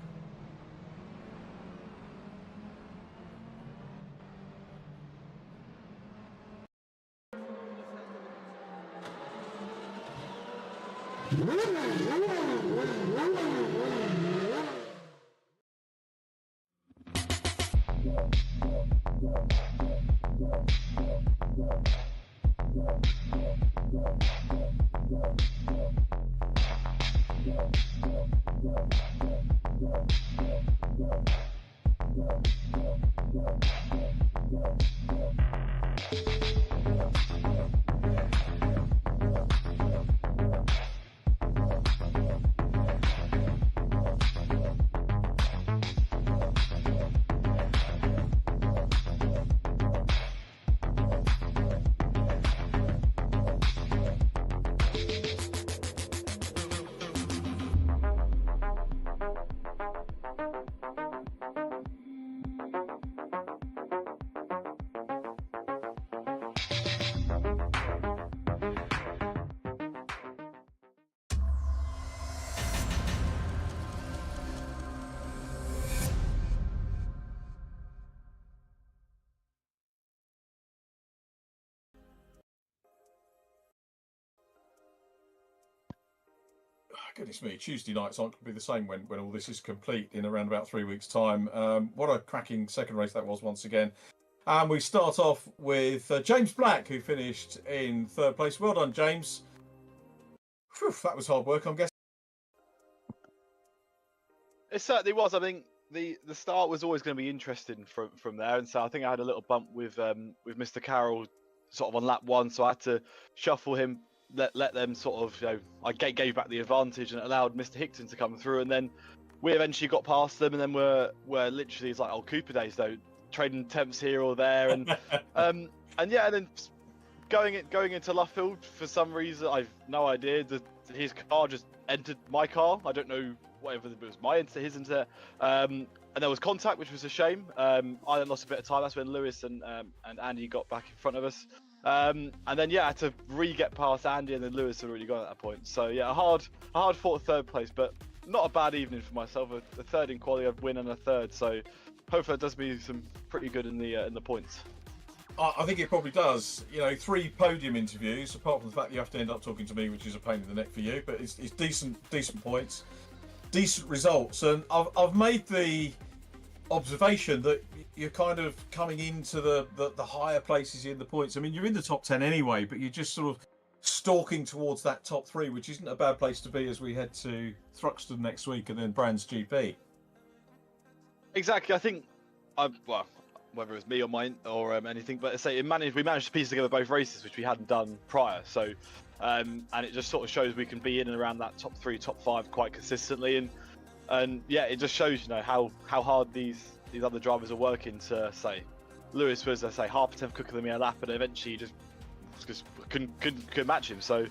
Goodness me, Tuesday nights aren't going to be the same when all this is complete in around about 3 weeks' time. What a cracking second race that was once again. And we start off with James Black, who finished in 3rd place. Well done, James. Whew, that was hard work, I'm guessing. It certainly was. I think the start was always going to be interesting from there, and so I think I had a little bump with Mr. Carroll sort of on lap 1, so I had to shuffle him. Let them sort of, I gave back the advantage and allowed Mr. Hickton to come through, and then we eventually got past them, and then we're literally, it's like old Cooper days though, trading temps here or there, and and then going into Luffield for some reason, I've no idea, his car just entered my car. I don't know whether it was my into his into, and there was contact, which was a shame. I then lost a bit of time. That's when Lewis and Andy got back in front of us. And then I had to get past Andy, and then Lewis had already gone at that point. So yeah, a hard fought third place, but not a bad evening for myself. A third in quali, a win, and a third. So hopefully it does me some pretty good in the points. I think it probably does. 3 podium interviews, apart from the fact you have to end up talking to me, which is a pain in the neck for you. But it's decent points, decent results, and I've made the observation that you're kind of coming into the higher places in the points. I mean, you're in the top 10 anyway, but you're just sort of stalking towards that top 3, which isn't a bad place to be as we head to Thruxton next week and then Brands GP. Exactly. I think whether it was me or mine or anything, but we managed to piece together both races, which we hadn't done prior. So, and it just sort of shows we can be in and around that top 3, top 5 quite consistently, and it just shows how hard these other drivers are working to say. Lewis was half a tenth quicker than me a lap, and eventually just couldn't match him. So,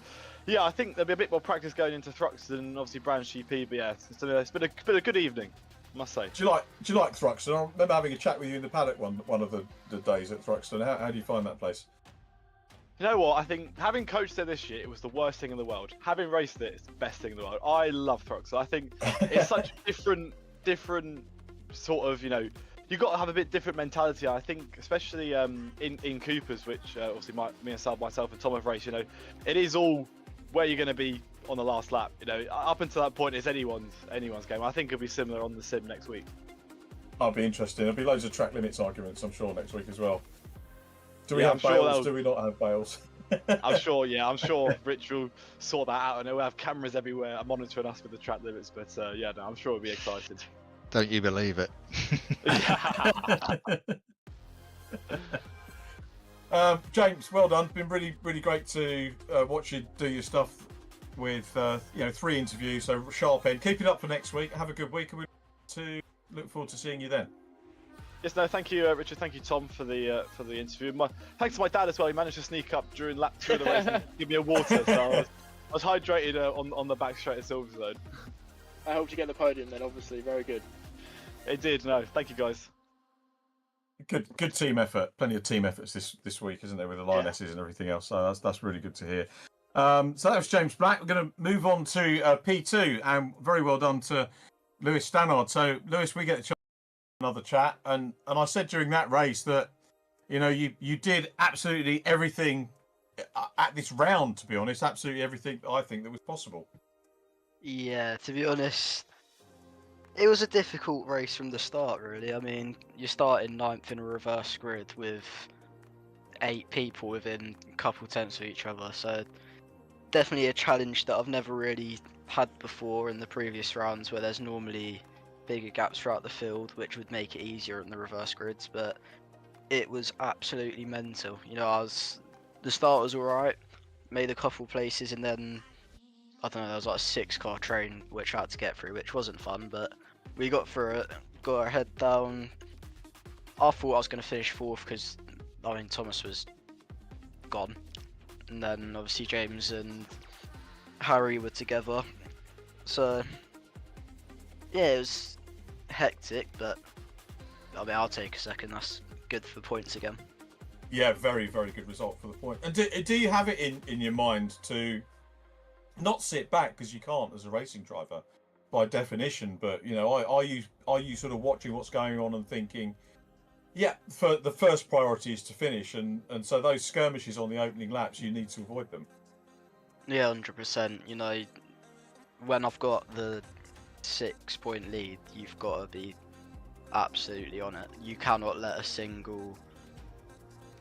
I think there'll be a bit more practice going into Thruxton and obviously Brands GP. But it's been a good evening, I must say. Do you like Thruxton? I remember having a chat with you in the paddock one of the days at Thruxton. How do you find that place? You know what? I think having coached there this year, it was the worst thing in the world. Having raced it, it's the best thing in the world. I love Thruxton. I think it's such a different sort of, you've got to have a bit different mentality. I think, especially in Coopers, which obviously myself and Tom have raced. It is all where you're going to be on the last lap. Up until that point, it's anyone's game. I think it'll be similar on the sim next week. That'll be interesting. There'll be loads of track limits arguments, I'm sure, next week as well. Do we Yeah, have I'm sure bails? Do we not have bails? I'm sure Rich will sort that out, and we'll have cameras everywhere monitoring us with the track limits. But I'm sure we'll be excited. Don't you believe it? James, well done. Been really, really great to watch you do your stuff with 3 interviews. So sharp end. Keep it up for next week. Have a good week, and we look forward to seeing you then. Yes, no, thank you, Richard. Thank you, Tom, for the interview. Thanks to my dad as well. He managed to sneak up during lap 2 of the race and give me a water, so I was hydrated on the back straight at Silverstone. I helped you get the podium then, obviously. Very good. It did. No, thank you, guys. Good team effort. Plenty of team efforts this week, isn't there, with the Lionesses and everything else. So that's really good to hear. So that was James Black. We're going to move on to P2, and very well done to Lewis Stannard. So Lewis, we get a chance to another chat, and I said during that race that you did absolutely everything at this round. To be honest, absolutely everything I think that was possible. Yeah, to be honest, it was a difficult race from the start, really. I mean, you started 9th in a reverse grid with 8 people within a couple tenths of each other, so definitely a challenge that I've never really had before in the previous rounds, where there's normally bigger gaps throughout the field, which would make it easier in the reverse grids. But it was absolutely mental. The start was alright, made a couple places, and then I don't know, there was like a 6-car train which I had to get through, which wasn't fun, but we got through it, got our head down. I thought I was going to finish 4th because, Thomas was gone. And then obviously James and Harry were together. So, yeah, it was hectic, but I'll take a second. That's good for points again. Yeah, very, very good result for the point. And do you have it in your mind to not sit back, because you can't as a racing driver by definition, but are you sort of watching what's going on and thinking, for the first priority is to finish, and so those skirmishes on the opening laps, you need to avoid them? Yeah, 100%. When I've got the 6-point lead, you've got to be absolutely on it. You cannot let a single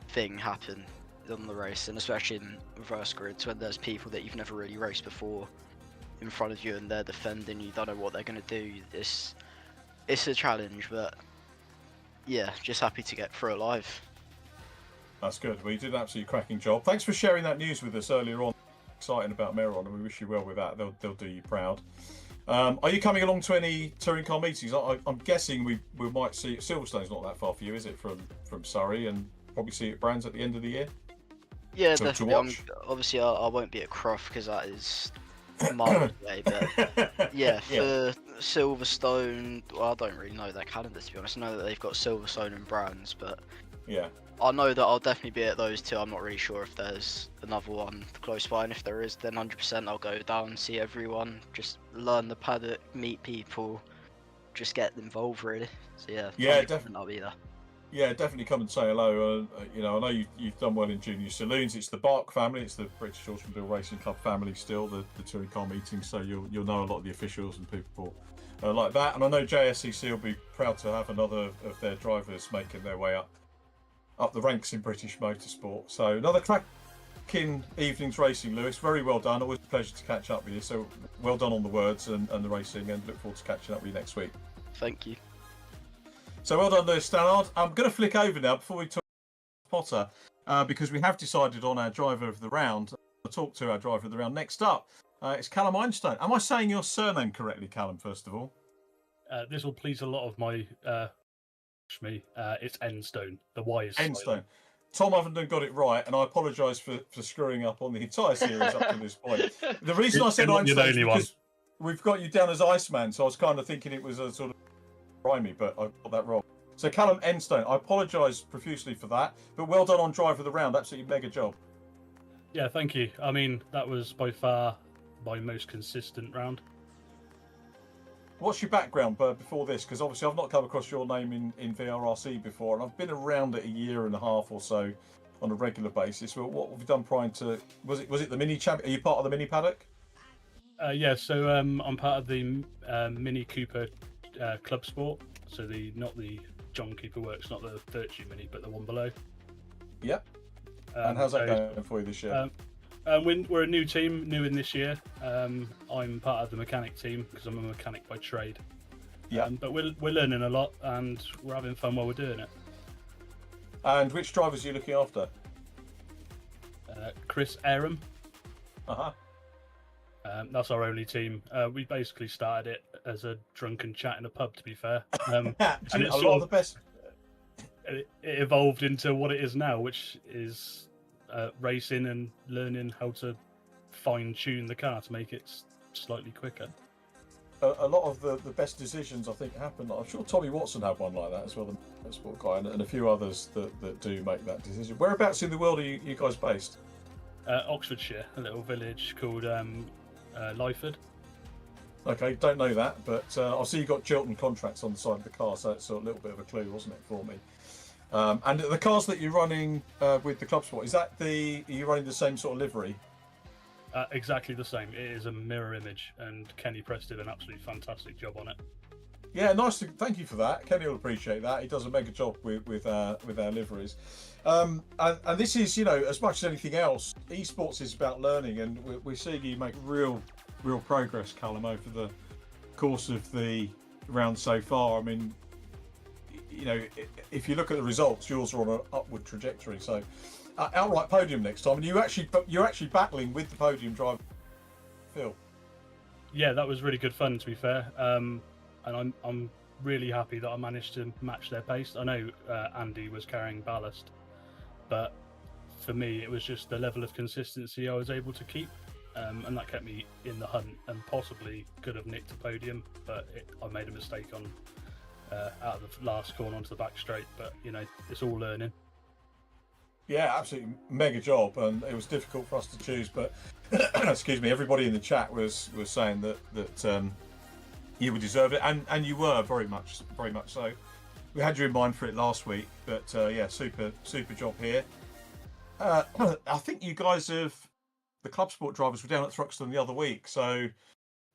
thing happen on the race, and especially in reverse grids when there's people that you've never really raced before in front of you and they're defending, you don't know what they're going to do. It's a challenge, but yeah, just happy to get through alive. That's good. Well, you did an absolutely cracking job. Thanks for sharing that news with us earlier on. Exciting about Meron, and we wish you well with that. They'll do you proud. Are you coming along to any touring car meetings? I'm guessing we might see Silverstone's not that far for you, is it, from Surrey, and probably see it at Brands at the end of the year? Yeah, to definitely. Obviously, I won't be at Croft because that is miles away. But yeah, for Silverstone, well, I don't really know their calendar, to be honest. I know that they've got Silverstone and Brands, but yeah, I know that I'll definitely be at those two. I'm not really sure if there's another one close by, and if there is, then 100% I'll go down, see everyone, just learn the paddock, meet people, just get involved really. So yeah, Yeah, 100% I'll be there. Yeah, definitely come and say hello. You know, I know you've done well in junior saloons. It's the Bark family. It's the British Automobile Racing Club family still, the touring car meetings. So you'll know a lot of the officials and people like that. And I know JSCC will be proud to have another of their drivers making their way up the ranks in British motorsport. So another cracking evening's racing, Lewis. Very well done. Always a pleasure to catch up with you. So well done on the words and the racing, and look forward to catching up with you next week. Thank you. So well done, Lewis Stannard. I'm going to flick over now before we talk to Potter, because we have decided on our driver of the round. I'll talk to our driver of the round. Next up, it's Callum Einstein. Am I saying your surname correctly, Callum, first of all? This will please a lot of my it's Enstone. The Y is Enstone. silent. Tom Ovenden got it right, and I apologise for screwing up on the entire series up to this point. The reason I said Einstein is because we've got you down as Iceman, so I was kind of thinking it was a sort of grimy, but I got that wrong. So Callum Enstone, I apologise profusely for that, but well done on driver of the round. Absolutely mega job. Yeah, thank you. I mean, that was by far my most consistent round. What's your background before this? Because obviously I've not come across your name in VRRC before, and I've been around it a year and a half or so on a regular basis. Well, what have you done prior to? Was it the mini champ? Are you part of the mini paddock? Yeah, so I'm part of the Mini Cooper Club Sport. So not the John Cooper Works, not the VERTU Mini, but the one below. Yep. And how's that going for you this year? We're a new team, new in this year. I'm part of the mechanic team because I'm a mechanic by trade. Yeah. But we're learning a lot and we're having fun while we're doing it. And which drivers are you looking after? Chris Aram. Uh-huh. That's our only team. We basically started it as a drunken chat in a pub, to be fair. And a lot of the best. It evolved into what it is now, which is racing and learning how to fine-tune the car to make it slightly quicker. A lot of the best decisions, I think, happen. I'm sure Tommy Watson had one like that as well, the sport guy, and a few others that do make that decision. Whereabouts in the world are you guys based? Oxfordshire, a little village called Lyford. Okay, don't know that, but I see you got Chiltern contracts on the side of the car, so it's a little bit of a clue, wasn't it, for me? And the cars that you're running with the Club Sport, are you running the same sort of livery? Exactly the same. It is a mirror image, and Kenny Press did an absolutely fantastic job on it. Yeah, nice. Thank you for that. Kenny will appreciate that. He does a mega job with our liveries. And this is, as much as anything else, esports is about learning, and we're seeing you make real progress, Callum, over the course of the round so far. I mean, if you look at the results, yours are on an upward trajectory. So, outright podium next time, and you're actually battling with the podium driver, Phil. Yeah, that was really good fun, to be fair. And I'm really happy that I managed to match their pace. I know Andy was carrying ballast, but for me, it was just the level of consistency I was able to keep, and that kept me in the hunt and possibly could have nicked a podium, but I made a mistake on out of the last corner onto the back straight. But it's all learning. Yeah, absolutely mega job, and it was difficult for us to choose, but excuse me, everybody in the chat was saying that you would deserve it, and you were very much so. We had you in mind for it last week, but yeah, super job here. I think you guys the Club Sport drivers were down at Thruxton the other week, so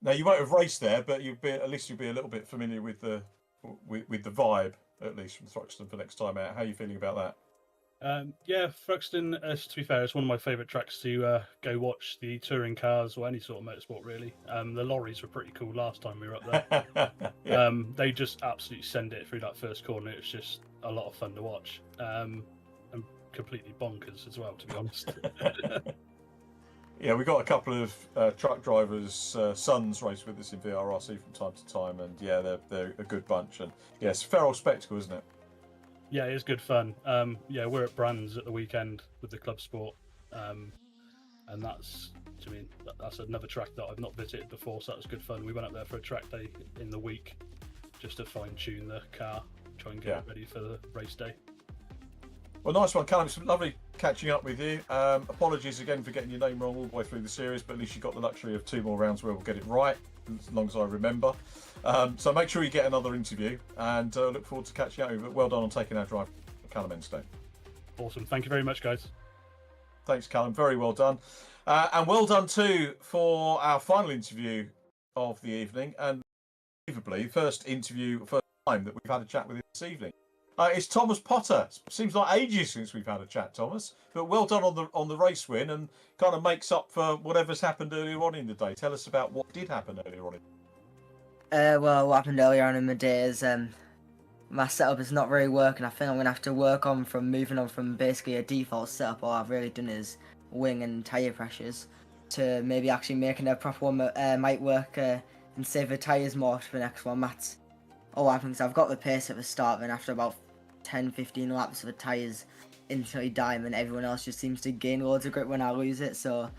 now you won't have raced there, but at least you'll be a little bit familiar with the vibe, at least from Thruxton for next time out. How are you feeling about that? Yeah, Thruxton, to be fair, it's one of my favourite tracks to go watch the touring cars or any sort of motorsport, really. The lorries were pretty cool last time we were up there. Yeah. They just absolutely send it through that first corner. It was just a lot of fun to watch. And completely bonkers as well, to be honest. Yeah, we got a couple of truck drivers' sons race with us in VRRC from time to time, and yeah, they're a good bunch. And yeah, it's a feral spectacle, isn't it? Yeah, it's good fun. Yeah, we're at Brands at the weekend with the Club Sport, and that's another track that I've not visited before, so that was good fun. We went up there for a track day in the week just to fine tune the car, try and get it ready for the race day. Well, nice one, Callum. It's lovely catching up with you. Apologies again for getting your name wrong all the way through the series, but at least you got the luxury of 2 more rounds where we'll get it right, as long as I remember. So make sure you get another interview, and look forward to catching up with you. But well done on taking our drive, Callum Enstone. Awesome. Thank you very much, guys. Thanks, Callum. Very well done. And well done too for our final interview of the evening, and unbelievably, first time that we've had a chat with him this evening. It's Thomas Potter. Seems like ages since we've had a chat, Thomas. But well done on the race win, and kind of makes up for whatever's happened earlier on in the day. Tell us about what did happen earlier on. Well, what happened earlier on in the day is my setup is not really working. I think I'm going to have to work on moving on from basically a default setup. All I've really done is wing and tyre pressures to maybe actually making a proper one that might work and save the tyres more for the next one. That's all I think. So I've got the pace at the start, and after about 10-15 laps of the tyres instantly dying, and everyone else just seems to gain loads of grip when I lose it. So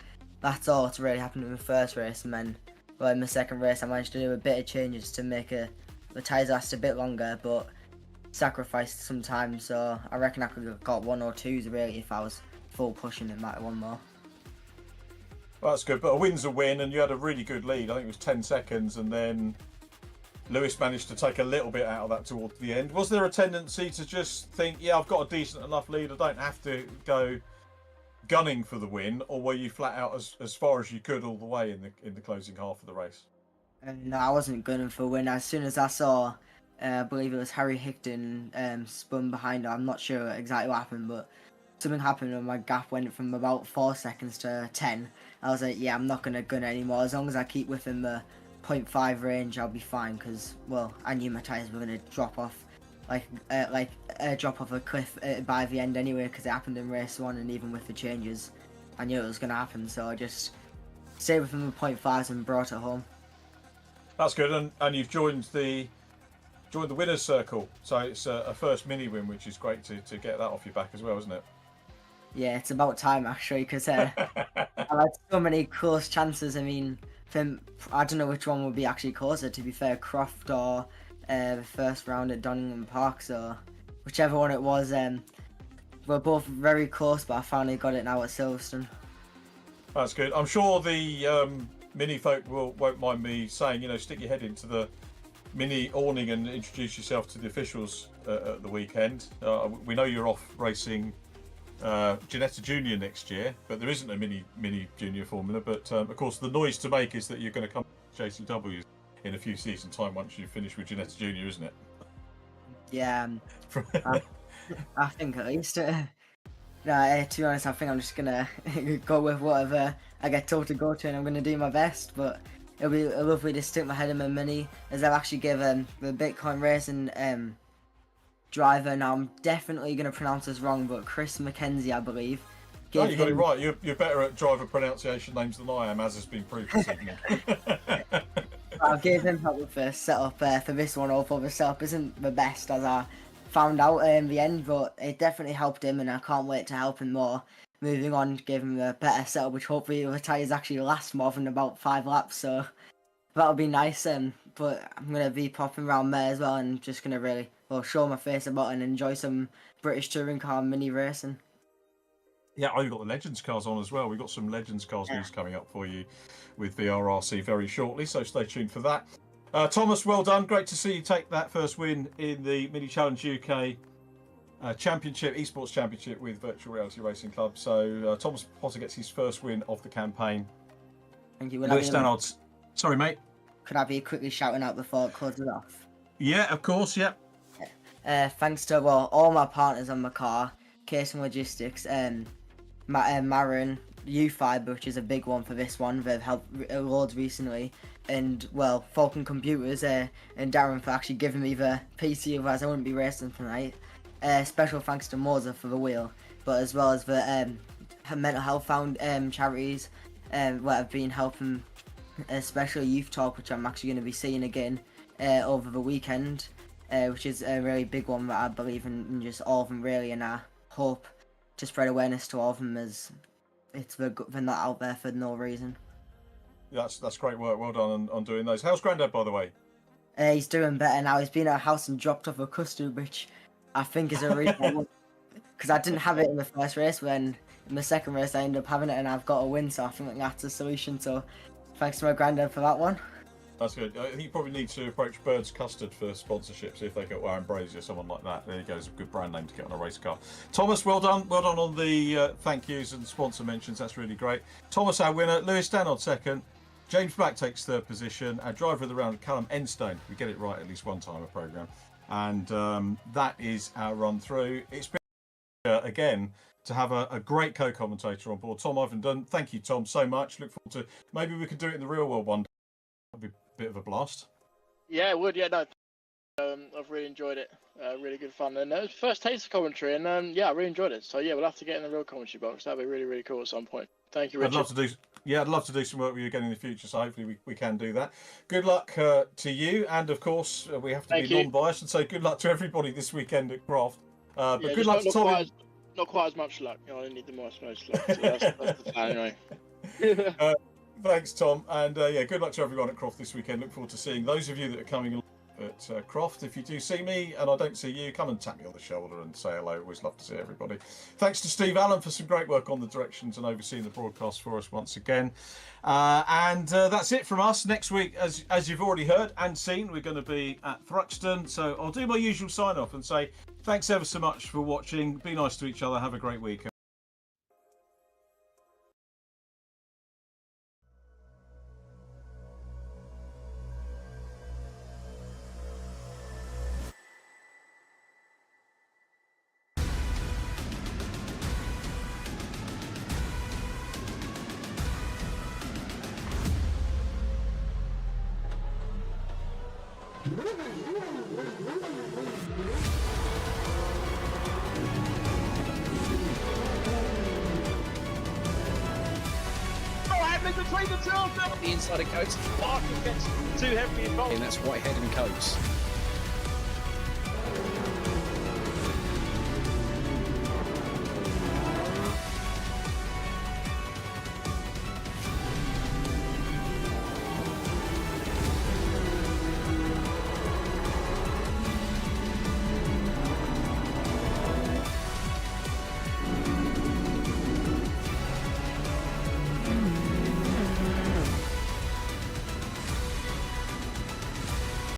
that's all that's really happened in the first race, and then in the second race I managed to do a bit of changes to make the tyres last a bit longer, but sacrificed some time, so I reckon I could have got 1 or 2s really if I was full pushing and might have won more. Well, that's good, but a win's a win, and you had a really good lead. I think it was 10 seconds, and then Lewis managed to take a little bit out of that towards the end. Was there a tendency to just think, yeah, I've got a decent enough lead, I don't have to go gunning for the win, or were you flat out as far as you could all the way in the closing half of the race? No, I wasn't gunning for a win. As soon as I saw, I believe it was Harry Higdon spun behind her, I'm not sure exactly what happened, but something happened and my gap went from about 4 seconds to 10. I was like, yeah, I'm not going to gun it anymore. As long as I keep within the 0.5 range, I'll be fine, because, well, I knew my tyres were going to drop off, drop off a cliff by the end anyway, because it happened in race 1, and even with the changes, I knew it was going to happen, so I just stayed within the 0.5s and brought it home. That's good, and you've joined the winner's circle, so it's a first mini win, which is great to get that off your back as well, isn't it? Yeah, it's about time actually, because I've had so many close chances. I mean, I don't know which one would be actually closer, to be fair, Croft or the first round at Donington Park, so whichever one it was, we're both very close, but I finally got it now at Silverstone. That's good. I'm sure the mini folk won't mind me saying, stick your head into the mini awning and introduce yourself to the officials at the weekend. We know you're off racing Ginetta Junior next year, but there isn't a mini junior formula. But of course, the noise to make is that you're going to come to JCW in a few seasons' time once you finish with Ginetta Junior, isn't it? Yeah, I think at least. To be honest, I think I'm just gonna go with whatever I get told to go to, and I'm gonna do my best. But it'll be lovely to stick my head in my mini, as I've actually given the Bitcoin racing driver. Now I'm definitely gonna pronounce this wrong, but Chris McKenzie, I believe. No, you got it right. You're better at driver pronunciation names than I am, as has been proved this evening. I gave him help with the setup for this one, although the setup isn't the best, as I found out in the end, but it definitely helped him, and I can't wait to help him more. Moving on, give him a better setup, which hopefully the tyres actually last more than about 5 laps, so that'll be nice. But I'm going to be popping around there as well, and just going to really show my face about and enjoy some British touring car mini racing. Yeah, you've got the Legends cars on as well. We've got some Legends cars news coming up for you with VRRC very shortly, so stay tuned for that. Thomas, well done. Great to see you take that first win in the Mini Challenge UK Championship, Esports Championship with Virtual Reality Racing Club. So Thomas Potter gets his first win of the campaign. Thank you. Lewis Stannard's... Sorry, mate. Could I be quickly shouting out before it closes off? Yeah, of course, yeah. Thanks to all my partners on my car, Casing Logistics, Marin, U5, which is a big one for this one. They've helped loads recently, and Falcon Computers and Darren for actually giving me the PC, otherwise I wouldn't be racing tonight. Special thanks to Moza for the wheel, but as well as the mental health charities that have been helping, especially Youth Talk, which I'm actually going to be seeing again over the weekend, which is a really big one that I believe in just all of them really, and I hope to spread awareness to all of them, as they're not out there for no reason. That's great work. Well done on doing those. How's Grandad, by the way? He's doing better now. He's been at our house and dropped off a custard, which I think is a reason. because I didn't have it in the first race. When in the second race I ended up having it, and I've got a win. So I think that's a solution. So thanks to my granddad for that one. That's good. I think you probably need to approach Bird's Custard for sponsorship, see if they get Warren Brazier or someone like that. There you go, it's a good brand name to get on a race car. Thomas, well done. Well done on the thank yous and sponsor mentions. That's really great. Thomas, our winner. Lewis Stannard, second. James Black takes third position. Our driver of the round, Callum Enstone. We get it right at least one time a programme. And that is our run through. It's been, again, to have a great co-commentator on board. Tom Ivenden. Thank you, Tom, so much. Look forward to, maybe we could do it in the real world one day. That'd be a bit of a blast. Yeah, it would. Yeah, no. I've really enjoyed it. Really good fun. And it was first taste of commentary, and yeah, I really enjoyed it. So yeah, we'll have to get in the real commentary box. That'd be really, really cool at some point. Thank you, Richard. I'd love to do some work with you again in the future. So hopefully we can do that. Good luck to you, and of course we have to be non-biased and say good luck to everybody this weekend at Croft. But good luck to Tommy. Not quite as much luck. I only need the most luck. So that's the plan anyway. Thanks, Tom, and yeah, good luck to everyone at Croft this weekend. Look forward to seeing those of you that are coming along at Croft. If you do see me and I don't see you, come and tap me on the shoulder and say hello. Always love to see everybody. Thanks to Steve Allen for some great work on the directions and overseeing the broadcast for us once again. And that's it from us. Next week, as you've already heard and seen, we're going to be at Thruxton. So I'll do my usual sign off and say thanks ever so much for watching. Be nice to each other. Have a great week. Between the two of them, the inside of Coates. Parker gets too heavily involved. And that's Whitehead and Coates.